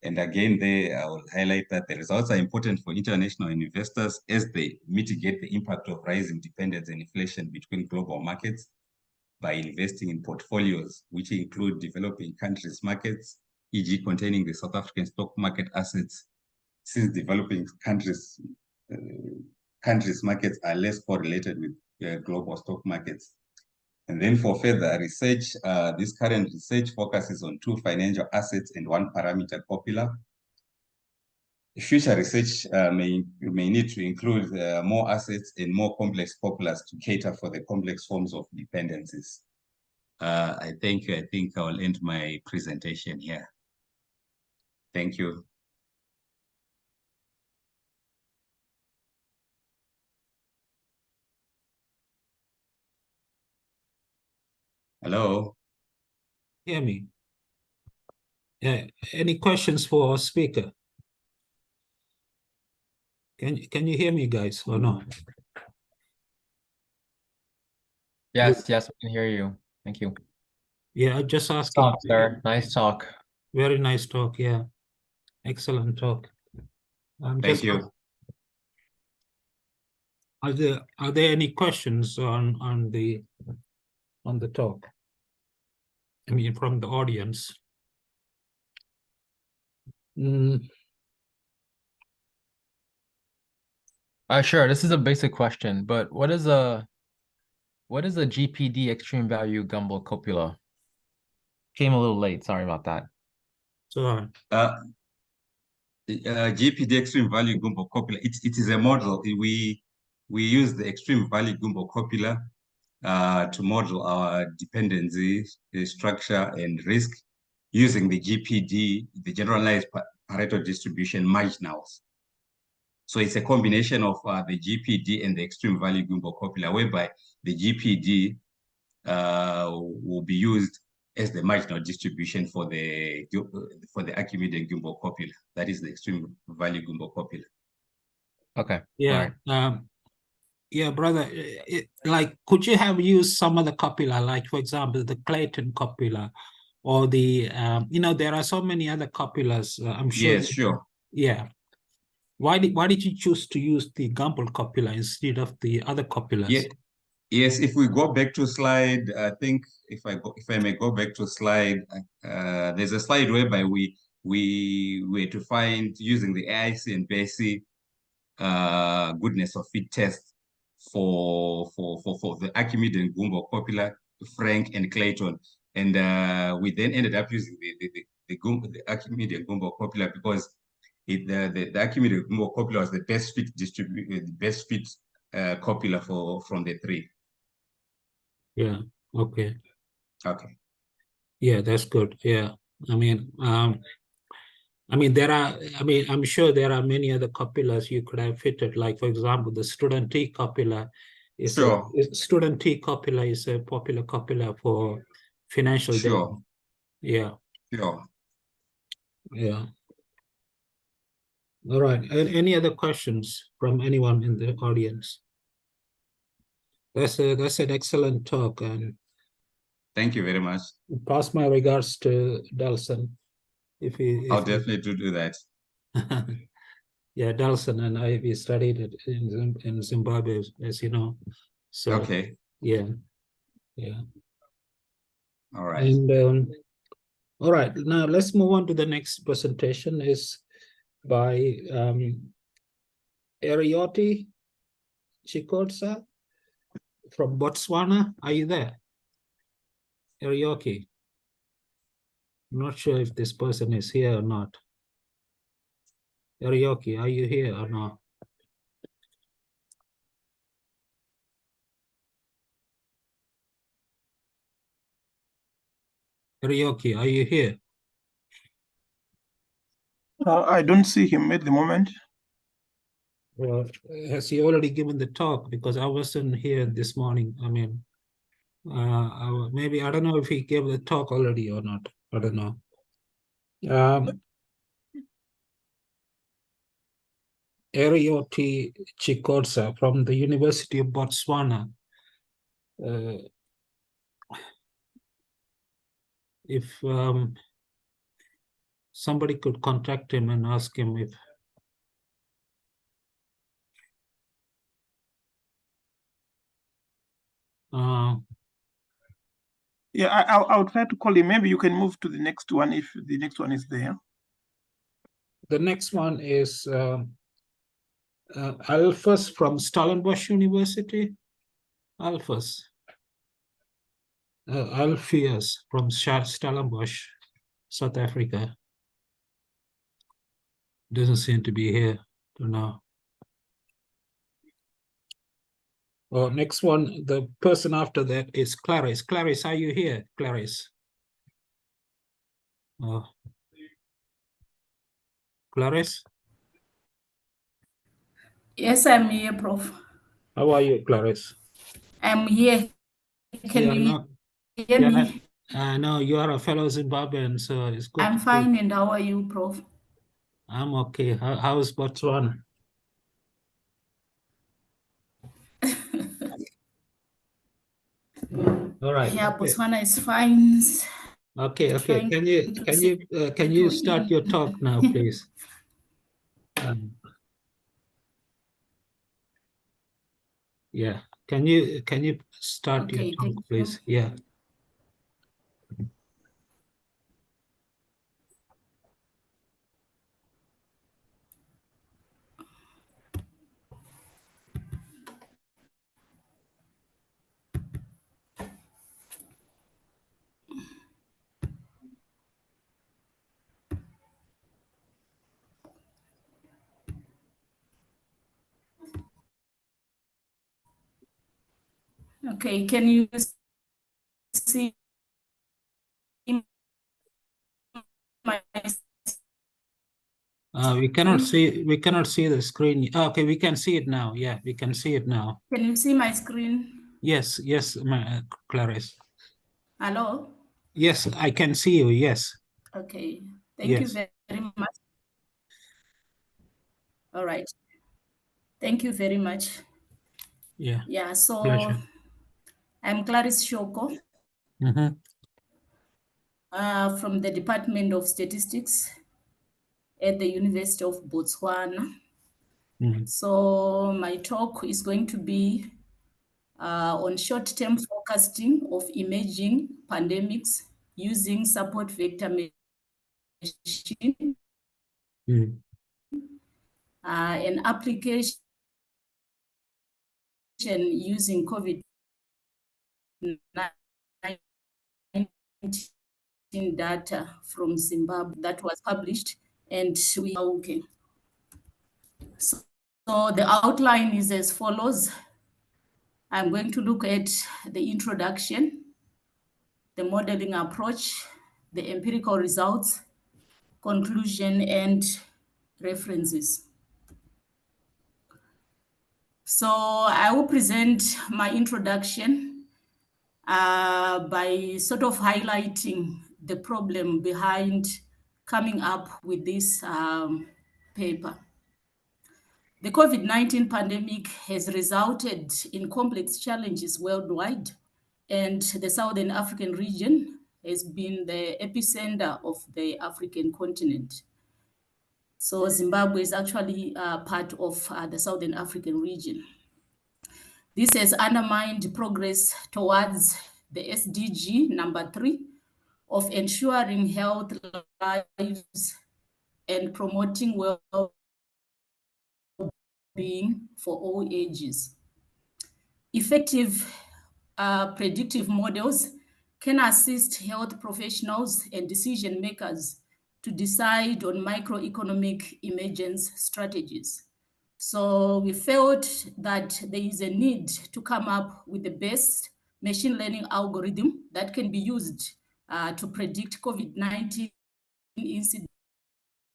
Speaker 7: And again, there I will highlight that the results are important for international investors as they mitigate the impact of rising dependence and inflation between global markets by investing in portfolios which include developing countries' markets, e.g. containing the South African stock market assets, since developing countries' markets are less correlated with global stock markets. And then for further research, this current research focuses on two financial assets and one parameter copula. Future research may need to include more assets and more complex copulas to cater for the complex forms of dependencies. I think I will end my presentation here. Thank you. Hello.
Speaker 6: Hear me? Yeah. Any questions for our speaker? Can you hear me, guys, or no?
Speaker 8: Yes, yes, we can hear you. Thank you.
Speaker 6: Yeah, I just
Speaker 8: Nice
Speaker 6: asking.
Speaker 8: talk, sir. Nice talk.
Speaker 6: Very nice talk. Yeah, excellent talk.
Speaker 7: Thank you.
Speaker 6: Are there any questions on the talk? I mean, from the audience.
Speaker 8: Sure. This is a basic question, but what is a GPD extreme value Gumbel copula? Came a little late. Sorry about that.
Speaker 6: So
Speaker 7: GPD extreme value Gumbel copula. It is a model. We use the extreme value Gumbel copula to model our dependency structure and risk using the GPD, the generalized Pareto distribution marginals. So it's a combination of the GPD and the extreme value Gumbel copula, whereby the GPD will be used as the marginal distribution for the Archimedean Gumbel copula. That is the extreme value Gumbel copula.
Speaker 8: Okay.
Speaker 6: yeah,
Speaker 8: Right.
Speaker 6: Yeah, brother. Like, could you have used some other copula, like for example, the Clayton copula, or the there are so many other copulas. I'm sure.
Speaker 7: Yes, sure.
Speaker 6: Yeah. Why did you choose to use the Gumbel copula instead of the other copulas?
Speaker 7: Yeah. Yes, if we go back to slide, I think if I may go back to slide, there's a slide whereby we were to find using the AIC and BASIC goodness of fit test for the Archimedean Gumbel copula, Frank and Clayton, and we then ended up using the Archimedean Gumbel copula because the Archimedean Gumbel copula was the best fit copula from the three.
Speaker 6: Yeah. Okay.
Speaker 7: Okay.
Speaker 6: Yeah, that's good. Yeah. I mean, I'm sure there are many other copulas you could have fitted. Like, for example, the student T copula is
Speaker 7: Sure.
Speaker 6: Student T copula is a popular copula for financial data.
Speaker 7: Sure.
Speaker 6: Yeah.
Speaker 7: Sure.
Speaker 6: Yeah. All right. Any other questions from anyone in the audience? That's an excellent talk, and
Speaker 7: thank you very much.
Speaker 6: pass my regards to Dalson.
Speaker 7: I'll definitely do that.
Speaker 6: Yeah, Dalson and we studied it in Zimbabwe, as you know. So
Speaker 7: okay.
Speaker 6: Yeah.
Speaker 7: All right.
Speaker 6: And all right, now let's move on to the next presentation. Is by Eriotti Chikotsa from Botswana. Are you there, Erioki? I'm not sure if this person is here or not. Erioki, are you here or not? Erioki, are you here?
Speaker 9: I don't see him at the moment.
Speaker 6: Well, has he already given the talk? Because I wasn't here this morning. I mean, maybe, I don't know if he gave the talk already or not. I don't know. Erioti Chikotsa from the University of Botswana. If somebody could contact him and ask him if
Speaker 9: Yeah, I'll try to call him. Maybe you can move to the next one if the next one is there.
Speaker 6: the next one is Alphas from Stellenbosch University. Alphas. Alpheus from Stellenbosch, South Africa. Doesn't seem to be here to now. Oh, next one, the person after that is Clarice. Clarice, are you here, Clarice? Oh. Clarice?
Speaker 10: Yes, I'm here, Prof.
Speaker 6: How are you, Clarice?
Speaker 10: I'm here. Can you hear me?
Speaker 6: No, you are a fellow Zimbabwean, so it's good.
Speaker 10: I'm fine, and how are you, Prof?
Speaker 6: I'm okay. How's Botswana? All right.
Speaker 10: Yeah,
Speaker 6: Okay.
Speaker 10: Botswana is fine.
Speaker 6: Okay. Can you start your talk now, please? Yeah. Can you start your talk, please? Yeah.
Speaker 10: Okay, can you see my
Speaker 6: We cannot see the screen. Okay, we can see it now. Yeah, we can see it now.
Speaker 10: Can you see my screen?
Speaker 6: Yes, Clarice.
Speaker 10: Hello?
Speaker 6: Yes, I can see you. Yes.
Speaker 10: Okay, thank you very much. All right. Thank you very much.
Speaker 6: Yeah.
Speaker 10: Yeah, so
Speaker 6: Pleasure.
Speaker 10: I'm Clarice Shoko from the Department of Statistics at the University of Botswana. So my talk is going to be on short-term forecasting of emerging pandemics using support vector machine, an application using COVID-19 data from Zimbabwe that was published, and we are okay. So the outline is as follows. I'm going to look at the introduction, the modeling approach, the empirical results, conclusion, and references. So I will present my introduction by sort of highlighting the problem behind coming up with this paper. The COVID-19 pandemic has resulted in complex challenges worldwide, and the Southern African region has been the epicenter of the African continent. So Zimbabwe is actually part of the Southern African region. This has undermined progress towards the SDG number 3 of ensuring health lives and promoting well-being for all ages. Effective predictive models can assist health professionals and decision makers to decide on microeconomic emergence strategies. So we felt that there is a need to come up with the best machine learning algorithm that can be used to predict COVID-19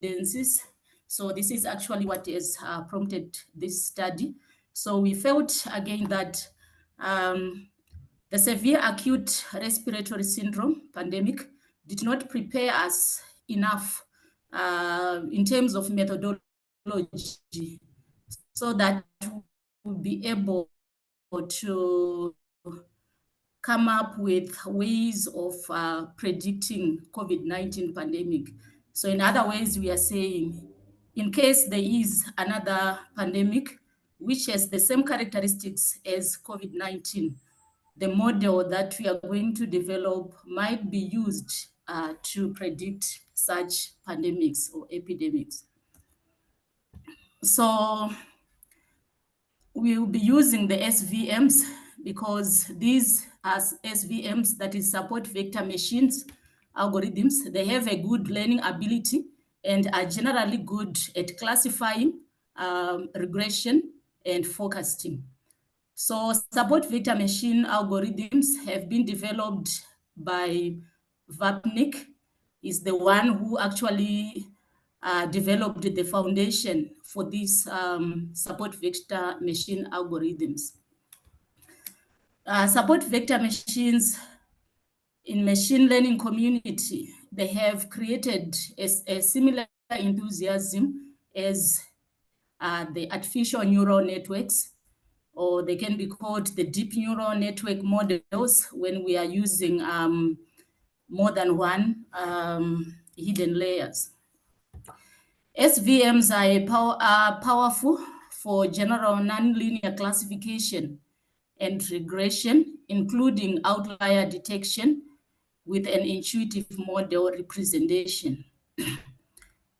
Speaker 10: incidences. So this is actually what has prompted this study. So we felt again that the severe acute respiratory syndrome pandemic did not prepare us enough in terms of methodology so that we'll be able to come up with ways of predicting COVID-19 pandemic. So in other ways, we are saying, in case there is another pandemic, which has the same characteristics as COVID-19, the model that we are going to develop might be used to predict such pandemics or epidemics. So we will be using the SVMs because these are SVMs, that is support vector machines algorithms. They have a good learning ability and are generally good at classifying, regression, and forecasting. So support vector machine algorithms have been developed by Vapnik, is the one who actually developed the foundation for these support vector machine algorithms. Support vector machines in machine learning community, they have created a similar enthusiasm as the artificial neural networks, or they can be called the deep neural network models when we are using more than one hidden layers. SVMs are powerful for general nonlinear classification and regression, including outlier detection with an intuitive model representation.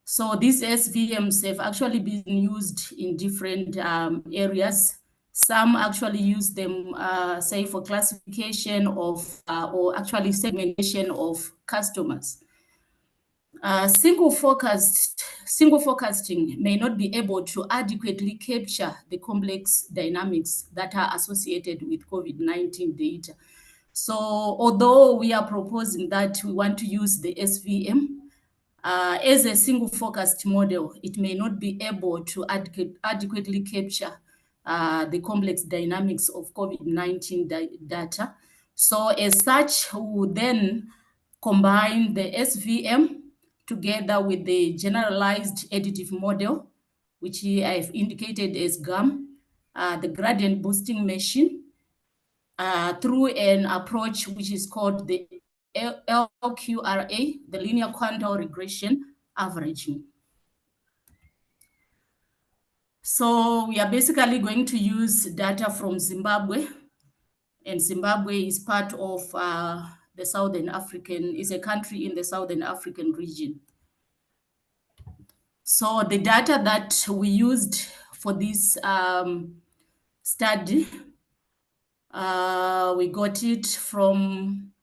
Speaker 10: So these SVMs have actually been used in different areas. Some actually use them, say, for classification of, or actually segmentation of customers. Single forecasting may not be able to adequately capture the complex dynamics that are associated with COVID-19 data. So although we are proposing that we want to use the SVM, as a single forecast model, it may not be able to adequately capture the complex dynamics of COVID-19 data. So as such, we would then combine the SVM together with the generalized additive model, which I've indicated as GAM, the gradient boosting machine, through an approach which is called the LQRA, the linear quantile regression averaging. So we are basically going to use data from Zimbabwe, and Zimbabwe is part of the Southern African, is a country in the Southern African region. So the data that we used for this study, we got it from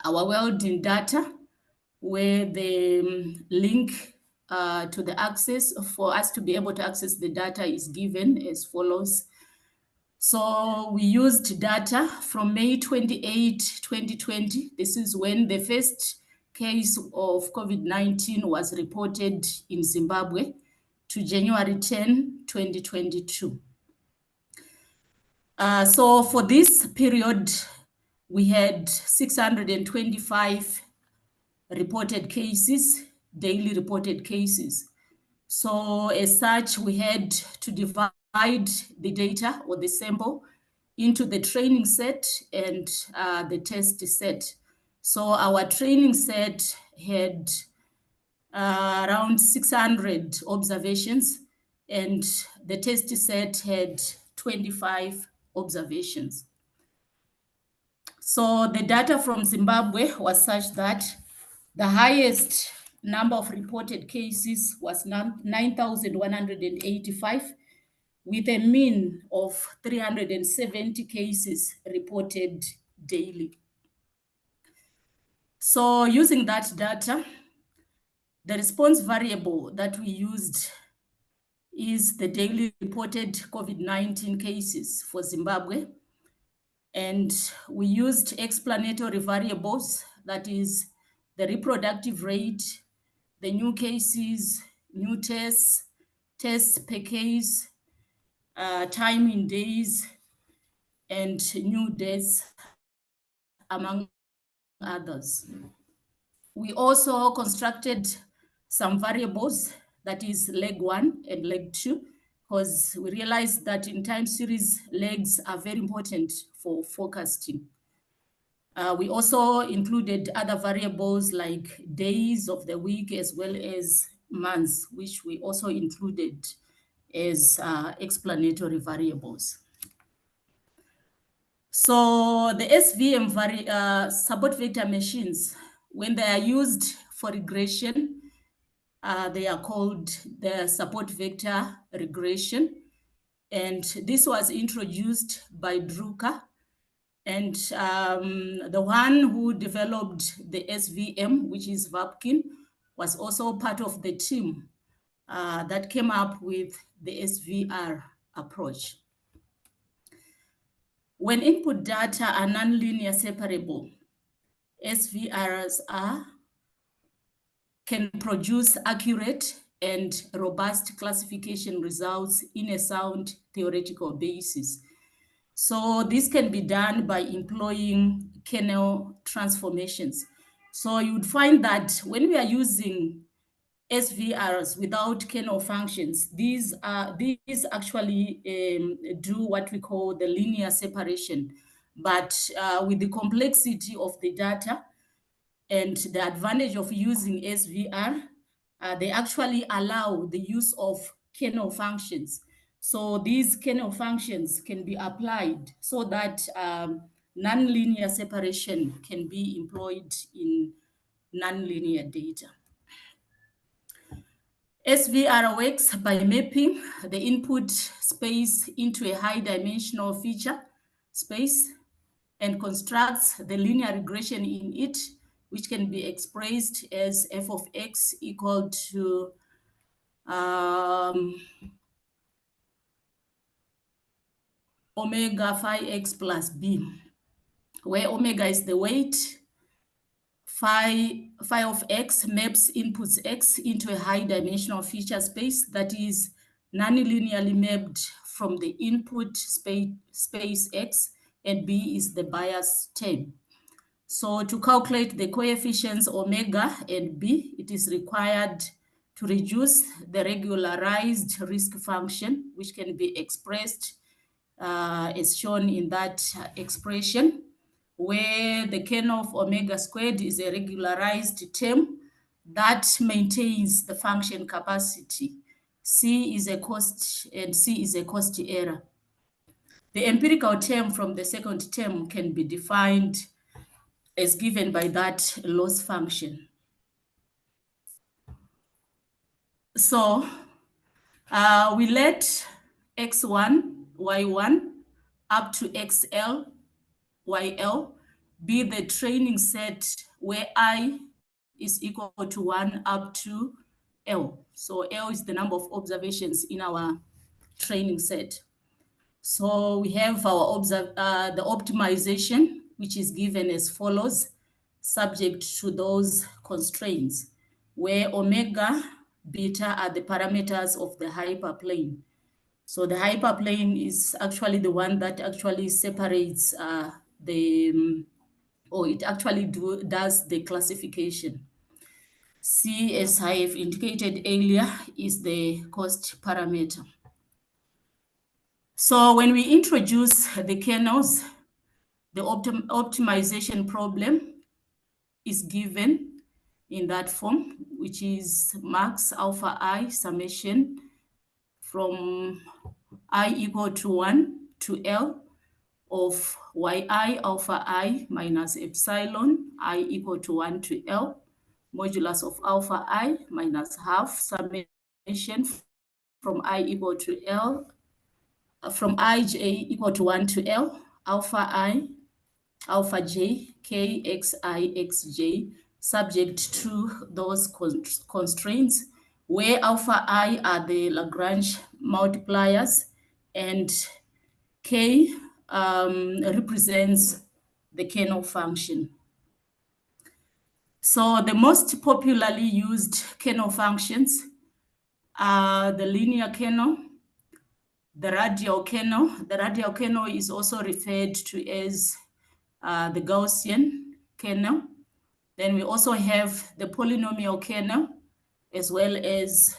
Speaker 10: our welding data, where the link to the access for us to be able to access the data is given as follows. So we used data from May 28, 2020. This is when the first case of COVID-19 was reported in Zimbabwe, to January 10, 2022. So for this period, we had 625 reported cases, daily reported cases. So as such, we had to divide the data or the sample into the training set and the test set. So our training set had around 600 observations, and the test set had 25 observations. So the data from Zimbabwe was such that the highest number of reported cases was 9,185, with a mean of 370 cases reported daily. So using that data, the response variable that we used is the daily reported COVID-19 cases for Zimbabwe. And we used explanatory variables, that is the reproductive rate, the new cases, new tests, tests per case, time in days, and new deaths, among others. We also constructed some variables, that is leg 1 and leg 2, because we realized that in time series legs are very important for forecasting. We also included other variables like days of the week as well as months, which we also included as explanatory variables. So the SVM support vector machines, when they are used for regression, they are called the support vector regression. And this was introduced by Drucker. And the one who developed the SVM, which is Vapkin, was also part of the team that came up with the SVR approach. When input data are nonlinear separable, SVRs can produce accurate and robust classification results in a sound theoretical basis. So this can be done by employing kernel transformations. So you would find that when we are using SVRs without kernel functions, these actually do what we call the linear separation. But with the complexity of the data and the advantage of using SVR, they actually allow the use of kernel functions. So these kernel functions can be applied so that nonlinear separation can be employed in nonlinear data. SVR works by mapping the input space into a high dimensional feature space and constructs the linear regression in it, which can be expressed as f of x equal to omega phi x plus b, where omega is the weight, phi of x maps inputs x into a high dimensional feature space that is non-linearly mapped from the input space x, and b is the bias term. So to calculate the coefficients omega and b, it is required to reduce the regularized risk function, which can be expressed as shown in that expression, where the kernel of omega squared is a regularized term that maintains the function capacity. C is a cost and C is a cost error. The empirical term from the second term can be defined as given by that loss function. So we let x1, y1 up to xl, yl be the training set where I is equal to 1 up to L. So L is the number of observations in our training set. So we have our the optimization, which is given as follows, subject to those constraints, where omega, beta are the parameters of the hyperplane. So the hyperplane is actually the one that actually separates it actually does the classification. C, as I have indicated earlier, is the cost parameter. So when we introduce the kernels, the optimization problem is given in that form, which is max alpha I summation from I equal to 1 to L of yi alpha I minus epsilon I equal to 1 to L modulus of alpha I minus half summation from I equal to L, from ij equal to 1 to L, alpha I, alpha j, k, x I, x j, subject to those constraints, where alpha I are the Lagrange multipliers and k represents the kernel function. So the most popularly used kernel functions are the linear kernel, the radial kernel. The radial kernel is also referred to as the Gaussian kernel. Then we also have the polynomial kernel, as well as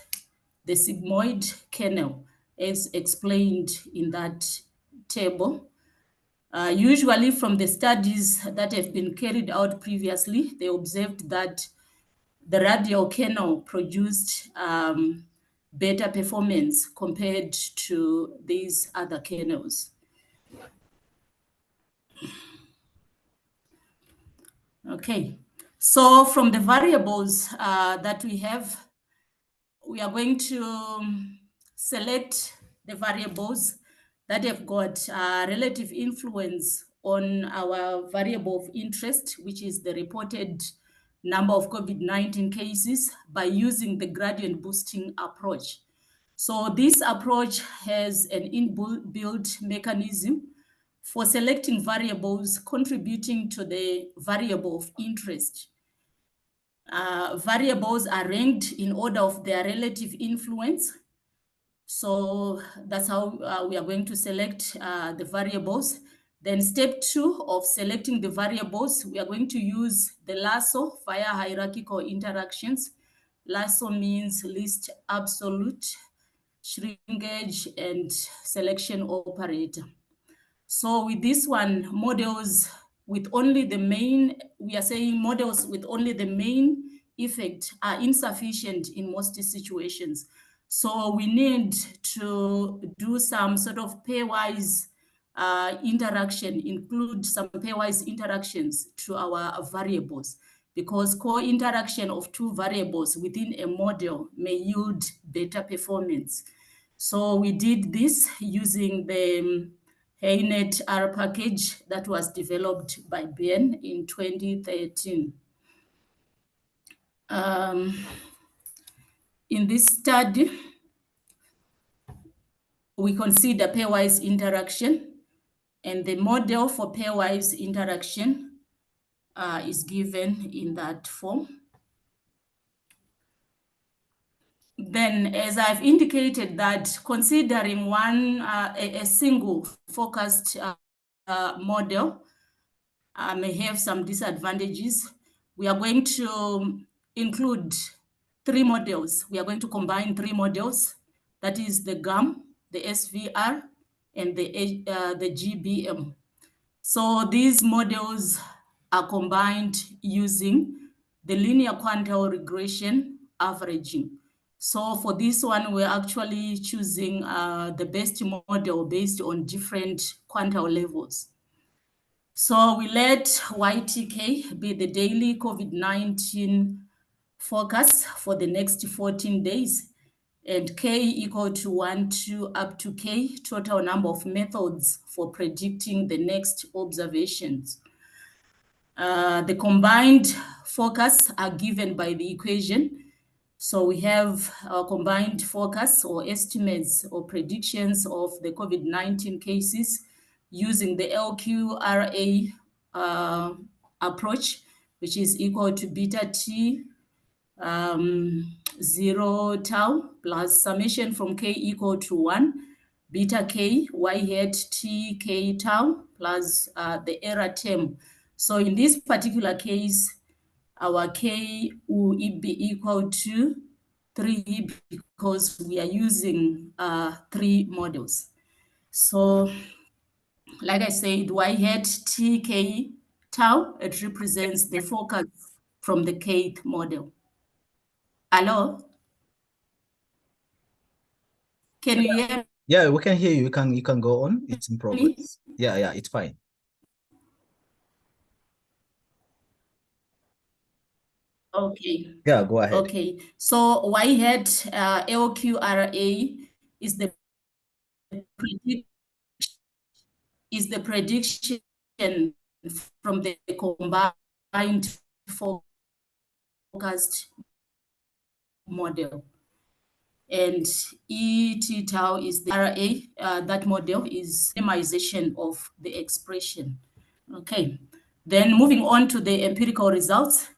Speaker 10: the sigmoid kernel. as explained in that table. Usually from the studies that have been carried out previously, they observed that the radial kernel produced better performance compared to these other kernels. Okay, so from the variables that we have, we are going to select the variables that have got relative influence on our variable of interest, which is the reported number of COVID-19 cases, by using the gradient boosting approach. So this approach has an inbuilt mechanism for selecting variables contributing to the variable of interest. Variables are ranked in order of their relative influence. So that's how we are going to select the variables. Then step 2 of selecting the variables, we are going to use the lasso via hierarchical interactions. Lasso means least absolute, shrinkage, and selection operator. So with this one, models with only the main, we are saying models with only the main effect are insufficient in most situations. So we need to do some sort of pairwise interaction, include some pairwise interactions to our variables, because co-interaction of two variables within a model may yield better performance. So we did this using the HeyNet R package that was developed by Ben in 2013. In this study, we consider pairwise interaction, and the model for pairwise interaction is given in that form. Then, as I've indicated, that considering a single focused model may have some disadvantages, we are going to include 3 models. We are going to combine 3 models, that is the GAM, the SVR, and the GBM. So these models are combined using the linear quantile regression averaging. So for this one, we're actually choosing the best model based on different quantile levels. So we let YTK be the daily COVID-19 forecast for the next 14 days, and K equal to 1, 2, up to K, total number of methods for predicting the next observations. The combined forecasts are given by the equation. So we have our combined forecasts or estimates or predictions of the COVID-19 cases using the LQRA approach, which is equal to beta T 0 tau plus summation from K equal to 1, beta K Y hat T K tau plus the error term. So in this particular case, our K will be equal to 3 because we are using 3 models. So like I said, Y hat T K tau, it represents the focus from the Kth model. Hello? Can you hear me?
Speaker 2: Yeah, we can hear you. You can go on. It's in progress. Yeah, it's fine.
Speaker 10: Okay.
Speaker 2: Yeah, go ahead.
Speaker 10: Okay. So Y hat LQRA is the prediction from the combined forecast model. And ET tau is the RA, that model is minimization of the expression. Okay, then moving on to the empirical results,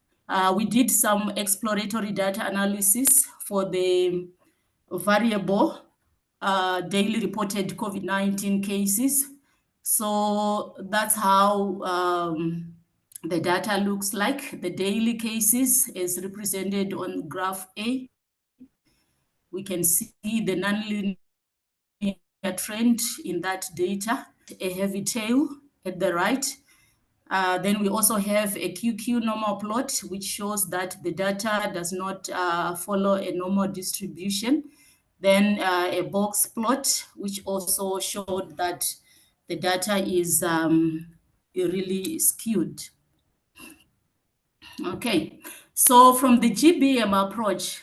Speaker 10: we did some exploratory data analysis for the variable daily reported COVID-19 cases. So that's how the data looks like. The daily cases is represented on graph A. We can see the nonlinear trend in that data, a heavy tail at the right. Then we also have a QQ normal plot, which shows that the data does not follow a normal distribution. Then a box plot, which also showed that the data is really skewed. Okay, so from the GBM approach,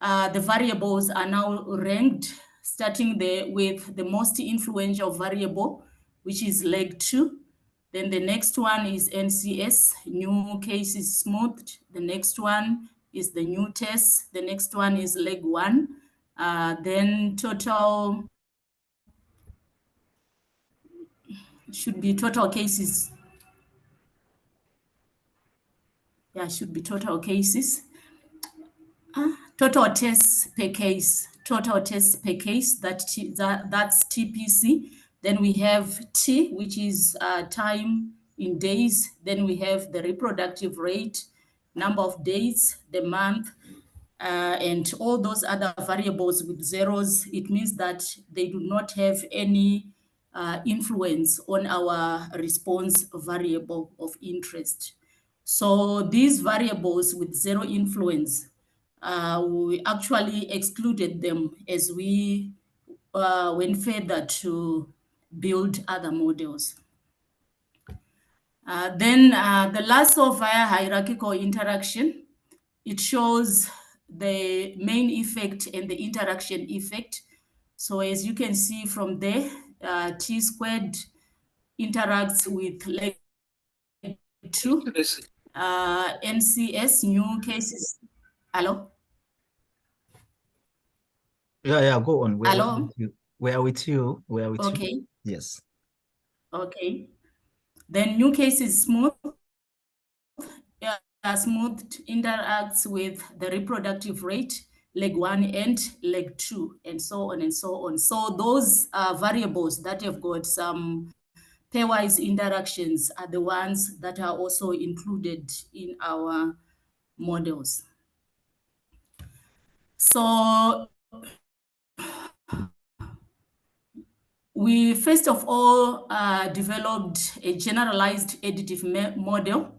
Speaker 10: the variables are now ranked, starting with the most influential variable, which is leg 2. Then the next one is NCS, new cases smoothed. The next one is the new test. The next one is leg 1. Then total should be total cases. Yeah, should be total cases. Total tests per case, that's TPC. Then we have T, which is time in days. Then we have the reproductive rate, number of days, the month, and all those other variables with zeros. It means that they do not have any influence on our response variable of interest. So these variables with zero influence, we actually excluded them as we went further to build other models. Then the Lasso via hierarchical interaction, it shows the main effect and the interaction effect. So as you can see from there, T squared interacts with leg 2, NCS, new cases. Hello?
Speaker 2: Yeah, go on.
Speaker 10: Hello?
Speaker 2: We are with you. We are with you.
Speaker 10: Okay.
Speaker 2: Yes.
Speaker 10: Okay. Then new cases smooth. Smoothed interacts with the reproductive rate, leg 1 and leg 2, and so on and so on. So those variables that have got some pairwise interactions are the ones that are also included in our models. So we first of all developed a generalized additive model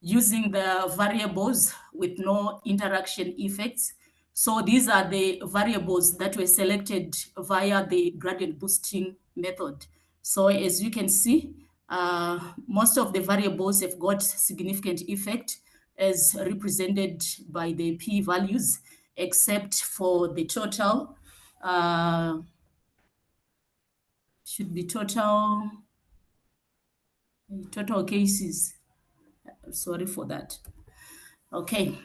Speaker 10: using the variables with no interaction effects. So these are the variables that were selected via the gradient boosting method. So as you can see, most of the variables have got significant effect as represented by the p-values, except for the total, should be total cases. Sorry for that. Okay.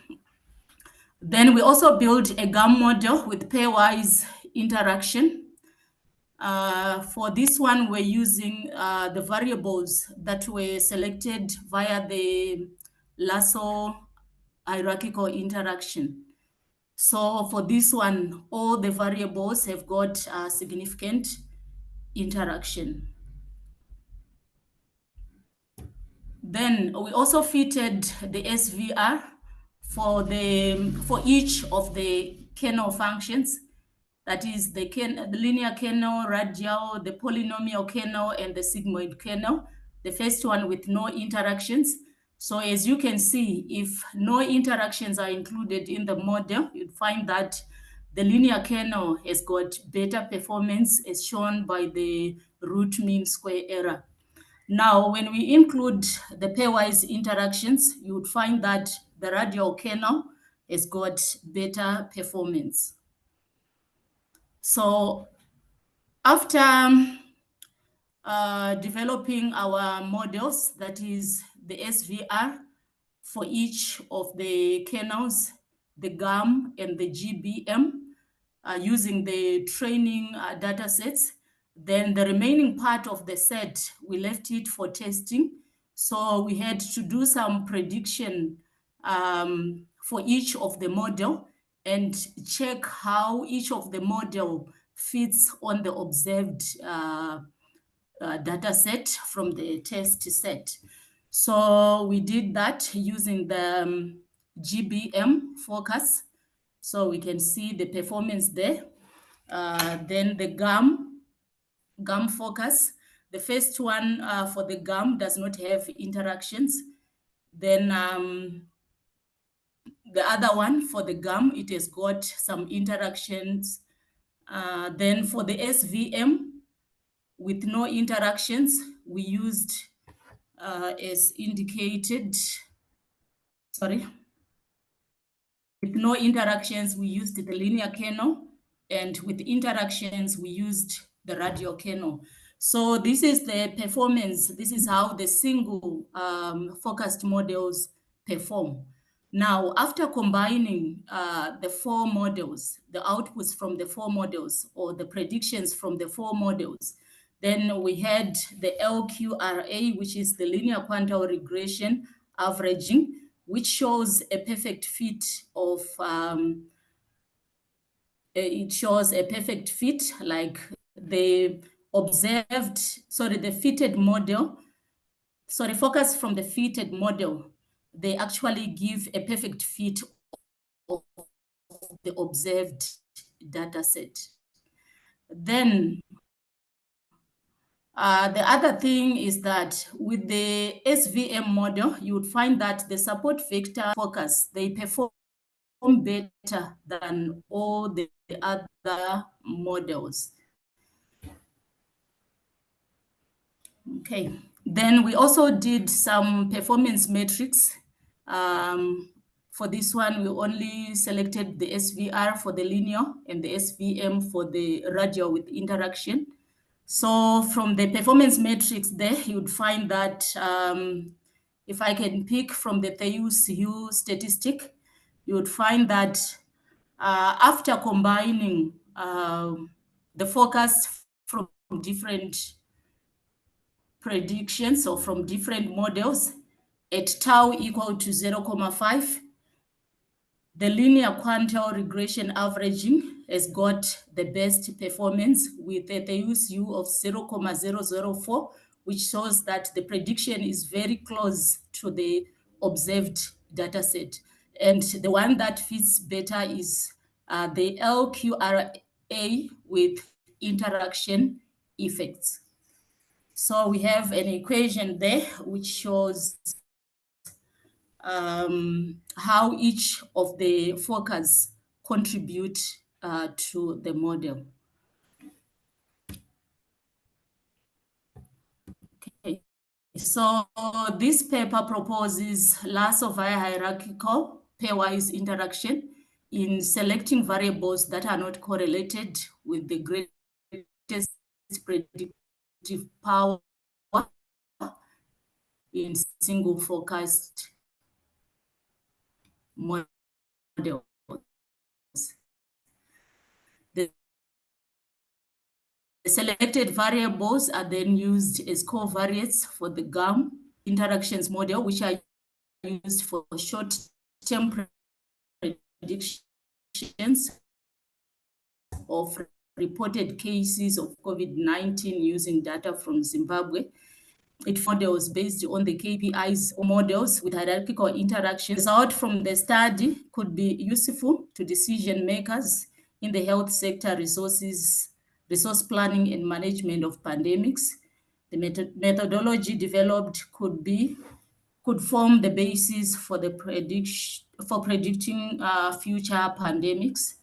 Speaker 10: Then we also built a GAM model with pairwise interaction. For this one, we're using the variables that were selected via the Lasso hierarchical interaction. So for this one, all the variables have got significant interaction. Then we also fitted the SVR for each of the kernel functions. That is the linear kernel, radial, the polynomial kernel, and the sigmoid kernel. The first one with no interactions. So as you can see, if no interactions are included in the model, you'd find that the linear kernel has got better performance as shown by the root mean square error. Now, when we include the pairwise interactions, you would find that the radial kernel has got better performance. So after developing our models, that is the SVR for each of the kernels, the GAM and the GBM, using the training data sets, then the remaining part of the set, we left it for testing. So we had to do some prediction for each of the model and check how each of the model fits on the observed data set from the test set. So we did that using the GBM focus. So we can see the performance there. Then the GAM GAM focus. The first one for the GAM does not have interactions. Then the other one for the GAM, it has got some interactions. Then for the SVM, with no interactions, we used, as indicated, with no interactions, we used the linear kernel, and with interactions, we used the radial kernel. So this is the performance. This is how the single focused models perform. Now, after combining the four models, the outputs from the four models or the predictions from the four models, then we had the LQRA, which is the linear quantile regression averaging, which shows a perfect fit of, it shows a perfect fit, like the the fitted model, focus from the fitted model, they actually give a perfect fit of the observed data set. Then the other thing is that with the SVM model, you would find that the support vector focus, they perform better than all the other models. Okay, then we also did some performance metrics. For this one, we only selected the SVR for the linear and the SVM for the radial with interaction. So from the performance metrics there, you would find that if I can pick from the Theus-Hugh statistic, you would find that after combining the forecast from different predictions or from different models at tau equal to 0.5, the linear quantile regression averaging has got the best performance with a Theus-Hugh of 0.004, which shows that the prediction is very close to the observed data set. And the one that fits better is the LQRA with interaction effects. So we have an equation there which shows how each of the focus contribute to the model. Okay, so this paper proposes Lasso via hierarchical pairwise interaction in selecting variables that are not correlated with the greatest predictive power in single focused models. The selected variables are then used as covariates for the GAM interactions model, which are used for short-term predictions of reported cases of COVID-19 using data from Zimbabwe. It models based on the KPIs or models with hierarchical interactions. Result from the study could be useful to decision makers in the health sector, resource planning and management of pandemics. The methodology developed could form the basis for the predicting future pandemics.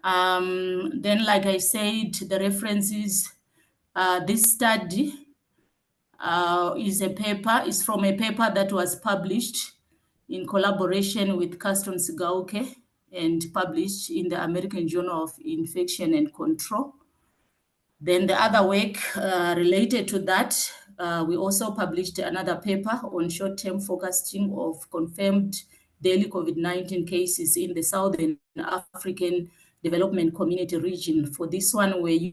Speaker 10: Then, like I said, the references, this study is from a paper that was published in collaboration with Caston Sigauke and published in the American Journal of Infection and Control. Then the other work related to that, we also published another paper on short-term forecasting of confirmed daily COVID-19 cases in the Southern African Development Community region. For this one, we're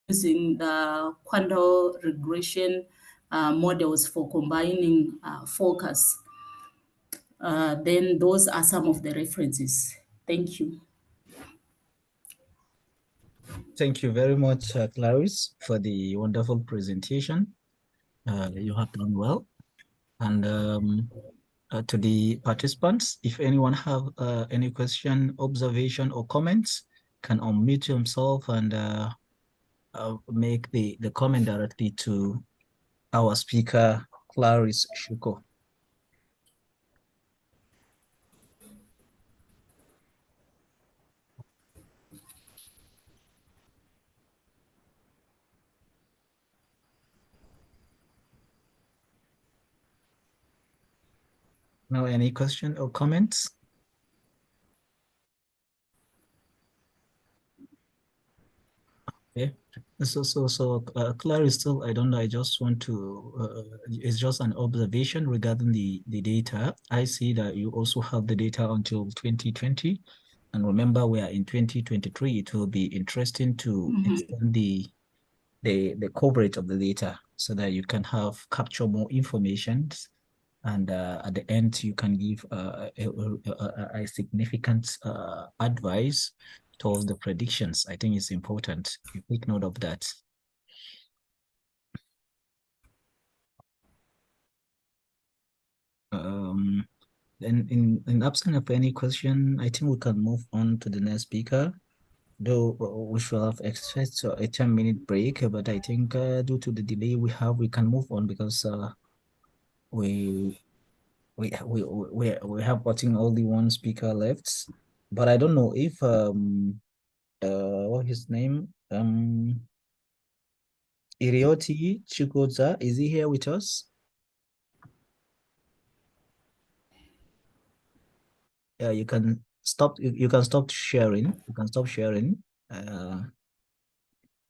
Speaker 10: using the quantile regression models for combining forecasts. Then those are some of the references. Thank you.
Speaker 2: Thank you very much, Clarice, for the wonderful presentation. You have done well. And to the participants, if anyone have any question, observation, or comments, can unmute himself and make the comment directly to our speaker, Clarice Shuko. Now, any question or comments? Yeah. Clarice, still, I don't know. I just want to. It's just an observation regarding the data. I see that you also have the data until 2020, and remember we are in 2023. It will be interesting to extend the coverage of the data so that you can have capture more information, and at the end you can give a significant advice towards the predictions. I think it's important. You take note of that. Then in absence of any question, I think we can move on to the next speaker. Though we should have expected a 10-minute break, but I think due to the delay we can move on because we have gotten only one speaker left. But I don't know if what his name Irioti Chukwuza, is he here with us? Yeah, you can stop. You can stop sharing. You can stop sharing.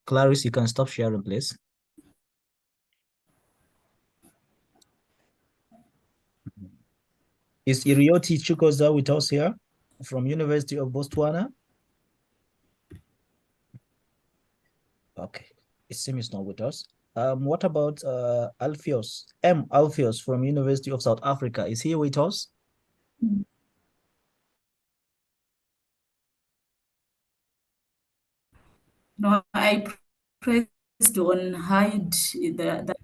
Speaker 2: Clarice, you can stop sharing, please. Is Irioti Chukwuza with us here from University of Botswana? Okay, it seems not with us. What about Alpheus Alpheus from University of South Africa? Is he with us?
Speaker 10: No, I pressed on hide the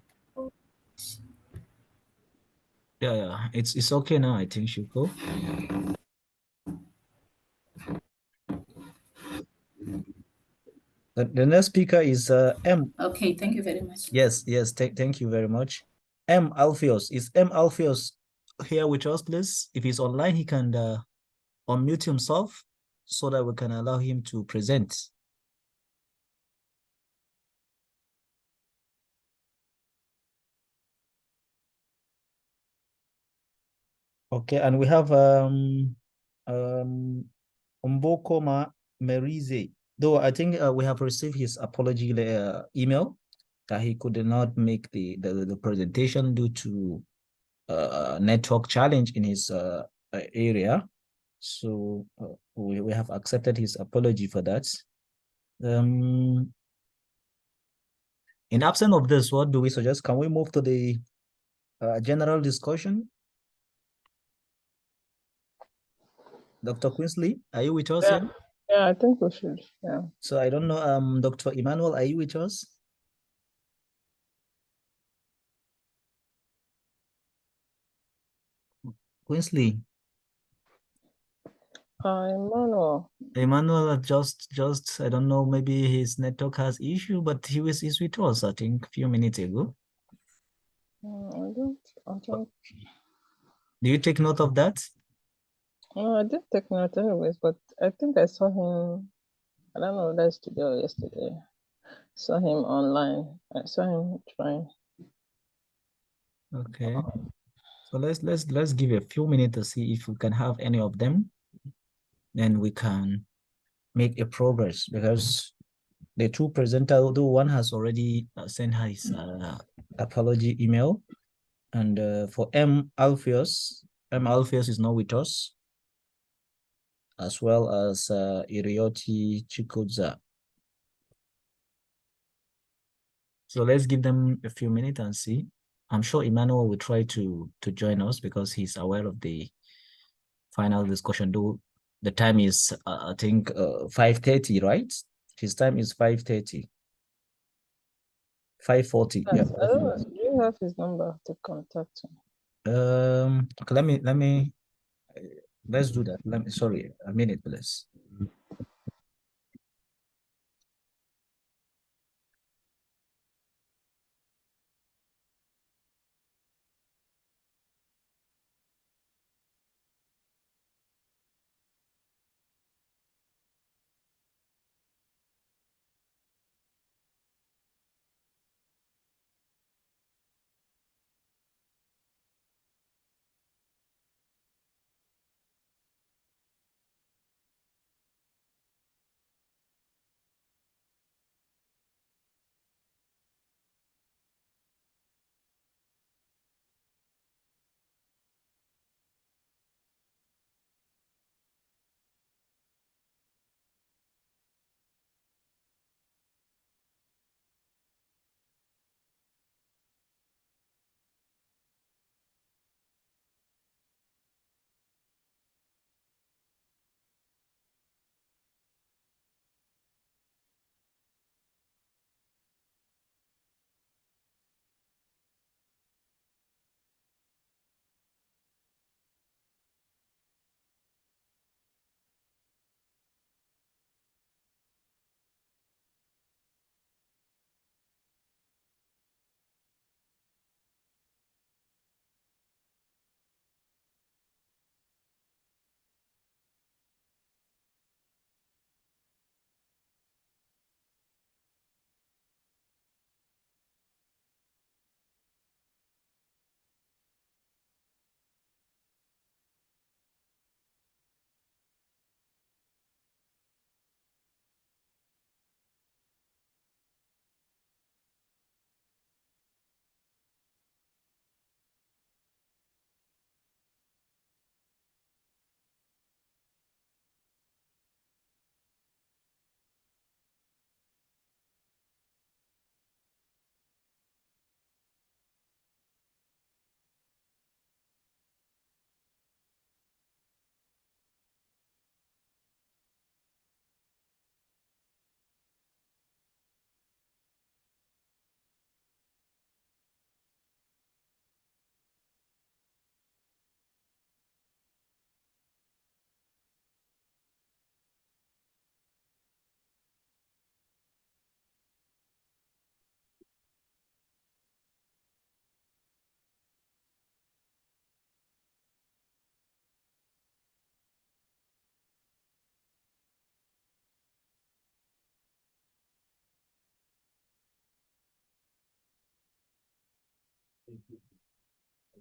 Speaker 2: Yeah, it's okay now. I think Shuko. The next speaker is M.
Speaker 10: Okay, thank you very much.
Speaker 2: Yes, thank you very much. M. Alpheus. Is M. Alpheus here with us, please? If he's online, he can unmute himself so that we can allow him to present. Okay, and we have Mbokoma Merize. Though I think we have received his apology email that he could not make the presentation due to network challenge in his area. So we have accepted his apology for that. In absence of this, what do we suggest? Can we move to the general discussion? Dr. Quinsley, are you with us here?
Speaker 3: Yeah, I think we should. Yeah.
Speaker 2: So I don't know, Dr. Emmanuel, are you with us? Quinsley. Emmanuel just I don't know, maybe his network has issue, but he's with us, I think, a few minutes ago.
Speaker 3: I don't.
Speaker 2: Do you take note of that?
Speaker 3: No, I did take note anyways, but I think I saw him, I don't know, that's today or yesterday. Saw him online. I saw him trying.
Speaker 2: Okay. So let's give a few minutes to see if we can have any of them. Then we can make a progress, because the two presenters, although one has already sent his apology email, and for M. Alpheus is not with us, as well as Irioti Chukwuza. So let's give them a few minutes and see. I'm sure Emmanuel will try to join us because he's aware of the final discussion. Though the time is, I think, 5:30, right? His time is 5:30. 5:40.
Speaker 3: Yes,
Speaker 2: Yeah.
Speaker 3: I don't know. Do you have his number to contact him?
Speaker 2: Okay, let me let's do that. Sorry, a minute, please.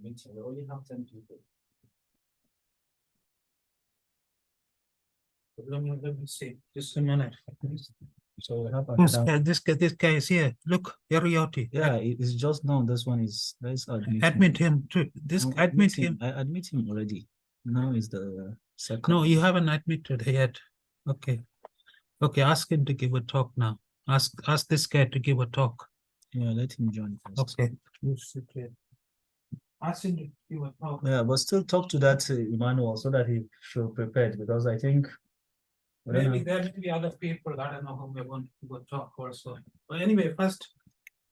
Speaker 2: We only have 10 people.
Speaker 6: Let me see. Just a minute.
Speaker 2: So we have
Speaker 6: This guy is here. Look, Arioti.
Speaker 2: yeah, it's just now. This one is let's
Speaker 6: Admit him too. Admit him.
Speaker 2: I admit him already. Now is the second.
Speaker 6: No, you haven't admitted yet. Okay. Okay, ask him to give a talk now. Ask this guy to give a talk.
Speaker 2: Yeah, let him join first.
Speaker 6: Okay. You sit here. Ask him to give a talk.
Speaker 2: Yeah, but still talk to that Emmanuel so that he should prepare because I think
Speaker 6: Maybe there may be other people. I don't know who may want to give a talk also. But anyway, first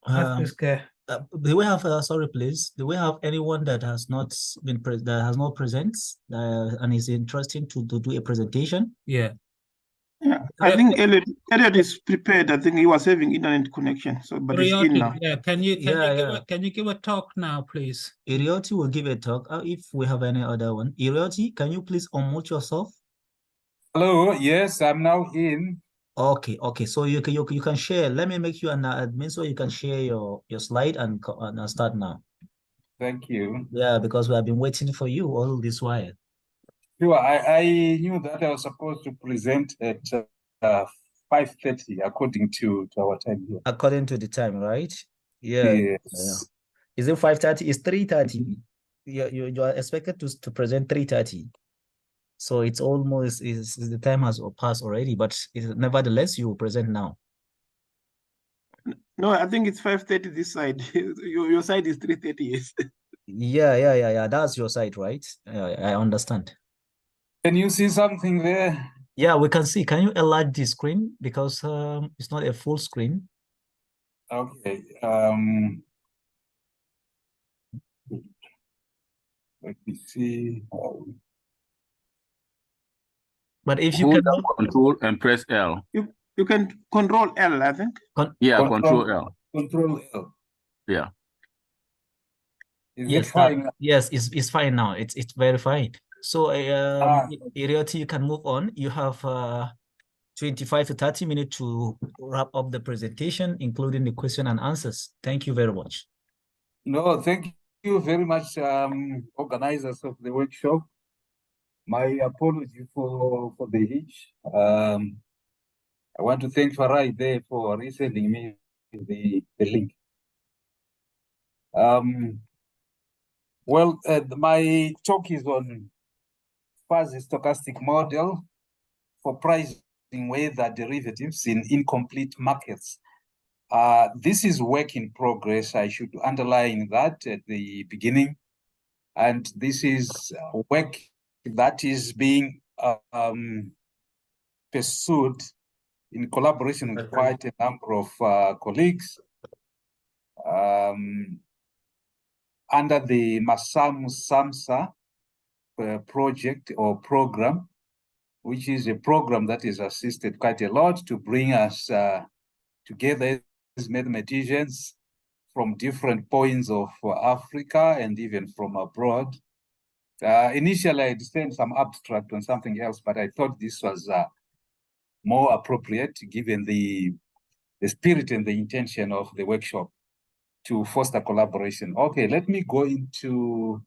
Speaker 6: ask this guy.
Speaker 2: Do we have sorry please, do we have anyone that has not been that has not present and is interested to do a presentation?
Speaker 6: Yeah.
Speaker 9: Yeah, I think Elliot is prepared. I think he was having internet connection, so but he's in now.
Speaker 6: Yeah, can you give a talk now, please?
Speaker 2: Irioti will give a talk. If we have any other one. Irioti, can you please unmute yourself?
Speaker 11: Hello, yes, I'm now in.
Speaker 2: Okay, so you can share. Let me make you an admin so you can share your slide and start now.
Speaker 11: Thank you.
Speaker 2: Yeah, because we have been waiting for you all this while.
Speaker 11: Sure, I knew that I was supposed to present at 5:30 according to our time here.
Speaker 2: According to the time, right? Yeah.
Speaker 11: Yes.
Speaker 2: Yeah. Is it 5:30? It's 3:30. You are expected to present 3:30. So it's almost is the time has passed already, but nevertheless you will present now.
Speaker 9: No, I think it's 5:30 this side. Your side is 3:30, yes.
Speaker 2: Yeah. That's your side, right? I understand.
Speaker 11: Can you see something there?
Speaker 2: Yeah, we can see. Can you enlarge the screen because it's not a full screen?
Speaker 11: Okay. Let me see.
Speaker 2: But if you
Speaker 5: hold
Speaker 2: can
Speaker 5: Control and press L.
Speaker 9: You can Control L, I think.
Speaker 5: Control L.
Speaker 11: Control L.
Speaker 5: Yeah.
Speaker 11: Is it fine?
Speaker 2: Yes, it's fine now. It's very fine. So Irioti, you can move on. You have 25 to 30 minutes to wrap up the presentation, including the question and answers. Thank you very much.
Speaker 11: No, thank you very much, organizers of the workshop. My apology for the hitch. I want to thank Farai there for resending me the link. Well, my talk is on fuzzy stochastic model for pricing weather derivatives in incomplete markets. This is work in progress. I should underline that at the beginning. And this is work that is being pursued in collaboration with quite a number of colleagues under the Masamu Samsa project or program, which is a program that has assisted quite a lot to bring us together as mathematicians from different points of Africa and even from abroad. Initially, I sent some abstract on something else, but I thought this was more appropriate given the spirit and the intention of the workshop to foster collaboration. Okay, let me go into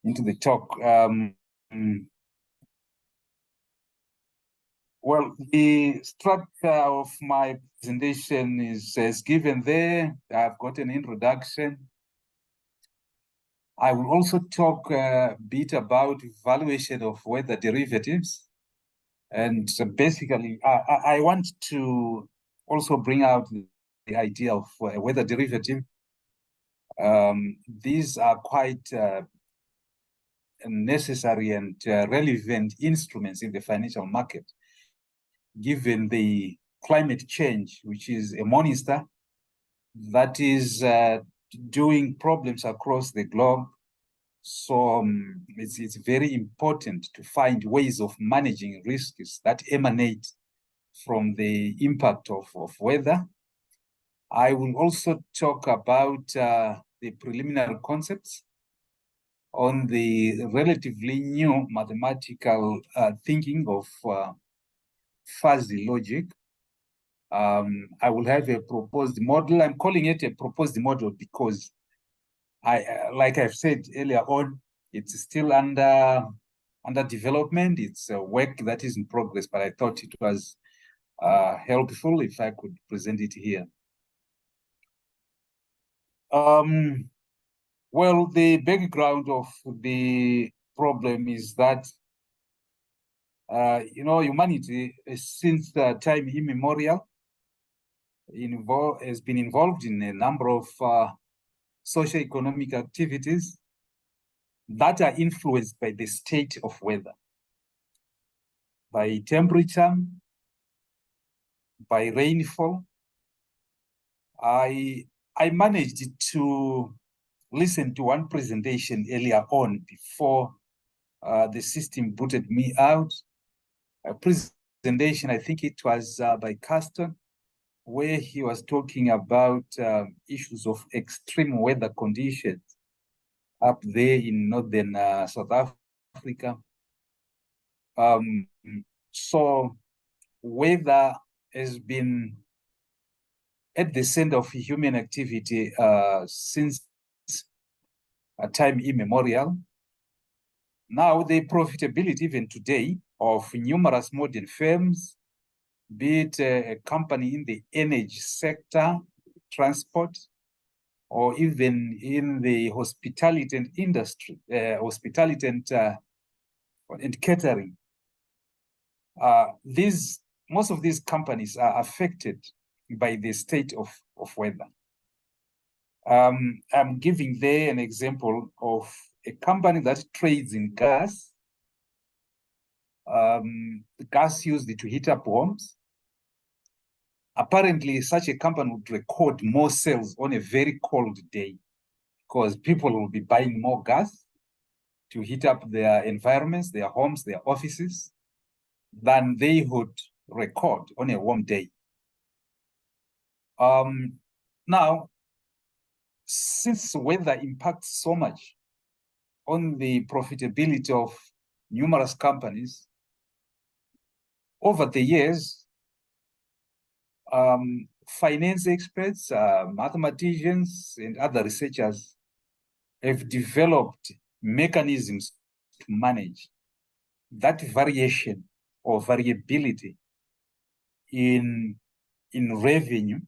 Speaker 11: the talk. Well, the structure of my presentation is as given there. I've got an introduction. I will also talk a bit about valuation of weather derivatives. And so basically, I want to also bring out the idea of a weather derivative. These are quite necessary and relevant instruments in the financial market, given the climate change, which is a monster that is doing problems across the globe. So it's very important to find ways of managing risks that emanate from the impact of weather. I will also talk about the preliminary concepts on the relatively new mathematical thinking of fuzzy logic. I will have a proposed model. I'm calling it a proposed model because like I've said earlier on, it's still under development. It's a work that is in progress, but I thought it was helpful if I could present it here. Well, the background of the problem is that humanity, since the time immemorial, has been involved in a number of socio-economic activities that are influenced by the state of weather, by temperature, by rainfall. I managed to listen to one presentation earlier on before the system booted me out. A presentation, I think it was by Caston, where he was talking about issues of extreme weather conditions up there in northern South Africa. So weather has been at the center of human activity since a time immemorial. Now the profitability even today of numerous modern firms, be it a company in the energy sector, transport, or even in the hospitality and industry, hospitality and catering. Most of these companies are affected by the state of weather. I'm giving there an example of a company that trades in gas. The gas used to heat up homes. Apparently, such a company would record more sales on a very cold day because people will be buying more gas to heat up their environments, their homes, their offices, than they would record on a warm day. Now, since weather impacts so much on the profitability of numerous companies, over the years, finance experts, mathematicians, and other researchers have developed mechanisms to manage that variation or variability in revenue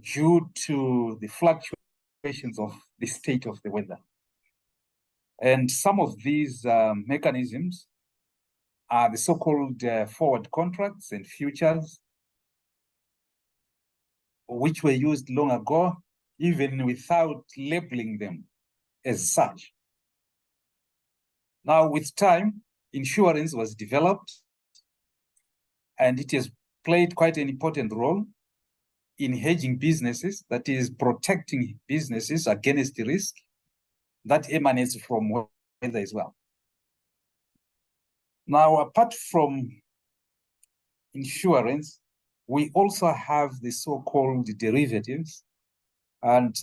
Speaker 11: due to the fluctuations of the state of the weather. And some of these mechanisms are the so-called forward contracts and futures, which were used long ago, even without labeling them as such. Now, with time, insurance was developed, and it has played quite an important role in hedging businesses, that is, protecting businesses against the risk that emanates from weather as well. Now, apart from insurance, we also have the so-called derivatives. And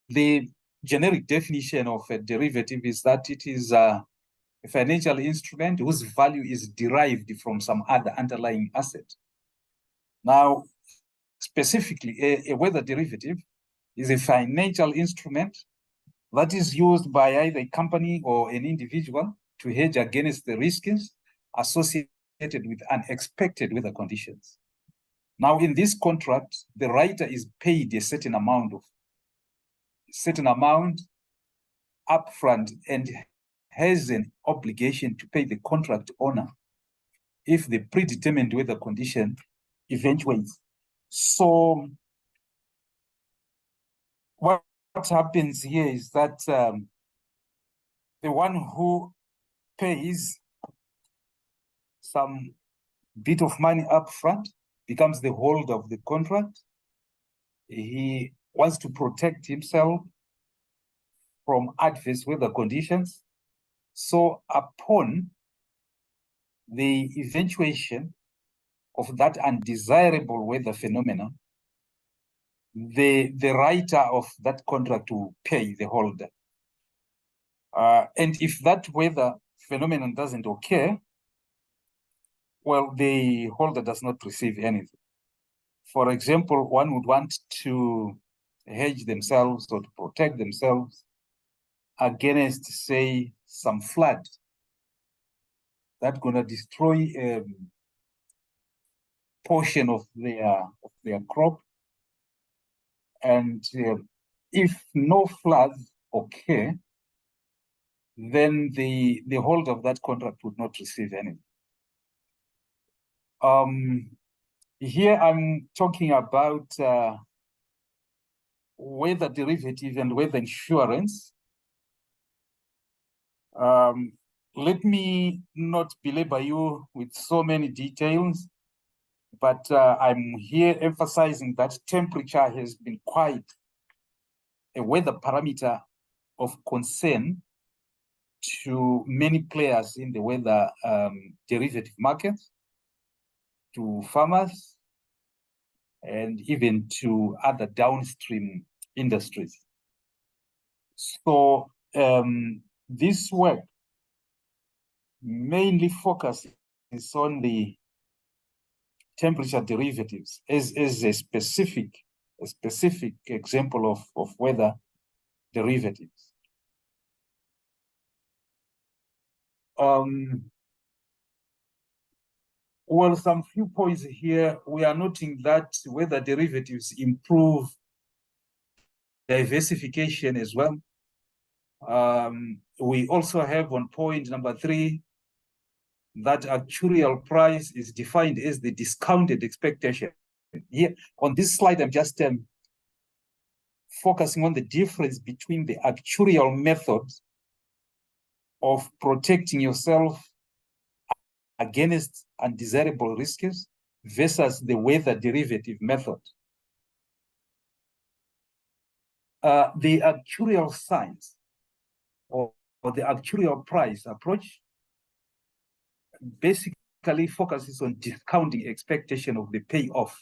Speaker 11: the generic definition of a derivative is that it is a financial instrument whose value is derived from some other underlying asset. Now, specifically, a weather derivative is a financial instrument that is used by either a company or an individual to hedge against the risks associated with unexpected weather conditions. Now, in this contract, the writer is paid a certain amount upfront and has an obligation to pay the contract owner if the predetermined weather condition eventuates. So what happens here is that the one who pays some bit of money upfront becomes the holder of the contract. He wants to protect himself from adverse weather conditions. So upon the eventuation of that undesirable weather phenomenon, the writer of that contract will pay the holder. And if that weather phenomenon doesn't occur, well, the holder does not receive anything. For example, one would want to hedge themselves or to protect themselves against, say, some flood that's going to destroy a portion of their crop. And if no floods occur, then the holder of that contract would not receive anything. Here I'm talking about weather derivative and weather insurance. Let me not belabor you with so many details, but I'm here emphasizing that temperature has been quite a weather parameter of concern to many players in the weather derivative market, to farmers, and even to other downstream industries. So this work mainly focuses on the temperature derivatives as a specific example of weather derivatives. Well, some few points here. We are noting that weather derivatives improve diversification as well. We also have on point number 3 that actuarial price is defined as the discounted expectation. Here on this slide, I'm just focusing on the difference between the actuarial method of protecting yourself against undesirable risks versus the weather derivative method. The actuarial science or the actuarial price approach basically focuses on discounting expectation of the payoff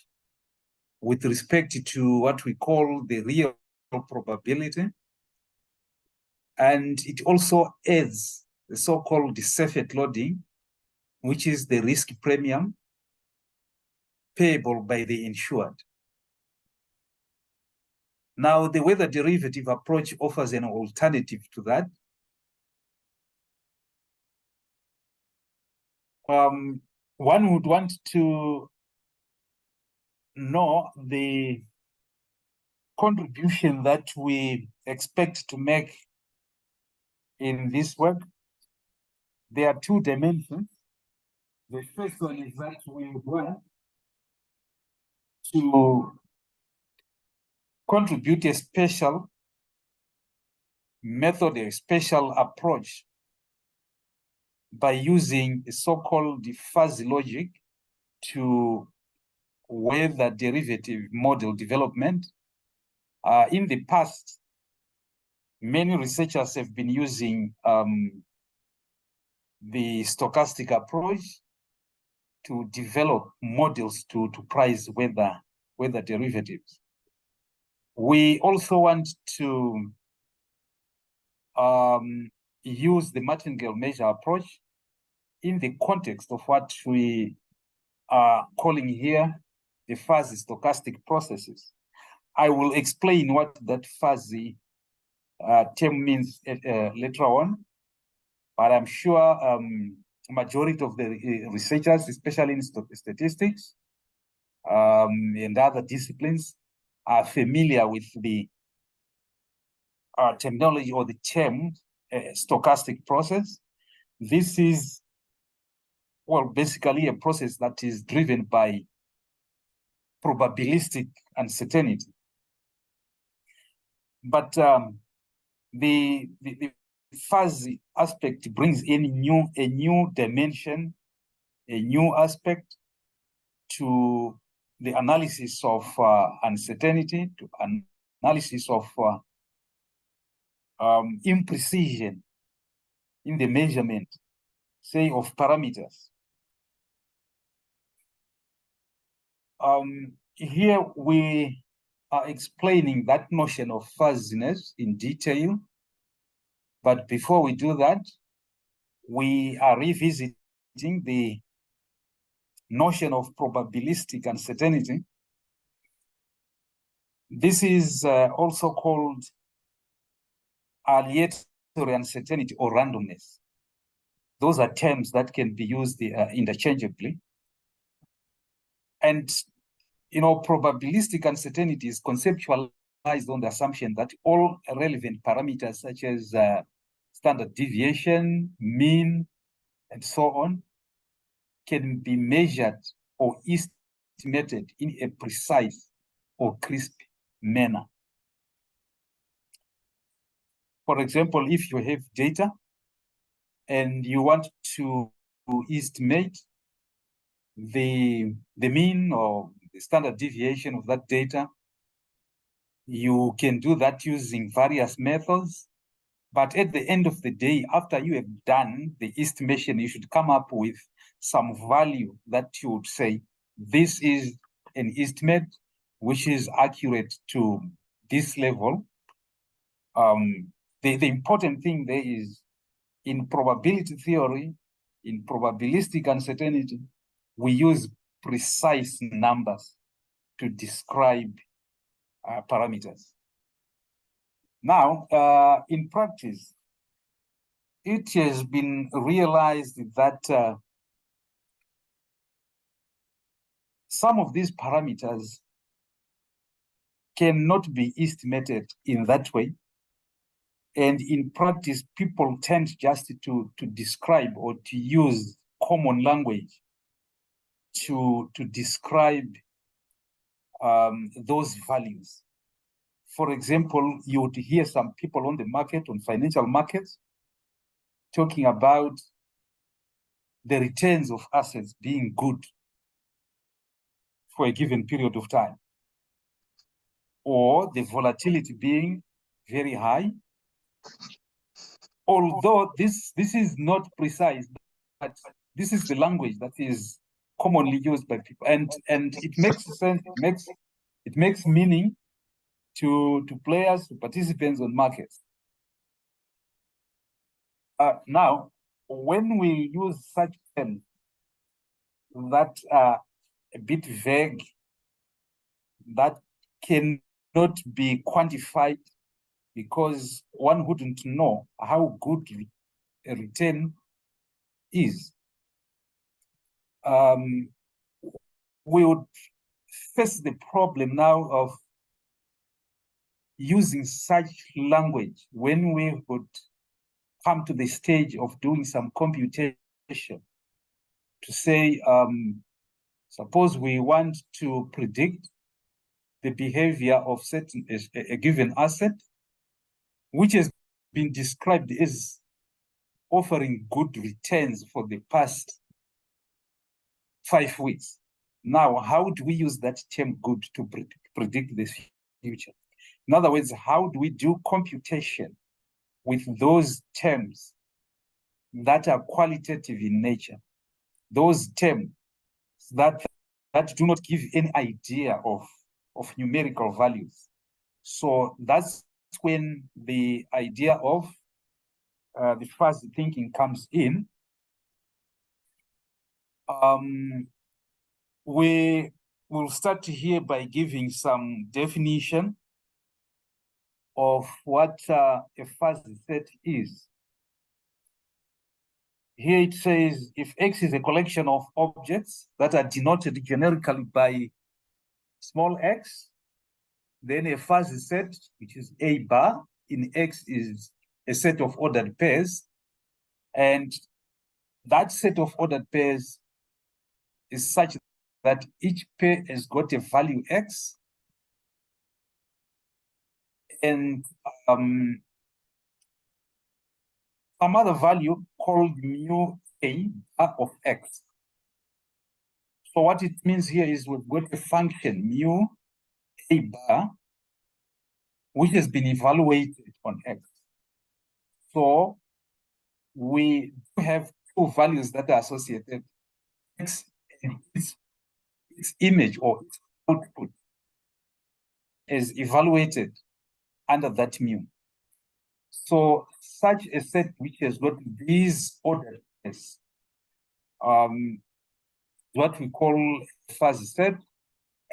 Speaker 11: with respect to what we call the real probability. And it also adds the so-called surfeit loading, which is the risk premium payable by the insured. Now, the weather derivative approach offers an alternative to that. One would want to know the contribution that we expect to make in this work. There are 2 dimensions. The first one is that we want to contribute a special method, a special approach by using a so-called fuzzy logic to weather derivative model development. In the past, many researchers have been using the stochastic approach to develop models to price weather derivatives. We also want to use the martingale measure approach in the context of what we are calling here the fuzzy stochastic processes. I will explain what that fuzzy term means later on, but I'm sure majority of the researchers, especially in statistics and other disciplines, are familiar with the terminology or the term stochastic process. This is, well, basically a process that is driven by probabilistic uncertainty. But the fuzzy aspect brings in a new dimension, a new aspect to the analysis of uncertainty, to analysis of imprecision in the measurement, say, of parameters. Here we are explaining that notion of fuzziness in detail. But before we do that, we are revisiting the notion of probabilistic uncertainty. This is also called aleatory uncertainty or randomness. Those are terms that can be used interchangeably. And, probabilistic uncertainty is conceptualized on the assumption that all relevant parameters such as standard deviation, mean, and so on can be measured or estimated in a precise or crisp manner. For example, if you have data and you want to estimate the mean or the standard deviation of that data, you can do that using various methods. But at the end of the day, after you have done the estimation, you should come up with some value that you would say, this is an estimate which is accurate to this level. The important thing there is, in probability theory, in probabilistic uncertainty, we use precise numbers to describe parameters. Now, in practice, it has been realized that some of these parameters cannot be estimated in that way. And in practice, people tend just to describe or to use common language to describe those values. For example, you would hear some people on the market, on financial markets, talking about the returns of assets being good for a given period of time, or the volatility being very high. Although this is not precise, but this is the language that is commonly used by people, and it makes sense. It makes meaning to players, to participants on markets. Now, when we use such terms that are a bit vague, that cannot be quantified because one wouldn't know how good a return is, we would face the problem now of using such language when we would come to the stage of doing some computation to say, suppose we want to predict the behavior of a given asset, which has been described as offering good returns for the past 5 weeks. Now, how do we use that term good to predict the future? In other words, how do we do computation with those terms that are qualitative in nature? Those terms that do not give any idea of numerical values. So that's when the idea of the fuzzy thinking comes in. We will start here by giving some definition of what a fuzzy set is. Here it says, if X is a collection of objects that are denoted generically by small x, then a fuzzy set, which is A bar in X, is a set of ordered pairs. And that set of ordered pairs is such that each pair has got a value X. And some other value called mu A bar of X. So what it means here is we've got a function mu A bar, which has been evaluated on X. So we have two values that are associated, X and its image or its output is evaluated under that mu. So such a set which has got these ordered pairs, what we call a fuzzy set,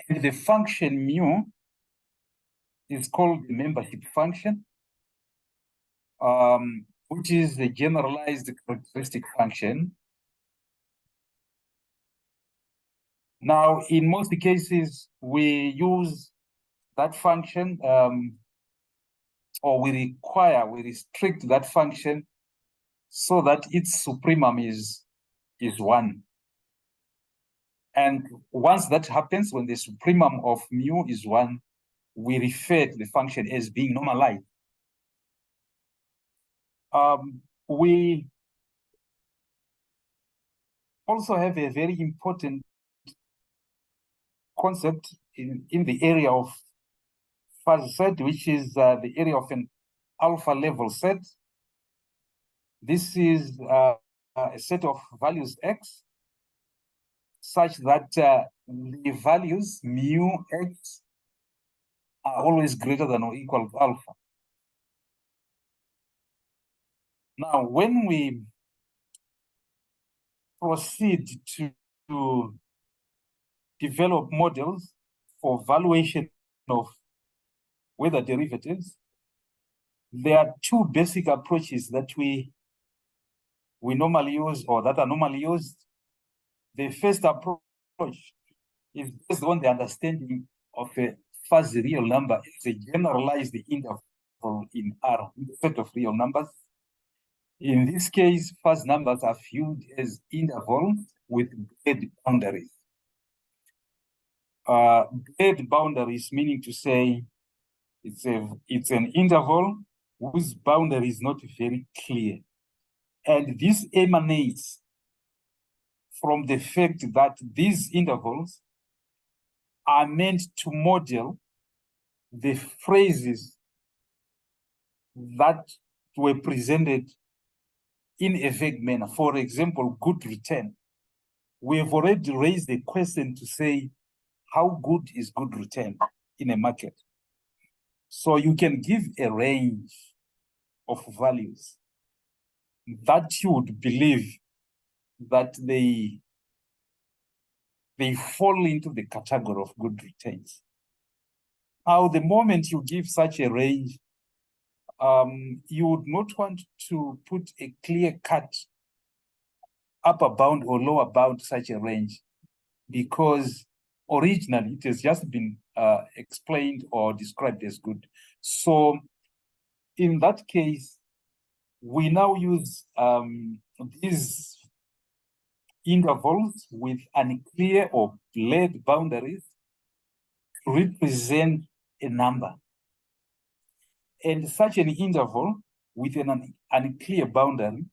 Speaker 11: and the function mu is called the membership function, which is the generalized characteristic function. Now, in most cases, we use that function, or we restrict that function so that its supremum is 1. And once that happens, when the supremum of mu is 1, we refer to the function as being normalized. We also have a very important concept in the area of fuzzy set, which is the area of an alpha level set. This is a set of values x such that the values mu x are always greater than or equal to alpha. Now, when we proceed to develop models for valuation of weather derivatives, there are two basic approaches that we normally use, or that are normally used. The first approach is based on the understanding of a fuzzy real number as a generalized interval in R, in the set of real numbers. In this case, fuzzy numbers are viewed as intervals with grid boundaries. Grid boundaries meaning to say it's an interval whose boundary is not very clear. And this emanates from the fact that these intervals are meant to model the phrases that were presented in a vague manner. For example, good return. We have already raised the question to say, how good is good return in a market? So you can give a range of values that you would believe that they fall into the category of good returns. Now, the moment you give such a range, you would not want to put a clear-cut upper bound or lower bound to such a range, because originally it has just been explained or described as good. So in that case, we now use these intervals with unclear or blurred boundaries to represent a number. And such an interval with an unclear boundary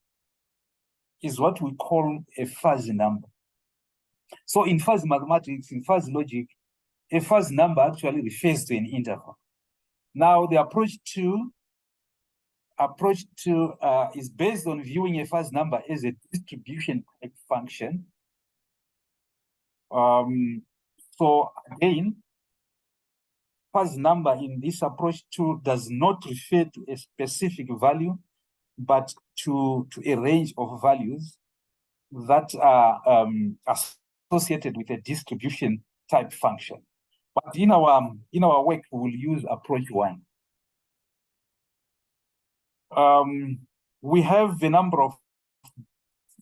Speaker 11: is what we call a fuzzy number. So in fuzzy mathematics, in fuzzy logic, a fuzzy number actually refers to an interval. Now, the approach to is based on viewing a fuzzy number as a distribution type function. So again, fuzzy number in this approach to does not refer to a specific value, but to a range of values that are associated with a distribution type function. But in our work, we will use approach 1. We have a number of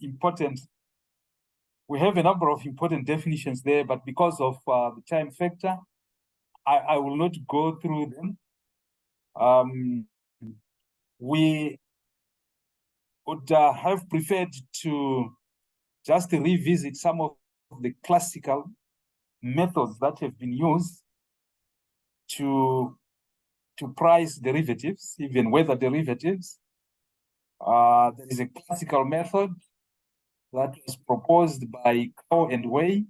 Speaker 11: important definitions there, but because of the time factor, I will not go through them. We would have preferred to just revisit some of the classical methods that have been used to price derivatives, even weather derivatives. There is a classical method that was proposed by Coe and Wei.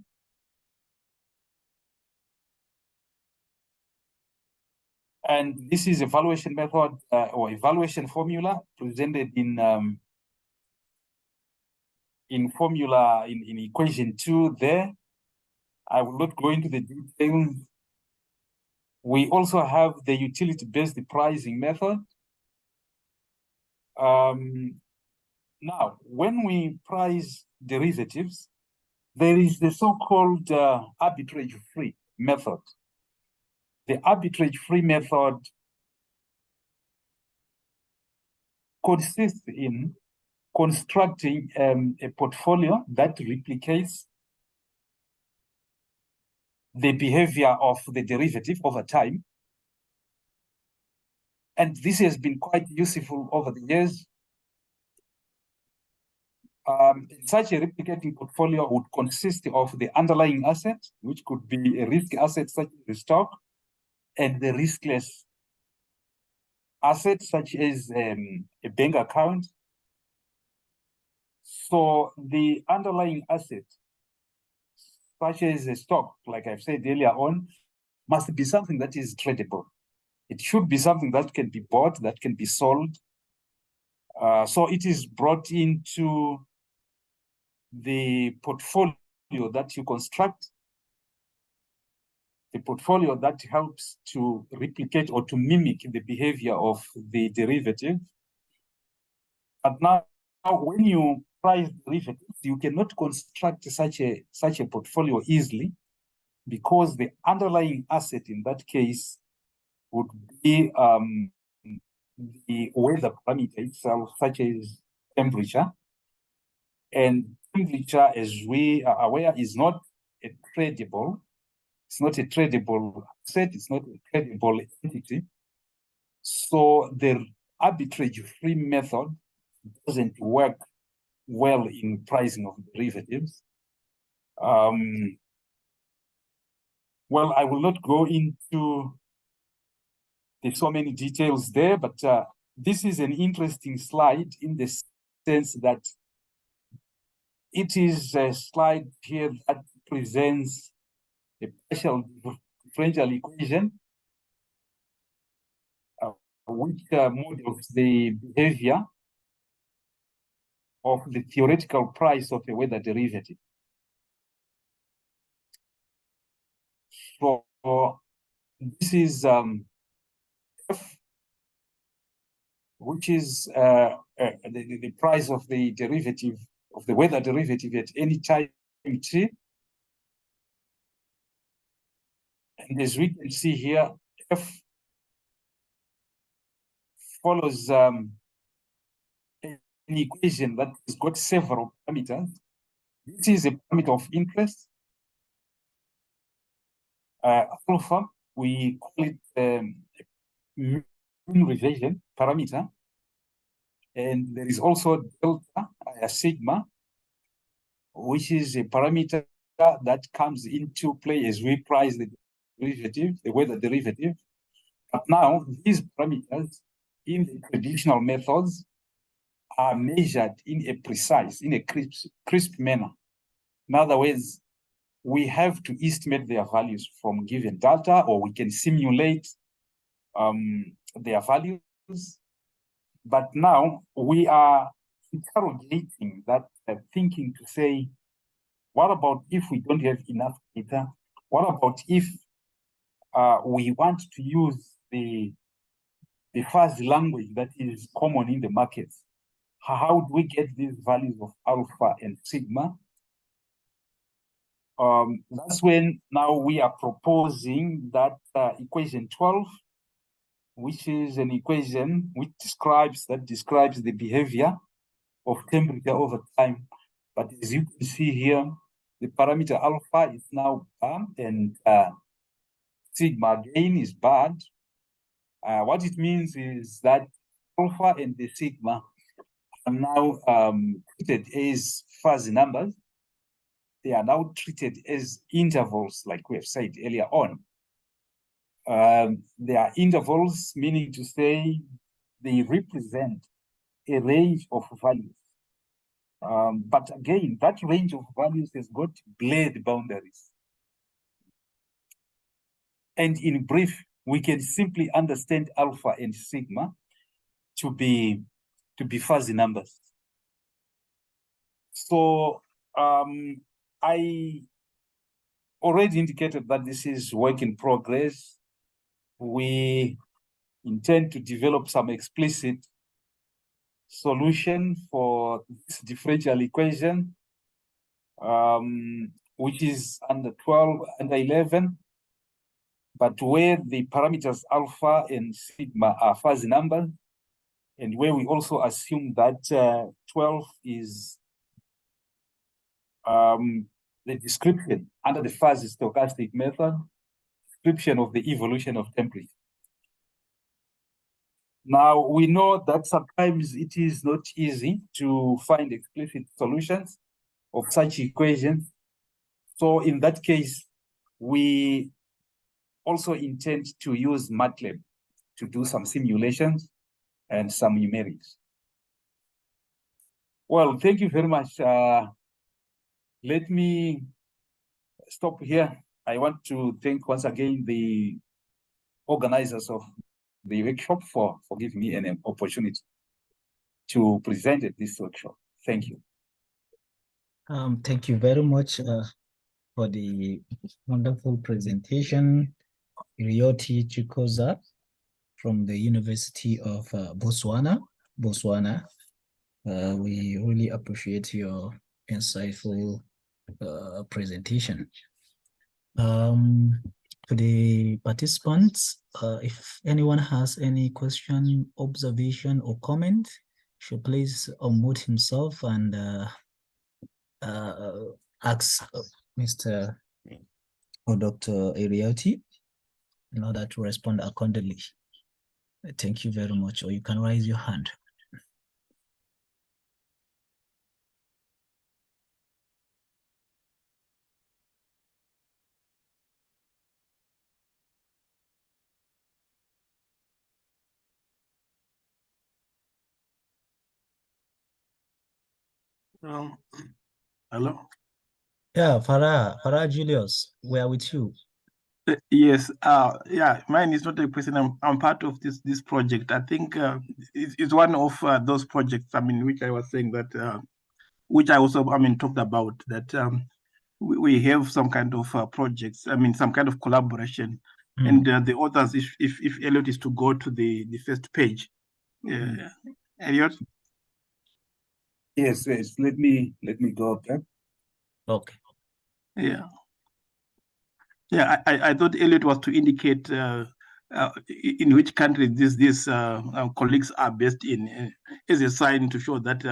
Speaker 11: And this is evaluation method or evaluation formula presented in equation 2 there. I will not go into the details. We also have the utility-based pricing method. Now, when we price derivatives, there is the so-called arbitrage-free method. The arbitrage-free method consists in constructing a portfolio that replicates the behavior of the derivative over time. And this has been quite useful over the years. Such a replicating portfolio would consist of the underlying asset, which could be a risk asset such as the stock, and the riskless asset such as a bank account. So the underlying asset, such as a stock, like I've said earlier on, must be something that is tradable. It should be something that can be bought, that can be sold. So it is brought into the portfolio that you construct, the portfolio that helps to replicate or to mimic the behavior of the derivative. But now when you price derivatives, you cannot construct such a portfolio easily, because the underlying asset in that case would be the weather parameter itself, such as temperature. And temperature, as we are aware, is not a tradable. It's not a tradable asset. It's not a tradable entity. So the arbitrage-free method doesn't work well in pricing of derivatives. Well, I will not go into so many details there, but this is an interesting slide in the sense that it is a slide here that presents a partial differential equation which models the behavior of the theoretical price of a weather derivative. So this is F, which is the price of the derivative, of the weather derivative at any time t. And as we can see here, F follows an equation that has got several parameters. This is a parameter of interest. Alpha, we call it mean reversion parameter. And there is also delta, sigma, which is a parameter that comes into play as we price the derivative, the weather derivative. But now these parameters in the traditional methods are measured in a precise, in a crisp manner. In other words, we have to estimate their values from given data, or we can simulate their values. But now we are interrogating that thinking to say, what about if we don't have enough data? What about if we want to use the fuzzy language that is common in the markets? How do we get these values of alpha and sigma? That's when now we are proposing that equation 12, which is an equation which describes the behavior of temperature over time. But as you can see here, the parameter alpha is now bad, and sigma again is bad. What it means is that alpha and the sigma are now treated as fuzzy numbers. They are now treated as intervals, like we have said earlier on. They are intervals, meaning to say they represent a range of values. But again, that range of values has got blurred boundaries. And in brief, we can simply understand alpha and sigma to be fuzzy numbers. So I already indicated that this is work in progress. We intend to develop some explicit solution for this differential equation, which is under 12 and 11. but where the parameters alpha and sigma are fuzzy numbers, and where we also assume that 12 is the description under the fuzzy stochastic method, description of the evolution of temperature. Now, we know that sometimes it is not easy to find explicit solutions of such equations. So in that case, we also intend to use MATLAB to do some simulations and some numerics. Well, thank you very much. Let me stop here. I want to thank once again the organizers of the workshop for giving me an opportunity to present at this workshop. Thank you.
Speaker 2: Thank you very much for the wonderful presentation, Rioti Chikoza from the University of Botswana. We really appreciate your insightful presentation. To the participants, if anyone has any question, observation, or comment, should please unmute himself and ask Mr. or Dr. Arioti in order to respond accordingly. Thank you very much, or you can raise your hand.
Speaker 9: Hello.
Speaker 2: Yeah, Farah Julius, we are with you.
Speaker 9: Yes. Yeah. Mine is not a question. I'm part of this project. I think it's one of those projects. I mean, which I was saying that, which I also talked about that. We have some kind of projects. I mean, some kind of collaboration. And the authors, if Elliot is to go to the first page, Elliot.
Speaker 11: Yes. Let me go up there.
Speaker 2: Okay.
Speaker 9: Yeah. Yeah. I thought Elliot was to indicate in which country these colleagues are based in, as a sign to show that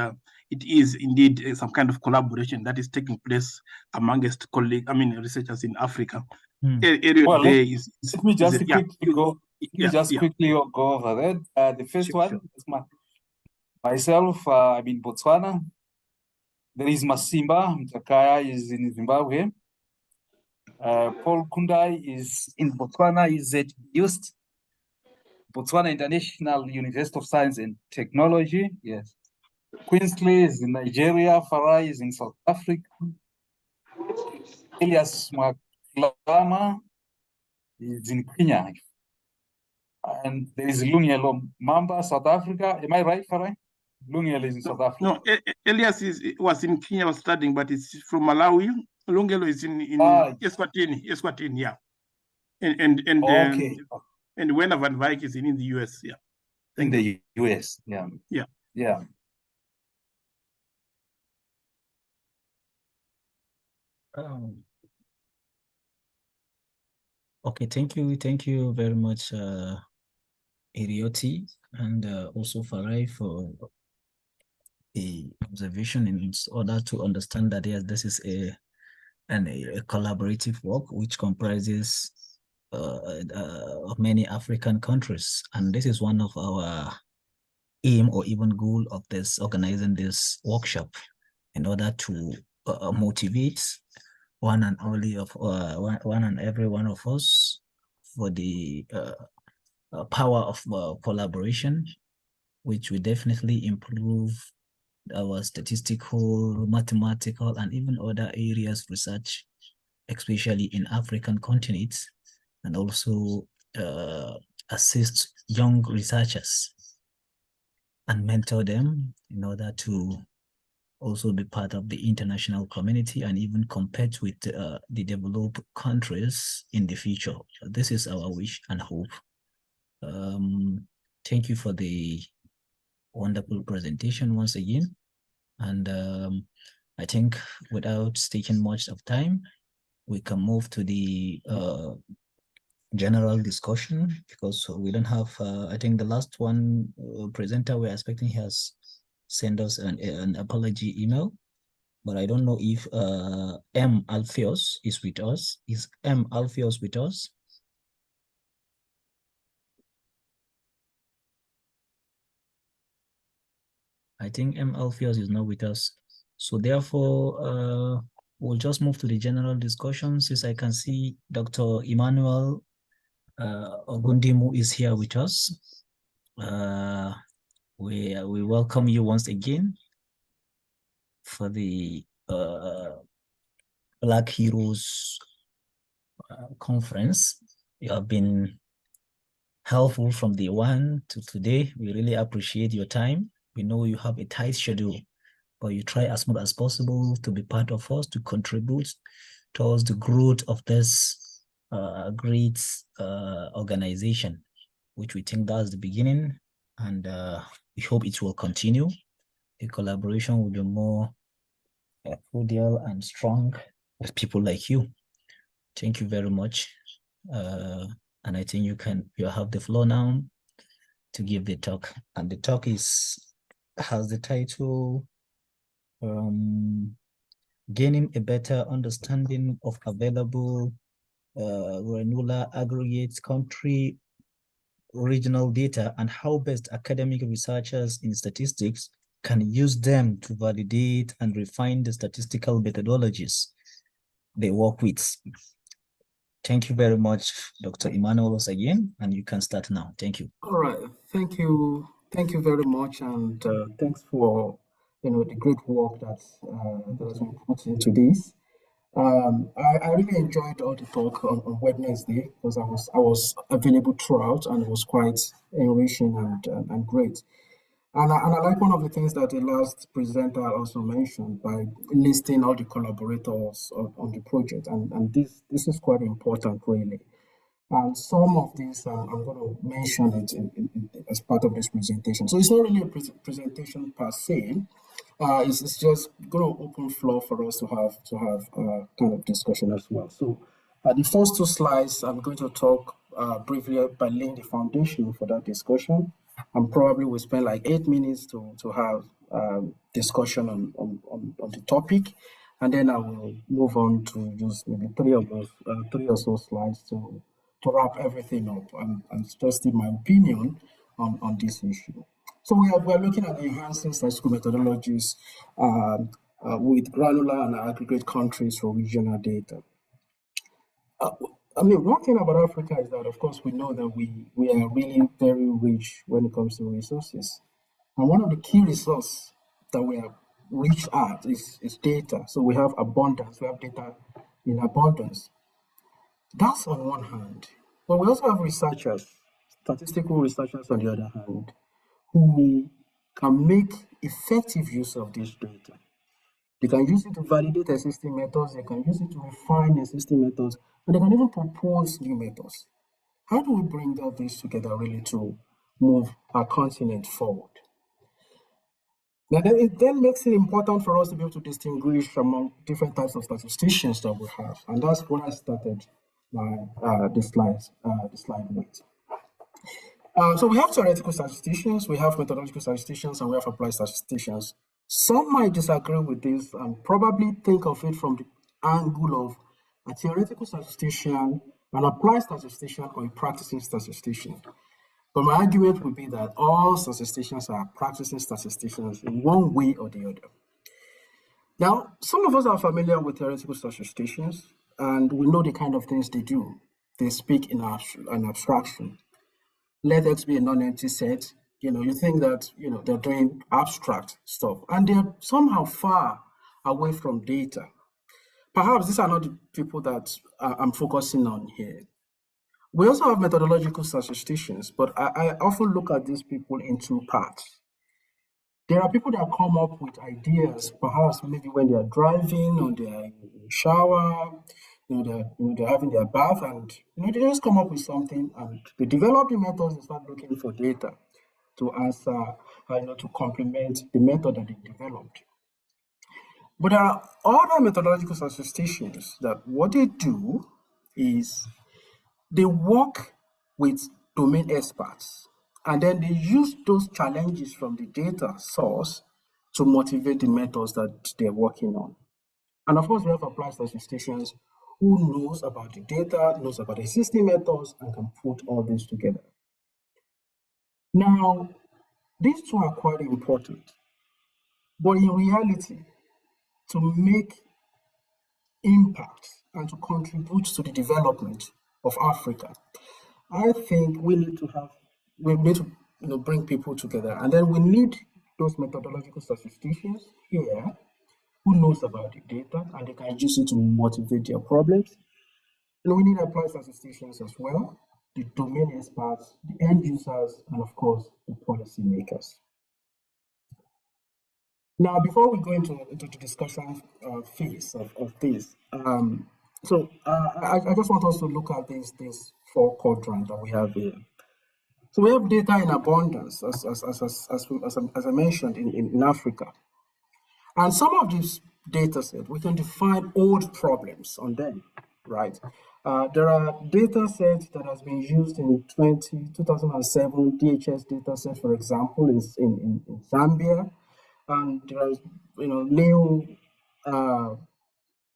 Speaker 9: it is indeed some kind of collaboration that is taking place amongst colleagues. I mean, researchers in Africa. Elliot,
Speaker 11: well,
Speaker 9: there
Speaker 11: let me just quickly go. Quickly go over that. The first one is myself. I'm in Botswana. There is Masimba Mtakaya is in Zimbabwe. Paul Kundai is in Botswana. Is at UST, Botswana International University of Science and Technology. Yes. Queensley is in Nigeria. Farai is in South Africa. Elias Maklama is in Kenya. And there is Lungielo Mamba, South Africa. Am I right, Farai? Lungielo is in South Africa.
Speaker 9: No, Elias was in Kenya, was studying, but it's from Malawi. Lungelo is in Eswatini, yeah. And
Speaker 11: okay.
Speaker 9: And Wena Van Wyk is in the US, yeah.
Speaker 11: In the US, yeah.
Speaker 9: Yeah.
Speaker 11: Yeah.
Speaker 2: Okay, thank you very much, Irioti, and also Farai for the observation in order to understand that yes, this is a collaborative work which comprises of many African countries, and this is one of our aim or even goal of this organizing this workshop in order to motivate one and every one of us for the power of collaboration, which will definitely improve our statistical, mathematical, and even other areas research, especially in African continents, and also assist young researchers and mentor them in order to also be part of the international community and even compete with the developed countries in the future. This is our wish and hope. Thank you for the wonderful presentation once again. And I think without taking much of time, we can move to the general discussion, because we don't have, I think the last one presenter we're expecting has sent us an apology email, but I don't know if M. Alpheus is with us. Is M. Alpheus with us? I think M. Alpheus is not with us. So therefore, we'll just move to the general discussion, since I can see Dr. Emmanuel Ogundimu is here with us. We welcome you once again for the Black Heroes conference. You have been helpful from day one to today. We really appreciate your time. We know you have a tight schedule, but you try as much as possible to be part of us, to contribute towards the growth of this great organization, which we think that's the beginning, and we hope it will continue. The collaboration will be more cordial and strong with people like you. Thank you very much. And I think you have the floor now to give the talk. And the talk has the title, Gaining a Better Understanding of Available Granular Aggregate Country Regional Data and How Best Academic Researchers in Statistics can use them to validate and refine the statistical methodologies they work with. Thank you very much, Dr. Emmanuel, once again, and you can start now. Thank you.
Speaker 12: All right, thank you very much, and thanks for the great work that has been put into this. I really enjoyed all the talk on Wednesday, because I was available throughout, and it was quite enriching and great. And I like one of the things that the last presenter also mentioned by listing all the collaborators on the project, and this is quite important, really. And some of these, I'm going to mention it as part of this presentation. So it's not really a presentation per se. It's just going to open floor for us to have kind of discussion as well. So the first two slides, I'm going to talk briefly by laying the foundation for that discussion. And probably we'll spend like 8 minutes to have discussion on the topic. And then I will move on to just maybe three or so slides to wrap everything up and just give my opinion on this issue. So we're looking at enhancing statistical methodologies with granular and aggregate countries for regional data. I mean, one thing about Africa is that, of course, we know that we are really very rich when it comes to resources. And one of the key resources that we are rich at is data. So we have abundance, we have data in abundance. That's on one hand. But we also have researchers, statistical researchers on the other hand, who can make effective use of this data. They can use it to validate existing methods, they can use it to refine existing methods, and they can even propose new methods. How do we bring all this together really to move our continent forward? Now, it then makes it important for us to be able to distinguish among different types of statisticians that we have, and that's when I started the slide with. So we have theoretical statisticians, we have methodological statisticians, and we have applied statisticians. Some might disagree with this and probably think of it from the angle of a theoretical statistician, an applied statistician, or a practicing statistician. But my argument would be that all statisticians are practicing statisticians in one way or the other. Now, some of us are familiar with theoretical statisticians, and we know the kind of things they do. They speak in an abstraction. Let X be a non-empty set. You think that, they're doing abstract stuff, and they're somehow far away from data. Perhaps these are not the people that I'm focusing on here. We also have methodological statisticians, but I often look at these people in two parts. There are people that come up with ideas, perhaps maybe when they're driving or they're in the shower, they're having their bath, and they just come up with something, and they develop the methods and start looking for data to answer, to complement the method that they developed. But there are other methodological statisticians that what they do is They work with domain experts, and then they use those challenges from the data source to motivate the methods that they're working on. And of course, we have applied statisticians who knows about the data, knows about existing methods, and can put all this together. Now, these two are quite important, but in reality, to make impact and to contribute to the development of Africa, I think we need to bring people together, and then we need those methodological statisticians here who knows about the data and they can use it to motivate their problems. And we need applied statisticians as well, the domain experts, the end users, and of course, the policy makers. Now, before we go into the discussion phase of this, I just want us to look at this four quadrants that we have here. So we have data in abundance, as I mentioned, in Africa. And some of these data sets, we can define old problems on them, right? There are data sets that has been used in 2007 DHS data set, for example, in Zambia. And there's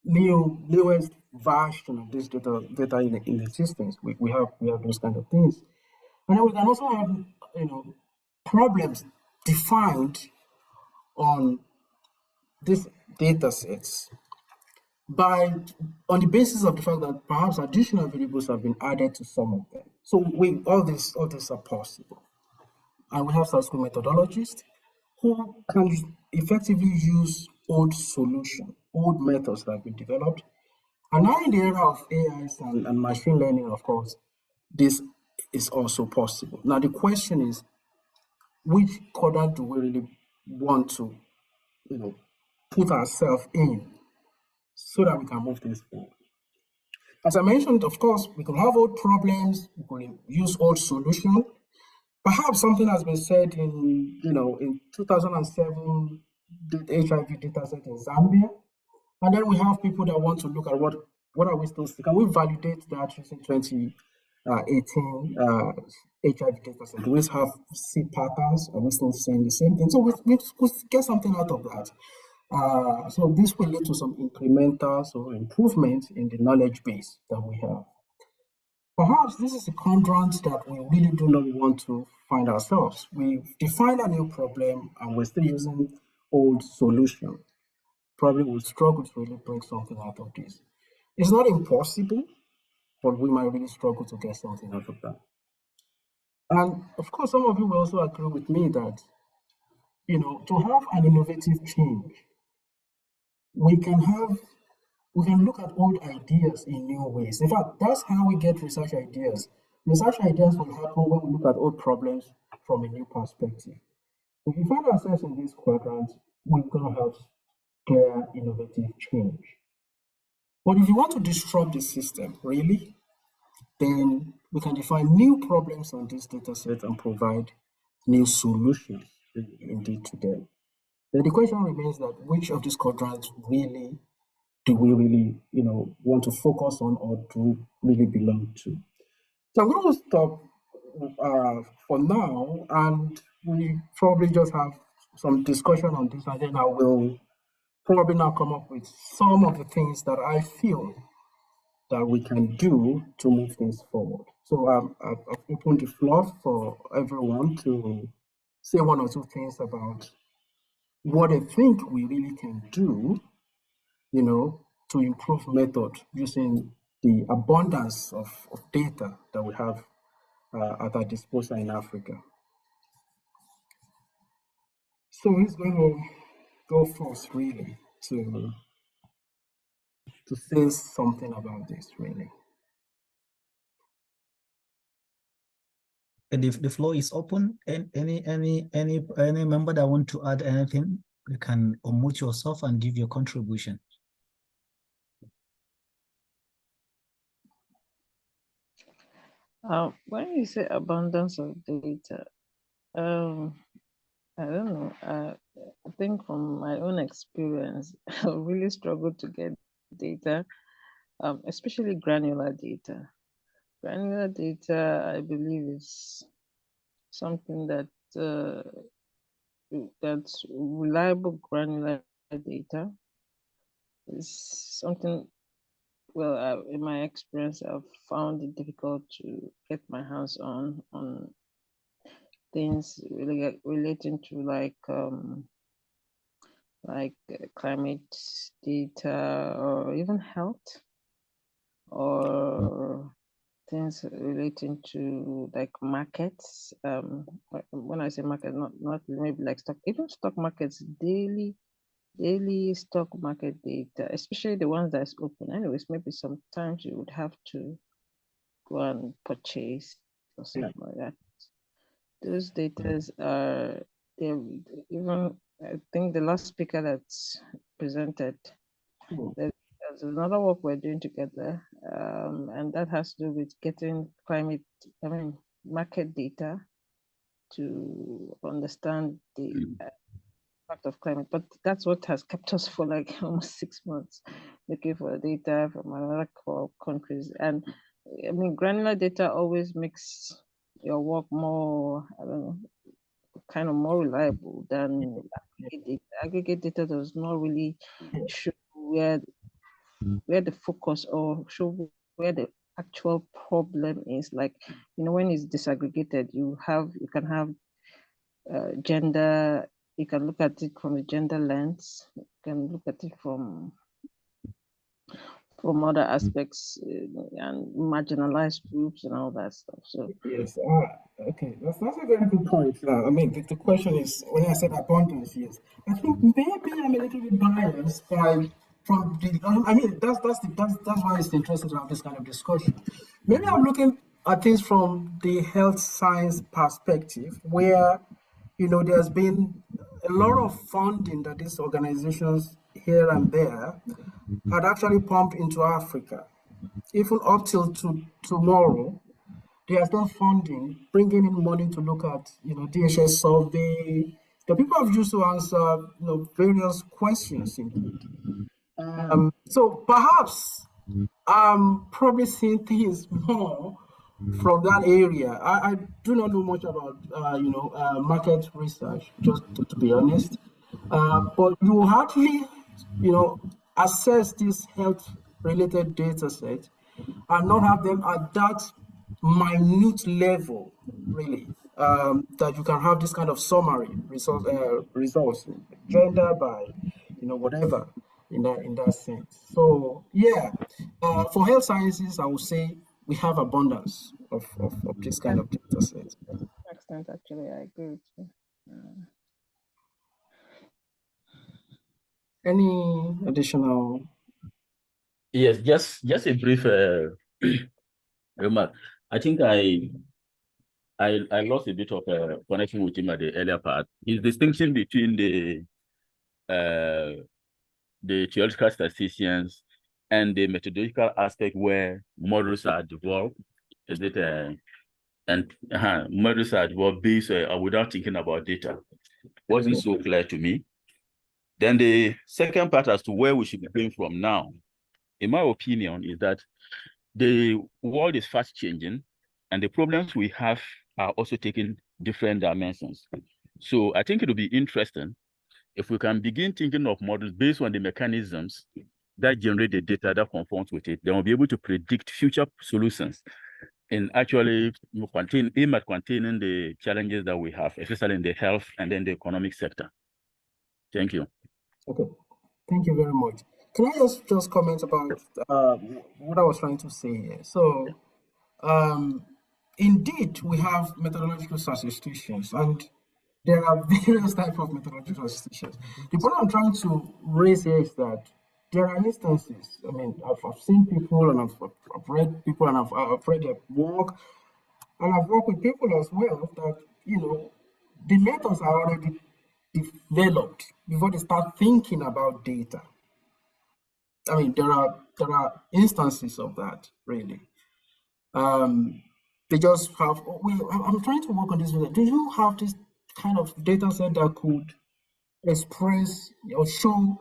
Speaker 12: newest version of this data in existence. We have those kind of things. And then we can also have problems defined on these data sets on the basis of the fact that perhaps additional variables have been added to some of them. So all this are possible. And we have statistical methodologists who can effectively use old solutions, old methods that have been developed. And now in the era of AIs and machine learning, of course, this is also possible. Now the question is, which quadrant do we really want to, put ourselves in so that we can move this forward? As I mentioned, of course, we can have old problems, we can use old solutions. Perhaps something has been said in 2007, the HIV data set in Zambia. And then we have people that want to look at what are we still seeing? Can we validate that using 2018 HIV data set? Do we have see patterns? Are we still seeing the same thing? So we get something out of that. So this will lead to some incremental improvement in the knowledge base that we have. Perhaps this is a quadrant that we really do not want to find ourselves. We define a new problem and we're still using old solution. Probably will struggle to really bring something out of this. It's not impossible, but we might really struggle to get something out of that. And of course, some of you will also agree with me that, to have an innovative change, we can look at old ideas in new ways. In fact, that's how we get research ideas. Research ideas will happen when we look at old problems from a new perspective. If we find ourselves in this quadrant, we're going to have clear, innovative change. But if you want to disrupt the system, really, then we can define new problems on this data set and provide new solutions indeed to them. Then the question remains that which of these quadrants really do we really, want to focus on or do really belong to? So I'm going to stop for now, and we probably just have some discussion on this, and then I will probably now come up with some of the things that I feel that we can do to move things forward. So I've opened the floor for everyone to say one or two things about what they think we really can do, to improve method using the abundance of data that we have at our disposal in Africa. So who's going to go first, really, to say something about this, really?
Speaker 2: And if the floor is open, and any member that want to add anything, you can unmute yourself and give your contribution.
Speaker 3: When you say abundance of data, I don't know. I think from my own experience, I really struggle to get data, especially granular data. Granular data, I believe, is something that that's reliable granular data is something. Well, in my experience, I've found it difficult to get my hands on things really relating to climate data or even health or things relating to like markets. When I say market, not maybe like stock, even stock markets, daily stock market data, especially the ones that's open. Anyways, maybe sometimes you would have to go and purchase or something like that. Those data are even. I think the last speaker that's presented, there's another work we're doing together, and that has to do with getting market data to understand the impact of climate. But that's what has kept us for like almost 6 months, looking for data from another countries. And I mean, granular data always makes your work more, I don't know, kind of more reliable than aggregate data. Aggregate data does not really show where the focus or show where the actual problem is. Like, when it's disaggregated, you can have gender. You can look at it from a gender lens. You can look at it from other aspects and marginalized groups and all that stuff. So
Speaker 12: yes, okay, that's a very good point. I mean, the question is, when I said abundance, yes, I think maybe I'm a little bit biased from the. I mean, that's why it's interesting to have this kind of discussion. Maybe I'm looking at things from the health science perspective, where there's been a lot of funding that these organizations here and there had actually pumped into Africa. Even up till tomorrow, they are still funding, bringing in money to look at, DHS survey. The people have used to answer, various questions indeed. So perhaps I'm probably seeing things more from that area. I do not know much about, market research, just to be honest. But you hardly, assess this health-related data set and not have them at that minute level, really, that you can have this kind of summary results, gender by, whatever in that sense. So yeah, for health sciences, I would say we have abundance of this kind of data sets.
Speaker 3: extent, actually, I agree with you.
Speaker 12: Any additional?
Speaker 5: Yes, just a brief remark. I think I lost a bit of connection with him at the earlier part. His distinction between the theoretical statisticians and the methodological aspect where models are developed, models are developed based without thinking about data, wasn't so clear to me. Then the second part as to where we should be going from now, in my opinion, is that the world is fast changing and the problems we have are also taking different dimensions. So I think it'll be interesting if we can begin thinking of models based on the mechanisms that generate the data that conforms with it, then we'll be able to predict future solutions in actually containing the challenges that we have, especially in the health and then the economic sector. Thank you.
Speaker 12: Okay, thank you very much. Can I just comment about what I was trying to say here? So, indeed, we have methodological statisticians, and there are various types of methodological statisticians. The point I'm trying to raise here is that there are instances. I mean, I've seen people, and I've read people, and I've read their work, and I've worked with people as well that the methods are already developed before they start thinking about data. I mean, there are instances of that, really. They just have. I'm trying to work on this. Do you have this kind of data set that could express or show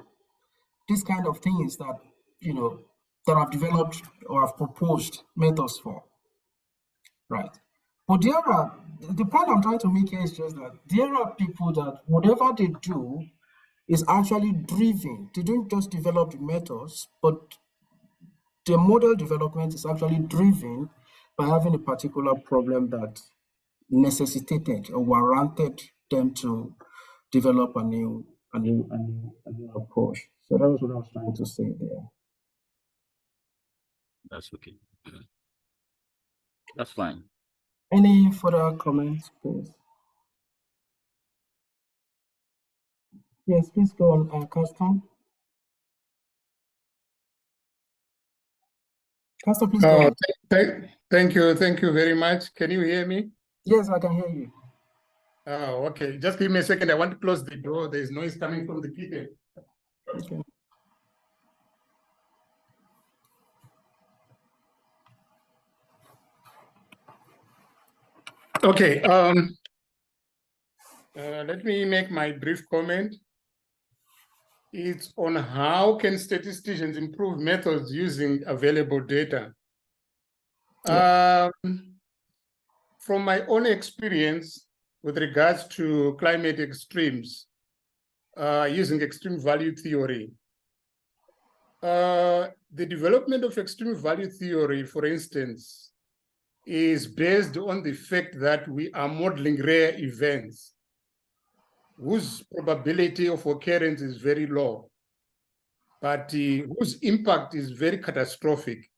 Speaker 12: these kind of things that that I've developed or have proposed methods for? right? But the point I'm trying to make here is just that there are people that whatever they do is actually driven. They don't just develop the methods, but the model development is actually driven by having a particular problem that necessitated or warranted them to develop a new approach. So that was what I was trying to say there.
Speaker 5: That's okay. That's fine.
Speaker 12: Any further comments, please? Yes, please go on, Castor. Castor, please go on.
Speaker 1: Thank you very much. Can you hear me?
Speaker 12: Yes, I can hear you.
Speaker 1: Oh, okay. Just give me a second. I want to close the door. There's noise coming from the kitchen.
Speaker 12: Okay.
Speaker 1: Okay. Let me make my brief comment. It's on how can statisticians improve methods using available data.
Speaker 12: Yeah.
Speaker 1: From my own experience with regards to climate extremes, using extreme value theory, the development of extreme value theory, for instance, is based on the fact that we are modeling rare events whose probability of occurrence is very low, but whose impact is very catastrophic.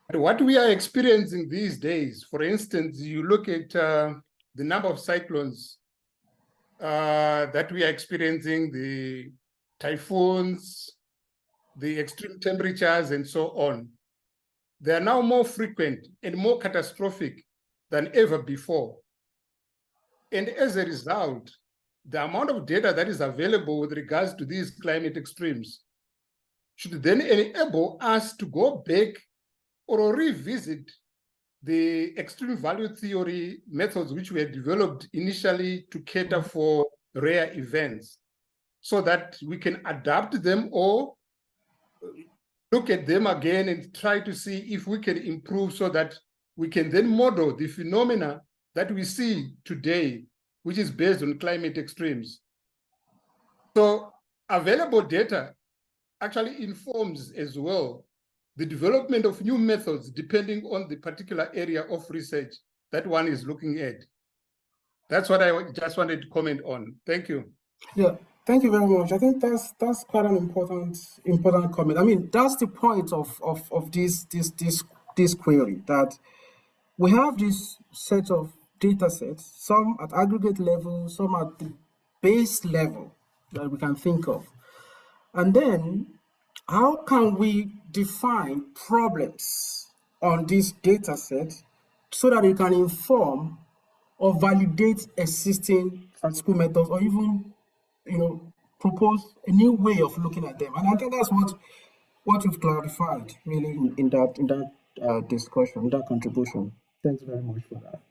Speaker 1: But what we are experiencing these days, for instance, you look at the number of cyclones that we are experiencing, the typhoons, the extreme temperatures, and so on. They are now more frequent and more catastrophic than ever before. And as a result, the amount of data that is available with regards to these climate extremes should then enable us to go back or revisit the extreme value theory methods which were developed initially to cater for rare events, so that we can adapt them or look at them again and try to see if we can improve so that we can then model the phenomena that we see today, which is based on climate extremes. So available data actually informs as well the development of new methods depending on the particular area of research that one is looking at. That's what I just wanted to comment on. Thank you.
Speaker 12: Yeah, thank you very much. I think that's quite an important comment. I mean, that's the point of this query, that we have this set of data sets, some at aggregate level, some at the base level that we can think of. And then how can we define problems on this data set so that it can inform or validate existing statistical methods, or even, propose a new way of looking at them? And I think that's what we've clarified really in that discussion, in that contribution. Thanks very much for that.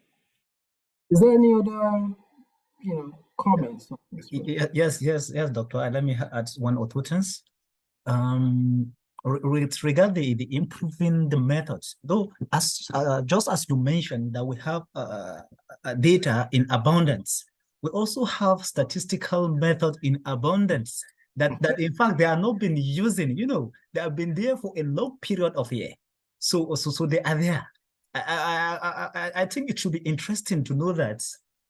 Speaker 12: Is there any other, comments?
Speaker 2: Yes, Doctor. Let me add one or two things. With regard the improving the methods, though, as just as you mentioned that we have data in abundance, we also have statistical method in abundance that in fact they are not been using. They have been there for a long period of year, so they are there. I think it should be interesting to know that.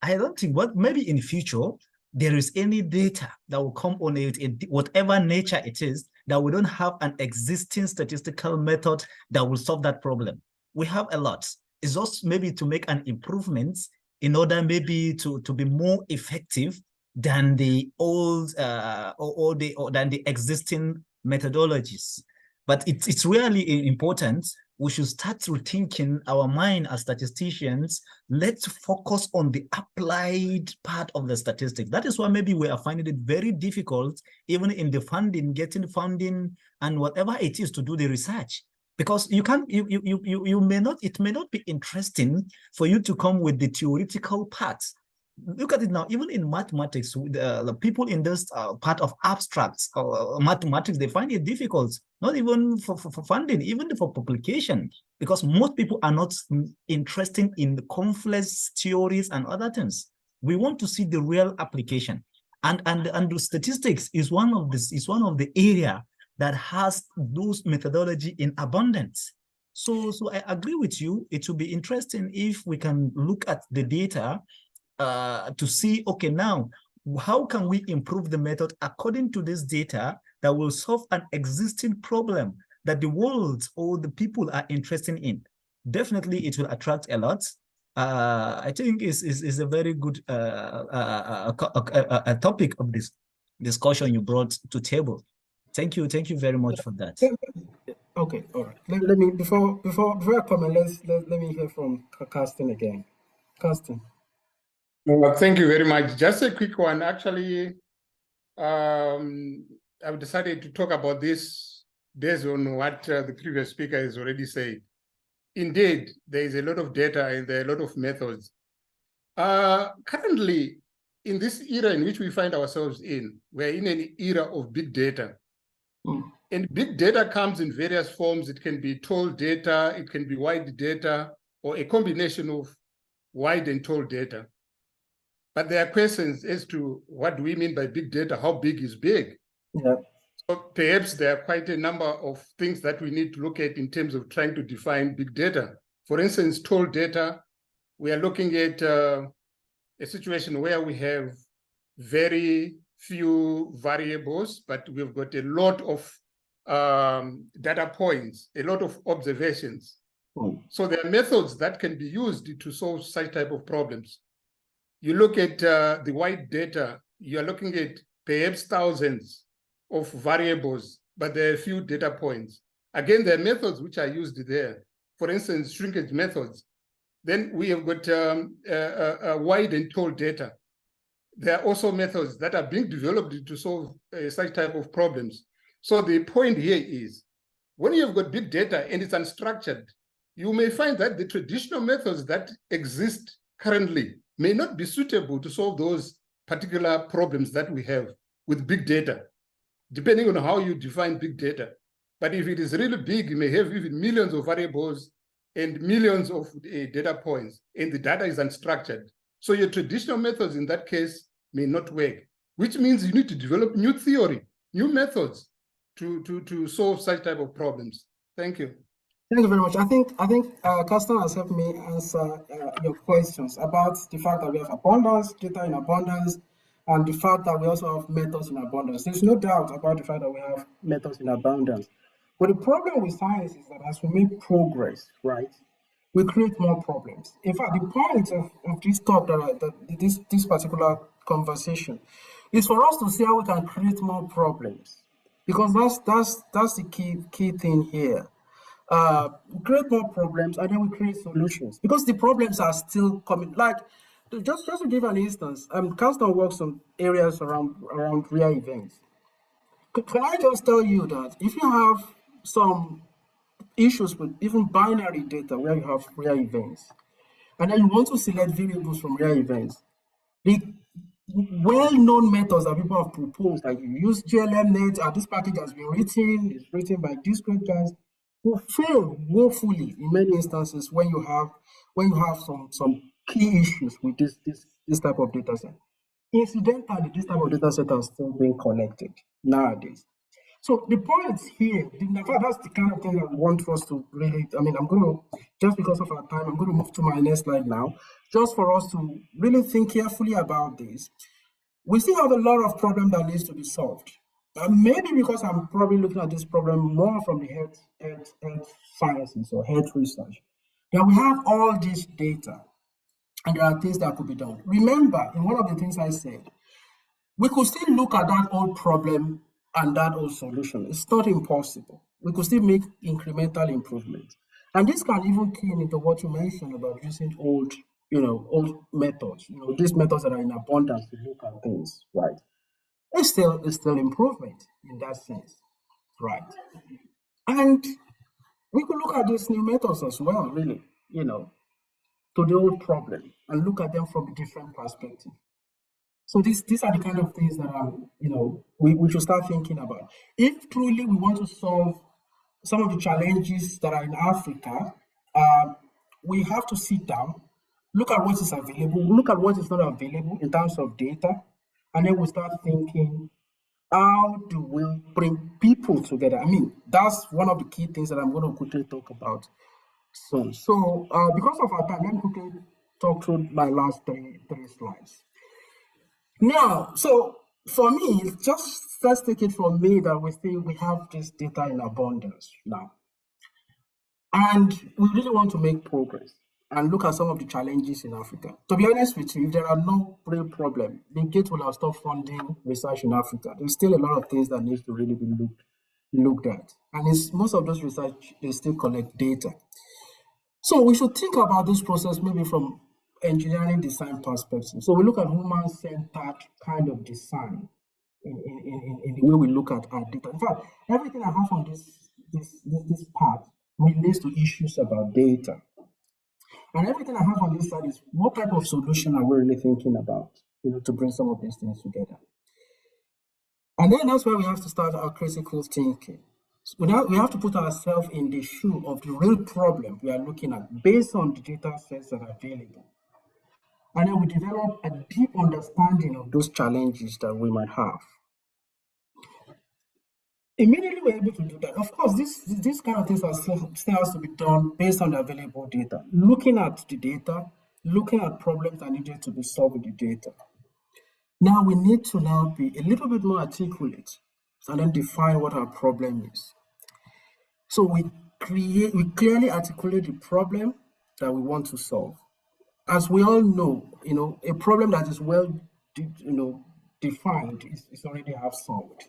Speaker 2: I don't think maybe in future there is any data that will come on it, whatever nature it is, that we don't have an existing statistical method that will solve that problem. We have a lot. It's just maybe to make an improvement in order maybe to be more effective than the old than the existing methodologies. But it's really important. We should start rethinking our mind as statisticians. Let's focus on the applied part of the statistics. That is why maybe we are finding it very difficult, even in the funding, getting funding and whatever it is to do the research. Because it may not be interesting for you to come with the theoretical parts. Look at it now, even in mathematics, the people in this part of abstracts mathematics, they find it difficult, not even for funding, even for publication. because most people are not interested in the complex theories and other things. We want to see the real application. And the statistics is one of the area that has those methodology in abundance. So I agree with you. It will be interesting if we can look at the data to see, okay, now, how can we improve the method according to this data that will solve an existing problem that the world or the people are interested in? Definitely, it will attract a lot. I think is a very good a topic of this discussion you brought to table. Thank you very much for that.
Speaker 12: Okay, all right. Let me before I comment, let me hear from Carsten again. Carsten.
Speaker 1: Well, thank you very much. Just a quick one. Actually, I've decided to talk about this based on what the previous speaker has already said. Indeed, there is a lot of data and there are a lot of methods. Currently, in this era in which we find ourselves in, we're in an era of big data. And big data comes in various forms. It can be told data, it can be wide data, or a combination of wide and told data. But there are questions as to what do we mean by big data? How big is big?
Speaker 12: Yeah.
Speaker 1: So perhaps there are quite a number of things that we need to look at in terms of trying to define big data. For instance, told data, we are looking at a situation where we have very few variables, but we've got a lot of data points, a lot of observations. So there are methods that can be used to solve such type of problems. You look at the wide data, you're looking at perhaps thousands of variables, but there are a few data points. Again, there are methods which are used there. For instance, shrinkage methods. Then we have got wide and told data. There are also methods that are being developed to solve such type of problems. So the point here is, when you've got big data and it's unstructured, you may find that the traditional methods that exist currently may not be suitable to solve those particular problems that we have with big data, depending on how you define big data. But if it is really big, you may have even millions of variables and millions of data points, and the data is unstructured. So your traditional methods in that case may not work, which means you need to develop new theory, new methods to solve such type of problems. Thank you.
Speaker 12: Thank you very much. I think Carsten has helped me answer your questions about the fact that we have abundance, data in abundance, and the fact that we also have methods in abundance. There's no doubt about the fact that we have methods in abundance. But the problem with science is that as we make progress, right, we create more problems. In fact, the point of this talk, this particular conversation, is for us to see how we can create more problems, because that's the key thing here. Create more problems and then we create solutions, because the problems are still coming. Like, just to give an instance, Carsten works on areas around real events. Can I just tell you that if you have some issues with even binary data where you have real events, and then you want to select variables from real events, the well-known methods that people have proposed, like you use GLMNet, this package has been written, it's written by discrete guys, will fail woefully in many instances when you have some key issues with this type of data set. Incidentally, this type of data set are still being collected nowadays. So the point here, in fact, that's the kind of thing I want us to really, I'm going to, just because of our time, I'm going to move to my next slide now, just for us to really think carefully about this. We still have a lot of problems that needs to be solved. Maybe because I'm probably looking at this problem more from the health sciences or health research. Now we have all this data, and there are things that could be done. Remember, in one of the things I said, we could still look at that old problem and that old solution. It's not impossible. We could still make incremental improvements. And this can even key into what you mentioned about using old methods, these methods that are in abundance to look at things, right? It's still improvement in that sense, right? And we could look at these new methods as well, really, to the old problem and look at them from a different perspective. So these are the kind of things that we should start thinking about. If truly we want to solve some of the challenges that are in Africa, we have to sit down, look at what is available, look at what is not available in terms of data, and then we start thinking, how do we bring people together? I mean, that's one of the key things that I'm going to quickly talk about soon. So, because of our time, let me quickly talk through my last three slides. Now, so for me, let's take it from me that we have this data in abundance now. And we really want to make progress and look at some of the challenges in Africa. To be honest with you, if there are no real problems, the Gates will have stopped funding research in Africa. There's still a lot of things that needs to really be looked at. And most of those research, they still collect data. So we should think about this process maybe from engineering design perspective. So we look at human-centered kind of design in the way we look at our data. In fact, everything I have on this part relates to issues about data. And everything I have on this side is what type of solution are we really thinking about, to bring some of these things together. And then that's where we have to start our critical thinking. So we have to put ourselves in the shoe of the real problem we are looking at based on the data sets that are available. And then we develop a deep understanding of those challenges that we might have. Immediately we're able to do that. Of course, this kind of things still has to be done based on the available data. Looking at the data, looking at problems that needed to be solved with the data. Now we need to now be a little bit more articulate and then define what our problem is. So we clearly articulate the problem that we want to solve. As we all know, a problem that is well, defined is already half solved.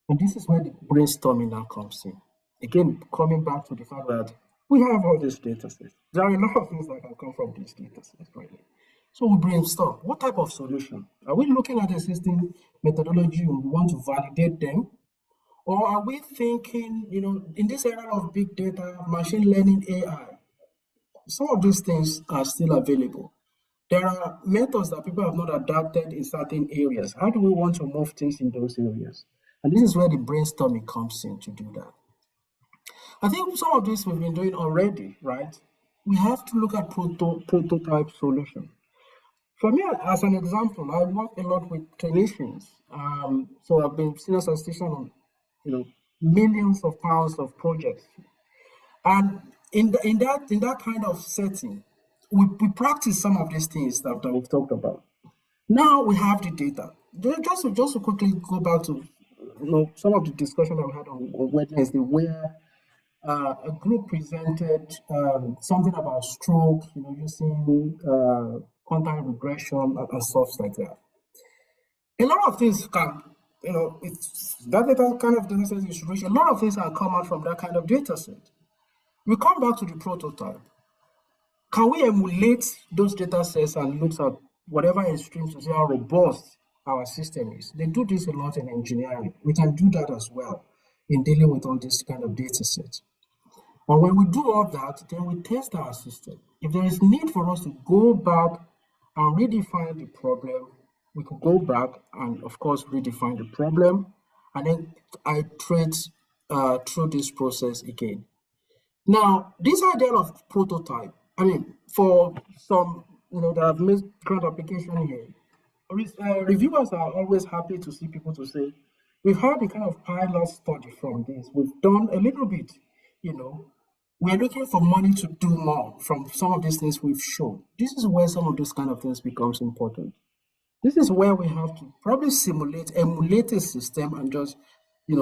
Speaker 12: And this is where the brainstorming now comes in. Again, coming back to the fact that we have all these data sets. There are a lot of things that can come from these data sets, really. So we brainstorm. What type of solution? Are we looking at existing methodology and we want to validate them? Or are we thinking, in this era of big data, machine learning, AI, some of these things are still available. There are methods that people have not adapted in certain areas. How do we want to move things in those areas? And this is where the brainstorming comes in to do that. I think some of this we've been doing already, right? We have to look at prototype solution. For me, as an example, I work a lot with clinicians. So I've been senior statistician on, millions of pounds of projects. And in that kind of setting, we practice some of these things that we've talked about. Now we have the data. Just to quickly go back to some of the discussion that we had on Wednesday, where a group presented something about stroke, using quantile regression and stuff like that. A lot of things can, it's that data kind of data set is rich. A lot of things can come out from that kind of data set. We come back to the prototype. Can we emulate those data sets and look at whatever extremes to see how robust our system is? They do this a lot in engineering. We can do that as well in dealing with all this kind of data sets. And when we do all that, then we test our system. If there is need for us to go back and redefine the problem, we could go back and, of course, redefine the problem and then iterate through this process again. Now, this idea of prototype, for some, that have made grant application here, reviewers are always happy to see people to say, we've had a kind of pilot study from this. We've done a little bit, we're looking for money to do more from some of these things we've shown. This is where some of those kind of things becomes important. This is where we have to probably emulate a system and just,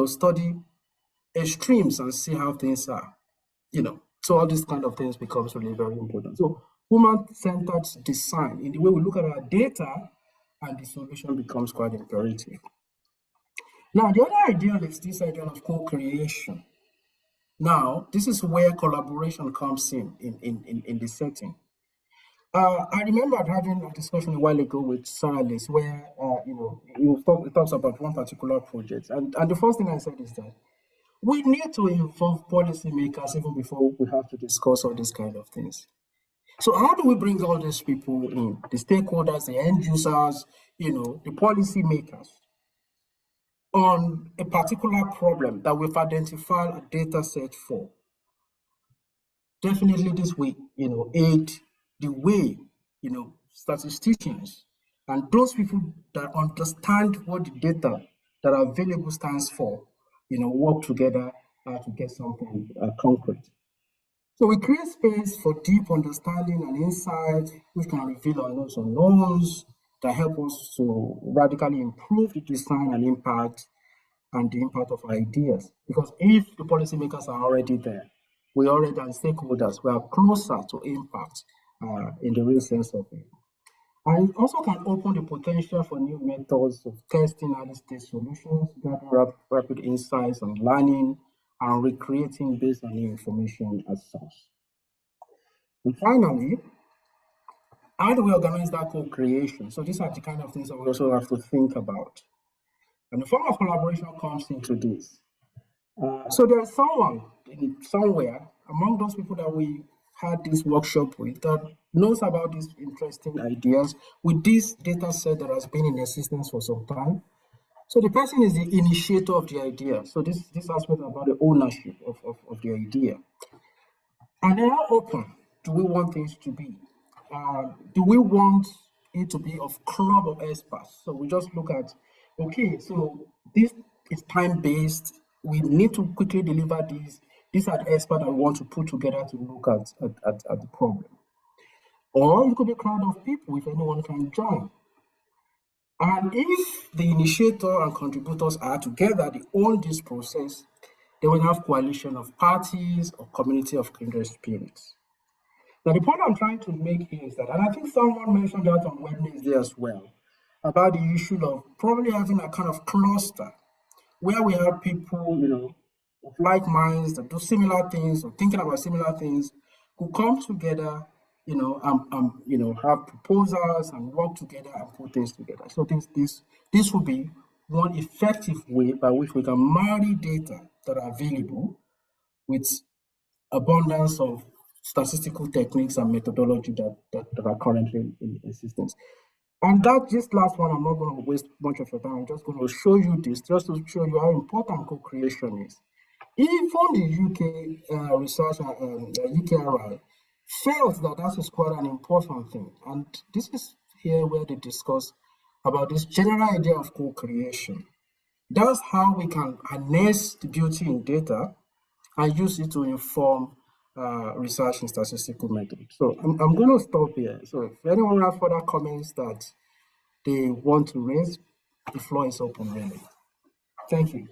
Speaker 12: study extremes and see how things are, So all these kind of things becomes really very important. So human-centered design, in the way we look at our data, and the solution becomes quite imperative. Now, the other idea is this idea of co-creation. Now, this is where collaboration comes in the setting. I remember having a discussion a while ago with Sarah Liz where, it talks about one particular project. And the first thing I said is that we need to involve policymakers even before we have to discuss all these kind of things. So how do we bring all these people in, the stakeholders, the end users, the policymakers, on a particular problem that we've identified a data set for? definitely this will, aid the way, statisticians and those people that understand what the data that are available stands for, work together to get something concrete. So we create space for deep understanding and insight, which can reveal unknowns unknowns that help us to radically improve the design and impact and the impact of ideas. Because if the policymakers are already there, we already as stakeholders, we are closer to impact in the real sense of it. And it also can open the potential for new methods of testing early-stage solutions, gathering rapid insights and learning, and recreating based on new information as source. And finally, how do we organize that co-creation? So these are the kind of things that we also have to think about. And the form of collaboration comes into this. So there is someone somewhere among those people that we had this workshop with that knows about these interesting ideas with this data set that has been in existence for some time. So the person is the initiator of the idea. So this aspect about the ownership of the idea. And then how open do we want things to be? Do we want it to be of club of experts? So we just look at, okay, so this is time-based. We need to quickly deliver these. These are the experts that we want to put together to look at the problem. Or it could be a crowd of people if anyone can join. And if the initiator and contributors are together, they own this process, they will have coalition of parties or community of kindred spirits. Now, the point I'm trying to make here is that, and I think someone mentioned that on Wednesday as well, about the issue of probably having a kind of cluster where we have people, of like minds that do similar things or thinking about similar things who come together, and have proposals and work together and put things together. So this will be one effective way by which we can marry data that are available with abundance of statistical techniques and methodology that are currently in existence. And this last one, I'm not going to waste much of your time. I'm just going to show you this, just to show you how important co-creation is. Even the UK research, UKRI, felt that is quite an important thing. And this is here where they discuss about this general idea of co-creation. That's how we can harness the beauty in data and use it to inform research in statistical methods. So I'm going to stop here. So if anyone has further comments that they want to raise, the floor is open, really. Thank you.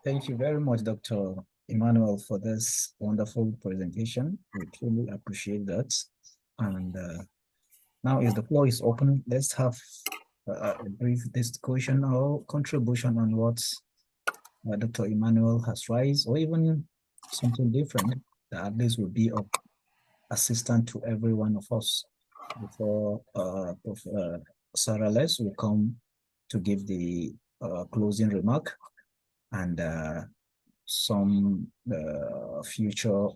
Speaker 2: Thank you very much, Dr. Emmanuel, for this wonderful presentation. We truly appreciate that. And now, as the floor is open, let's have a brief discussion or contribution on what Dr. Emmanuel has raised, or even something different that at least will be of assistance to every one of us. Before Sarah Les will come to give the closing remark and some future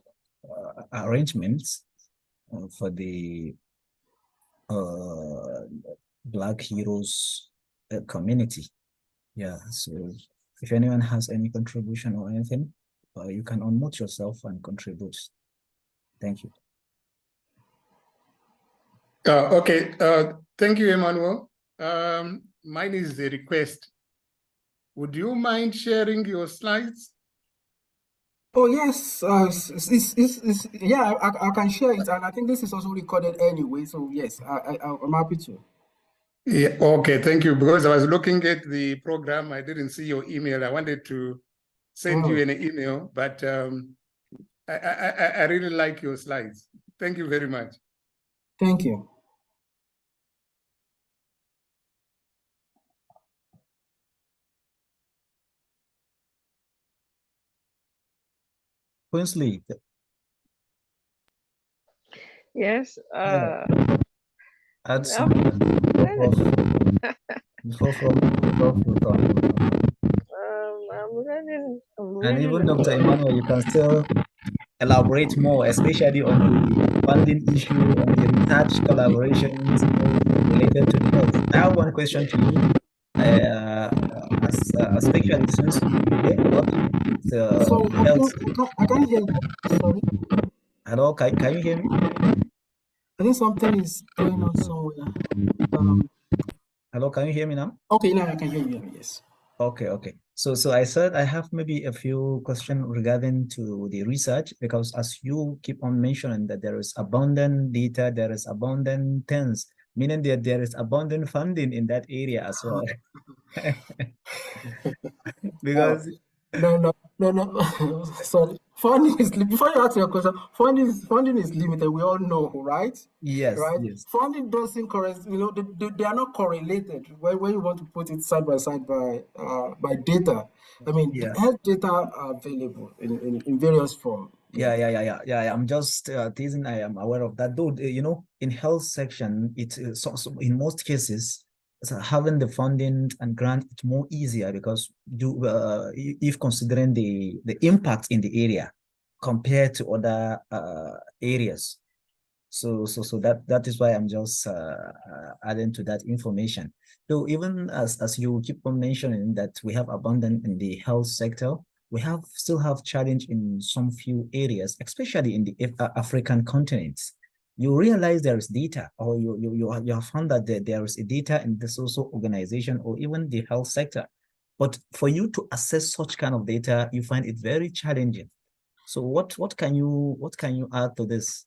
Speaker 2: arrangements for the Black Heroes community. Yeah, so if anyone has any contribution or anything, you can unmute yourself and contribute. Thank you.
Speaker 1: Okay, thank you, Emmanuel. Mine is a request. Would you mind sharing your slides?
Speaker 12: Oh, yes. Yeah, I can share it. And I think this is also recorded anyway. So, yes, I'm happy to.
Speaker 1: Yeah, okay, thank you. Because I was looking at the program, I didn't see your email. I wanted to send you an email, but I really like your slides. Thank you very much.
Speaker 12: Thank you.
Speaker 2: Quinsley.
Speaker 3: Yes.
Speaker 2: Add something before and even Dr. Emmanuel, you can still elaborate more, especially on the funding issue, on the research collaborations related to the health. I have one question to you. especially since you got the
Speaker 12: Sorry,
Speaker 2: health.
Speaker 12: I can't hear you. Sorry.
Speaker 2: Hello, can you hear me?
Speaker 12: I think something is going on somewhere.
Speaker 2: Hello, can you hear me now?
Speaker 12: Okay, now I can hear you. Yes.
Speaker 2: Okay. So I said I have maybe a few questions regarding to the research, because as you keep on mentioning that there is abundant data, there is abundant things, meaning that there is abundant funding in that area as well. Because
Speaker 12: No. Sorry. Funding is before you ask your question. Funding is limited. We all know, right?
Speaker 2: yes.
Speaker 12: Funding doesn't correspond. They are not correlated. When you want to put it side by side by data, I mean,
Speaker 2: Yeah.
Speaker 12: the health data are available in various forms.
Speaker 2: Yeah. I'm just teasing. I am aware of that. Though, in health section, it's so in most cases, having the funding and grant, it's more easier because if considering the impact in the area compared to other areas. So that is why I'm just adding to that information. Though even as you keep on mentioning that we have abundant in the health sector, we still have challenge in some few areas, especially in the African continents. You realize there is data, or you have found that there is a data in the social organization or even the health sector. But for you to assess such kind of data, you find it very challenging. So what can you add to this?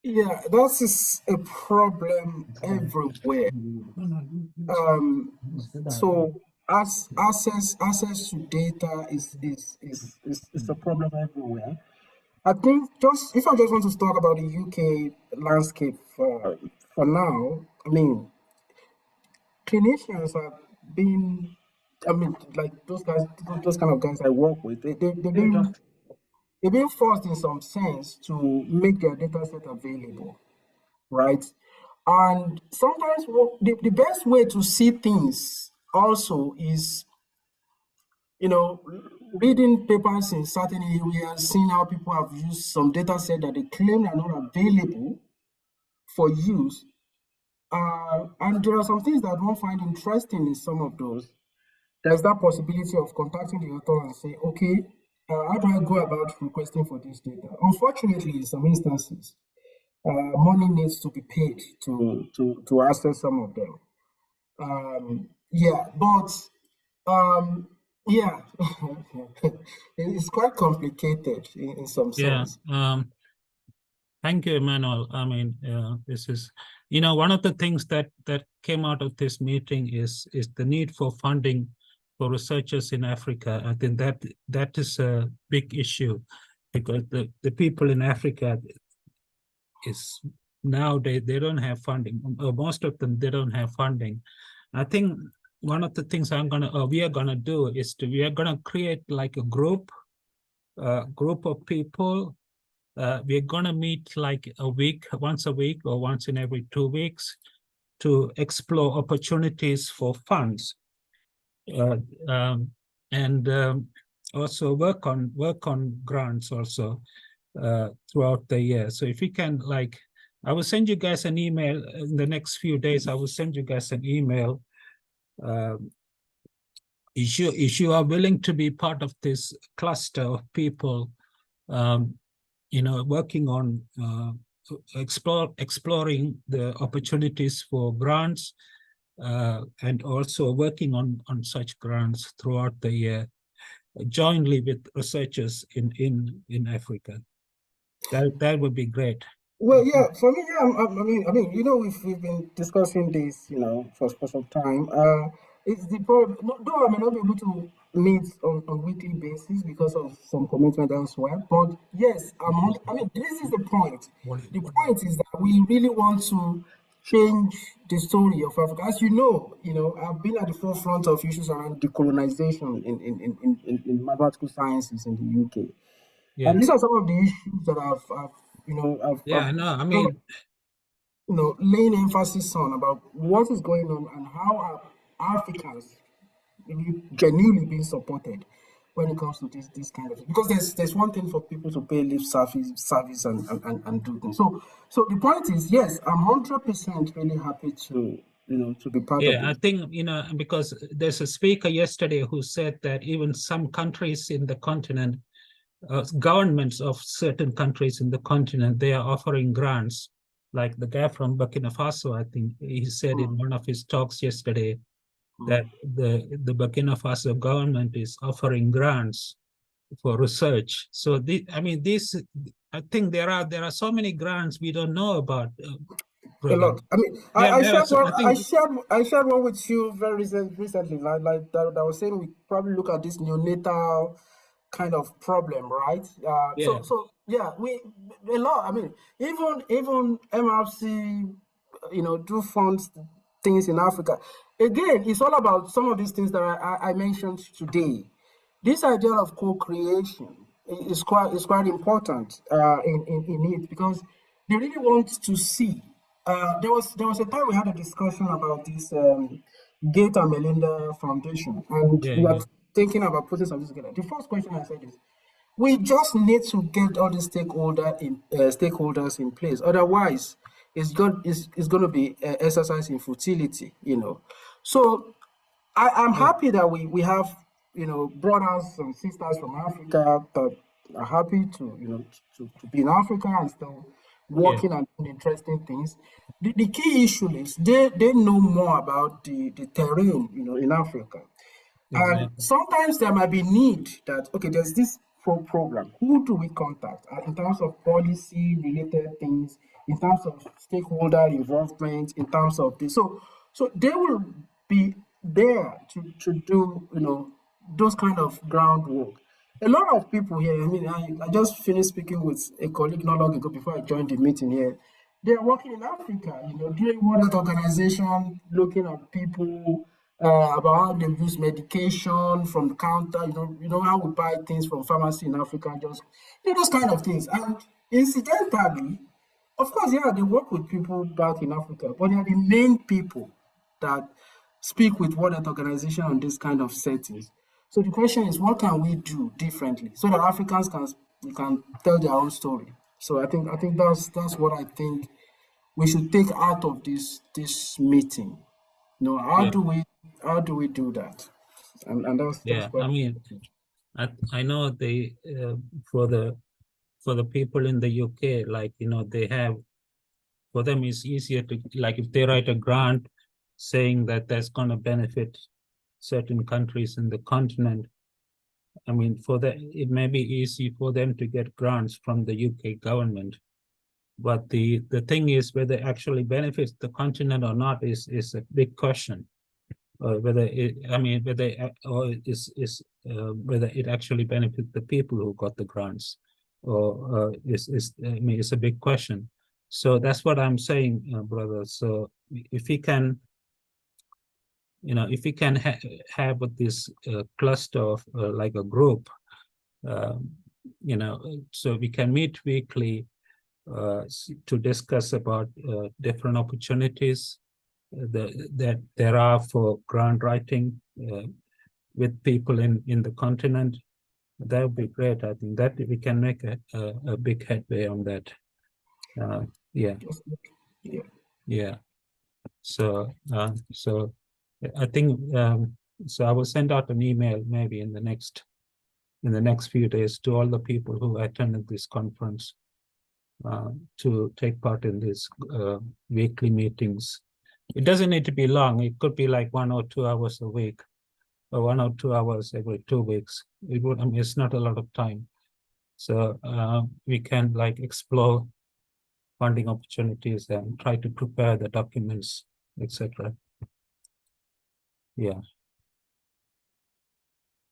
Speaker 12: Yeah, that is a problem everywhere. So access to data is a problem everywhere. I think if I just want to talk about the UK landscape for now, I mean, clinicians have been, I mean, like those kind of guys I work with, they've been forced in some sense to make their data set available, right? And sometimes the best way to see things also is, reading papers in certain areas, seeing how people have used some data set that they claim are not available for use. And there are some things that one find interesting in some of those. There's that possibility of contacting the author and say, okay, how do I go about requesting for this data? Unfortunately, in some instances, money needs to be paid to access some of them. Yeah, it's quite complicated in some sense.
Speaker 6: Thank you, Emmanuel. I mean, this is, one of the things that came out of this meeting is the need for funding for researchers in Africa. I think that is a big issue, because the people in Africa is now they don't have funding. Most of them, they don't have funding. I think one of the things we are gonna do is we are gonna create like a group of people. We're gonna meet like once a week or once in every 2 weeks to explore opportunities for funds, and also work on grants also throughout the year. So if you can, I will send you guys an email in the next few days. I will send you guys an email. If you are willing to be part of this cluster of people, working on exploring the opportunities for grants, and also working on such grants throughout the year, jointly with researchers in Africa. That would be great.
Speaker 12: Well, yeah, for me, yeah, I mean, we've been discussing this, for some time. It's the problem. Though I may not be able to meet on weekly basis because of some commitment elsewhere, but yes, I mean, this is the point. The point is that we really want to change the story of Africa. As you know, I've been at the forefront of issues around decolonization in mathematical sciences in the UK.
Speaker 6: Yeah.
Speaker 12: And these are some of the issues that I've laying emphasis on about what is going on and how are Africans genuinely being supported when it comes to this kind of thing. Because there's one thing for people to pay lip service and do things. So the point is, yes, I'm 100% really happy to to be part of
Speaker 6: Yeah, I
Speaker 12: it.
Speaker 6: think, because there's a speaker yesterday who said that even some countries in the continent, governments of certain countries in the continent, they are offering grants. Like the guy from Burkina Faso, I think he said in one of his talks yesterday that the Burkina Faso government is offering grants for research. So I think there are so many grants we don't know about.
Speaker 12: A lot. I mean, I shared one with you very recently, like that I was saying we probably look at this neonatal kind of problem, right?
Speaker 6: Yeah.
Speaker 12: So yeah, we a lot. I mean, even MRC, do funds things in Africa. Again, it's all about some of these things that I mentioned today. This idea of co-creation is quite important in it, because they really want to see. There was a time we had a discussion about this Gates and Melinda Foundation, and we were thinking about putting something together. The first question I said is, we just need to get all the stakeholders in place. Otherwise, it's going to be exercise in futility. So I'm happy that we have brothers and sisters from Africa that are happy to be in Africa and still working and doing interesting things. The key issue is they know more about the terrain in Africa. And sometimes there might be need that, okay, there's this program. Who do we contact in terms of policy related things, in terms of stakeholder involvement, in terms of this? So they will be there to do, those kind of groundwork. A lot of people here, I mean, I just finished speaking with a colleague not long ago before I joined the meeting here. They are working in Africa, doing World Health Organization, looking at people about how they use medication from the counter, how we buy things from pharmacy in Africa, just those kind of things. And incidentally, of course, yeah, they work with people back in Africa, but they are the main people that speak with World Health Organization on this kind of settings. So the question is, what can we do differently so that Africans can tell their own story? So I think that's what I think we should take out of this meeting. How do we do that? And that's what
Speaker 6: I mean, I know for the people in the UK, like they have, for them it's easier to, like, if they write a grant saying that that's going to benefit certain countries in the continent, I mean, it may be easy for them to get grants from the UK government. But the thing is, whether it actually benefits the continent or not is a big question. Whether it actually benefits the people who got the grants, or it's a big question. So that's what I'm saying, brother. So if we can, have this cluster of like a group, so we can meet weekly to discuss about different opportunities that there are for grant writing with people in the continent. That would be great. I think that we can make a big headway on that. Yeah. So I think so I will send out an email maybe in the next few days to all the people who attended this conference to take part in these weekly meetings. It doesn't need to be long. It could be like 1 or 2 hours a week, or 1 or 2 hours every 2 weeks. It's not a lot of time. So we can like explore funding opportunities and try to prepare the documents, etc. Yeah.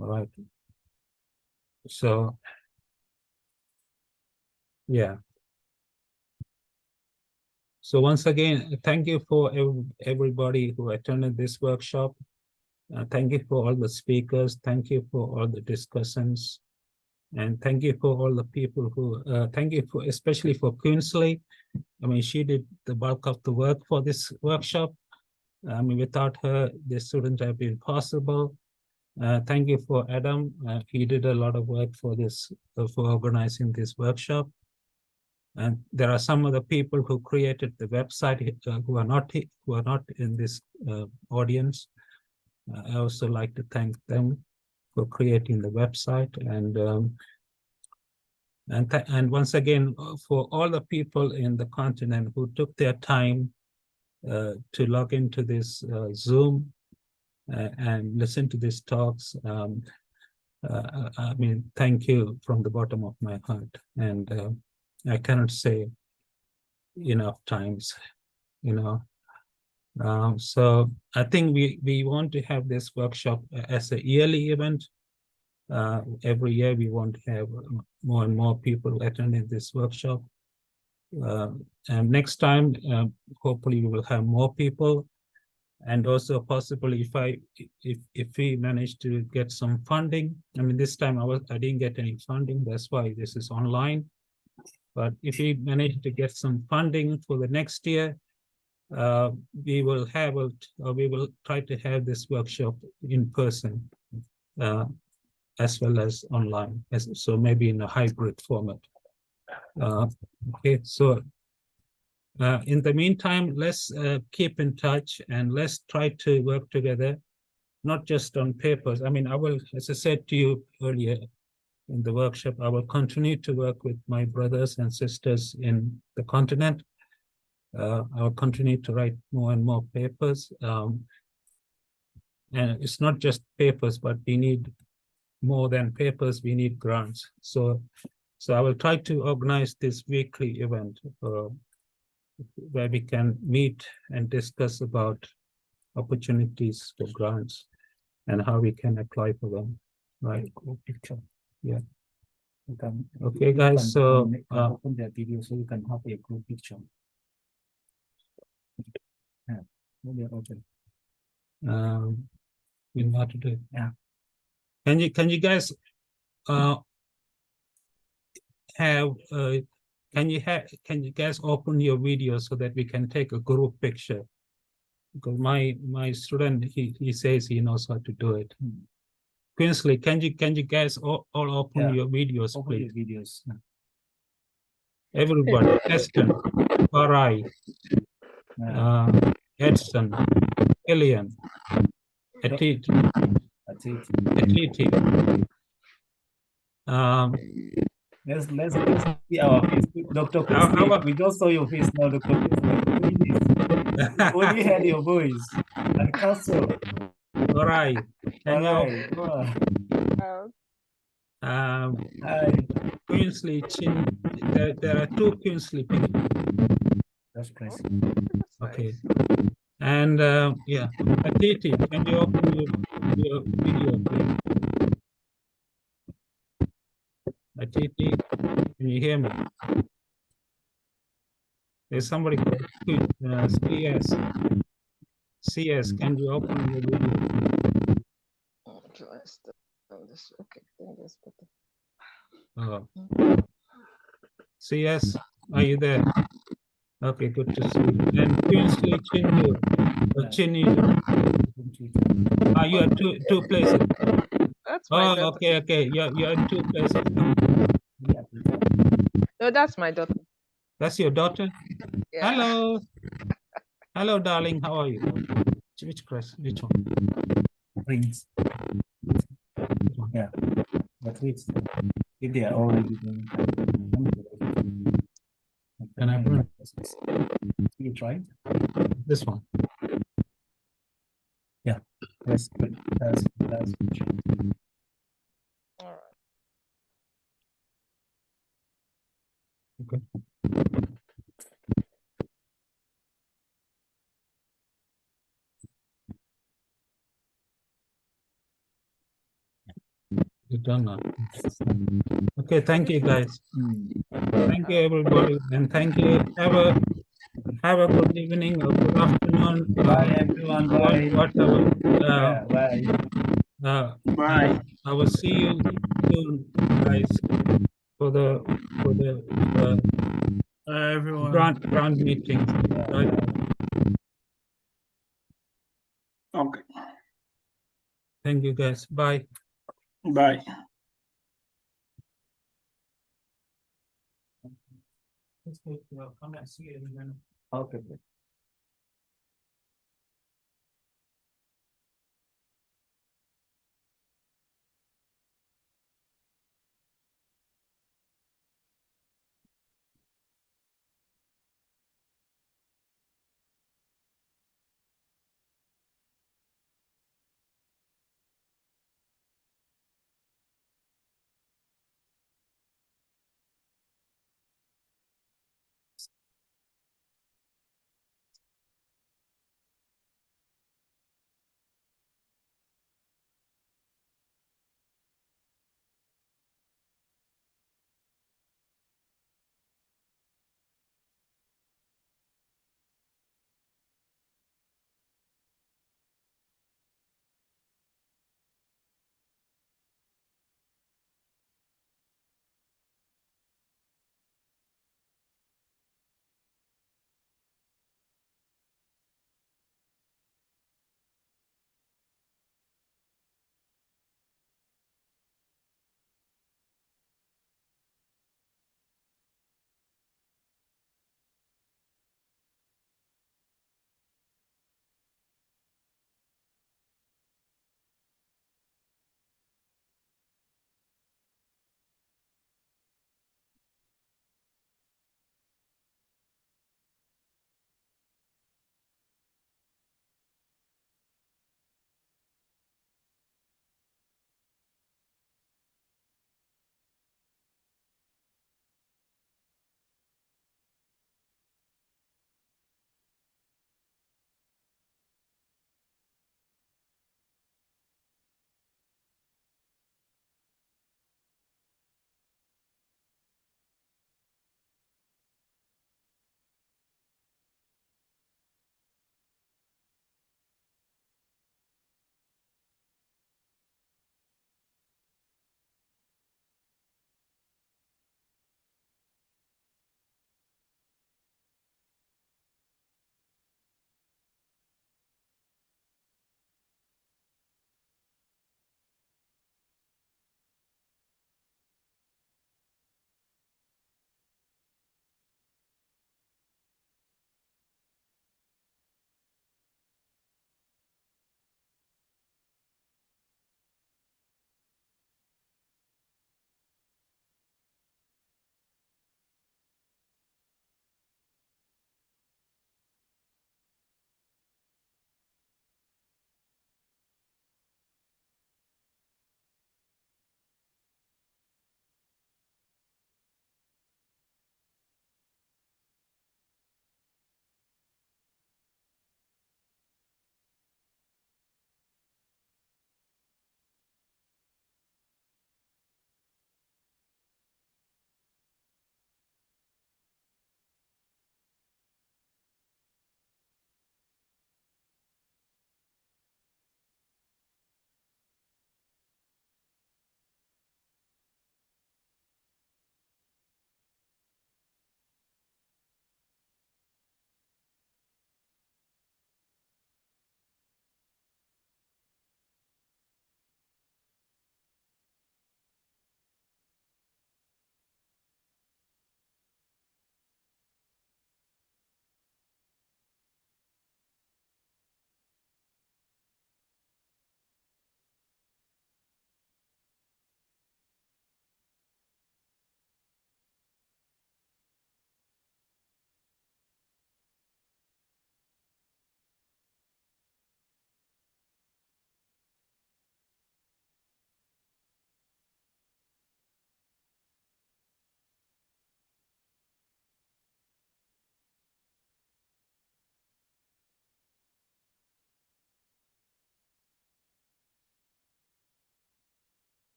Speaker 6: All right. So, yeah. So once again, thank you for everybody who attended this workshop. Thank you for all the speakers. Thank you for all the discussions. And thank you for all the people who, thank you for, especially for Queensley. I mean, she did the bulk of the work for this workshop. I mean, without her, this wouldn't have been possible. Thank you for Adam. He did a lot of work for this, for organizing this workshop. And there are some of the people who created the website who are not in this audience. I also like to thank them for creating the website, and once again for all the people in the continent who took their time to log into this Zoom and listen to these talks. I mean, thank you from the bottom of my heart, and I cannot say enough times, you know. So I think we want to have this workshop as a yearly event. Every year we want to have more and more people attending this workshop. And next time, hopefully we will have more people. And also possibly if we manage to get some funding. I mean, this time I didn't get any funding, that's why this is online. But if we manage to get some funding for the next year, we will try to have this workshop in person, as well as online, so maybe in a hybrid format. Okay, so in the meantime, let's keep in touch and let's try to work together, not just on papers. I mean, I will, as I said to you earlier in the workshop, I will continue to work with my brothers and sisters in the continent. I will continue to write more and more papers. And it's not just papers, but we need more than papers, we need grants. So I will try to organize this weekly event where we can meet and discuss about opportunities for grants and how we can apply for them. Right? Picture. Yeah. Okay, guys. So open the video so you can have a group picture. Yeah. Okay. You know how to do it. Yeah. Can you guys can you guys open your video so that we can take a group picture? Because my student he says he knows how to do it. Queensley, can you guys all open your videos, please? Your videos. Everybody, Eston, Farai, Edson, Elian, Atiti. Let's see our face. Dr. Queensley, we just saw your face now, Dr. Queensley. We only heard your voice. And Castle. All right. Hi. Queensley, Chin. There are two Queensley people. That's crazy. Okay. And yeah, Atiti, can you open your video, please? Atiti, can you hear me? There's somebody called CS. CS, can you open your video? Okay, that's better. CS, are you there? Okay, good to see you. And Queensley Chinyu. You are two places. That's my daughter. Okay. You're in two places.
Speaker 3: No, that's my daughter.
Speaker 6: That's your daughter? Yeah. Hello. Hello, darling. How are you? Which one? Rings. Yeah. But if they are already doing can I bring you try this one? Yeah. That's good. That's all right. Okay. You're done now. Okay, thank you guys. Thank you everybody, and thank you. Have a good evening or good afternoon. Bye everyone. Bye. Whatever. Bye. Bye. I will see you soon, guys, for the everyone grant meeting. Right? Okay. Thank you guys. Bye. Bye. Let's take, come and see it in a minute. Okay.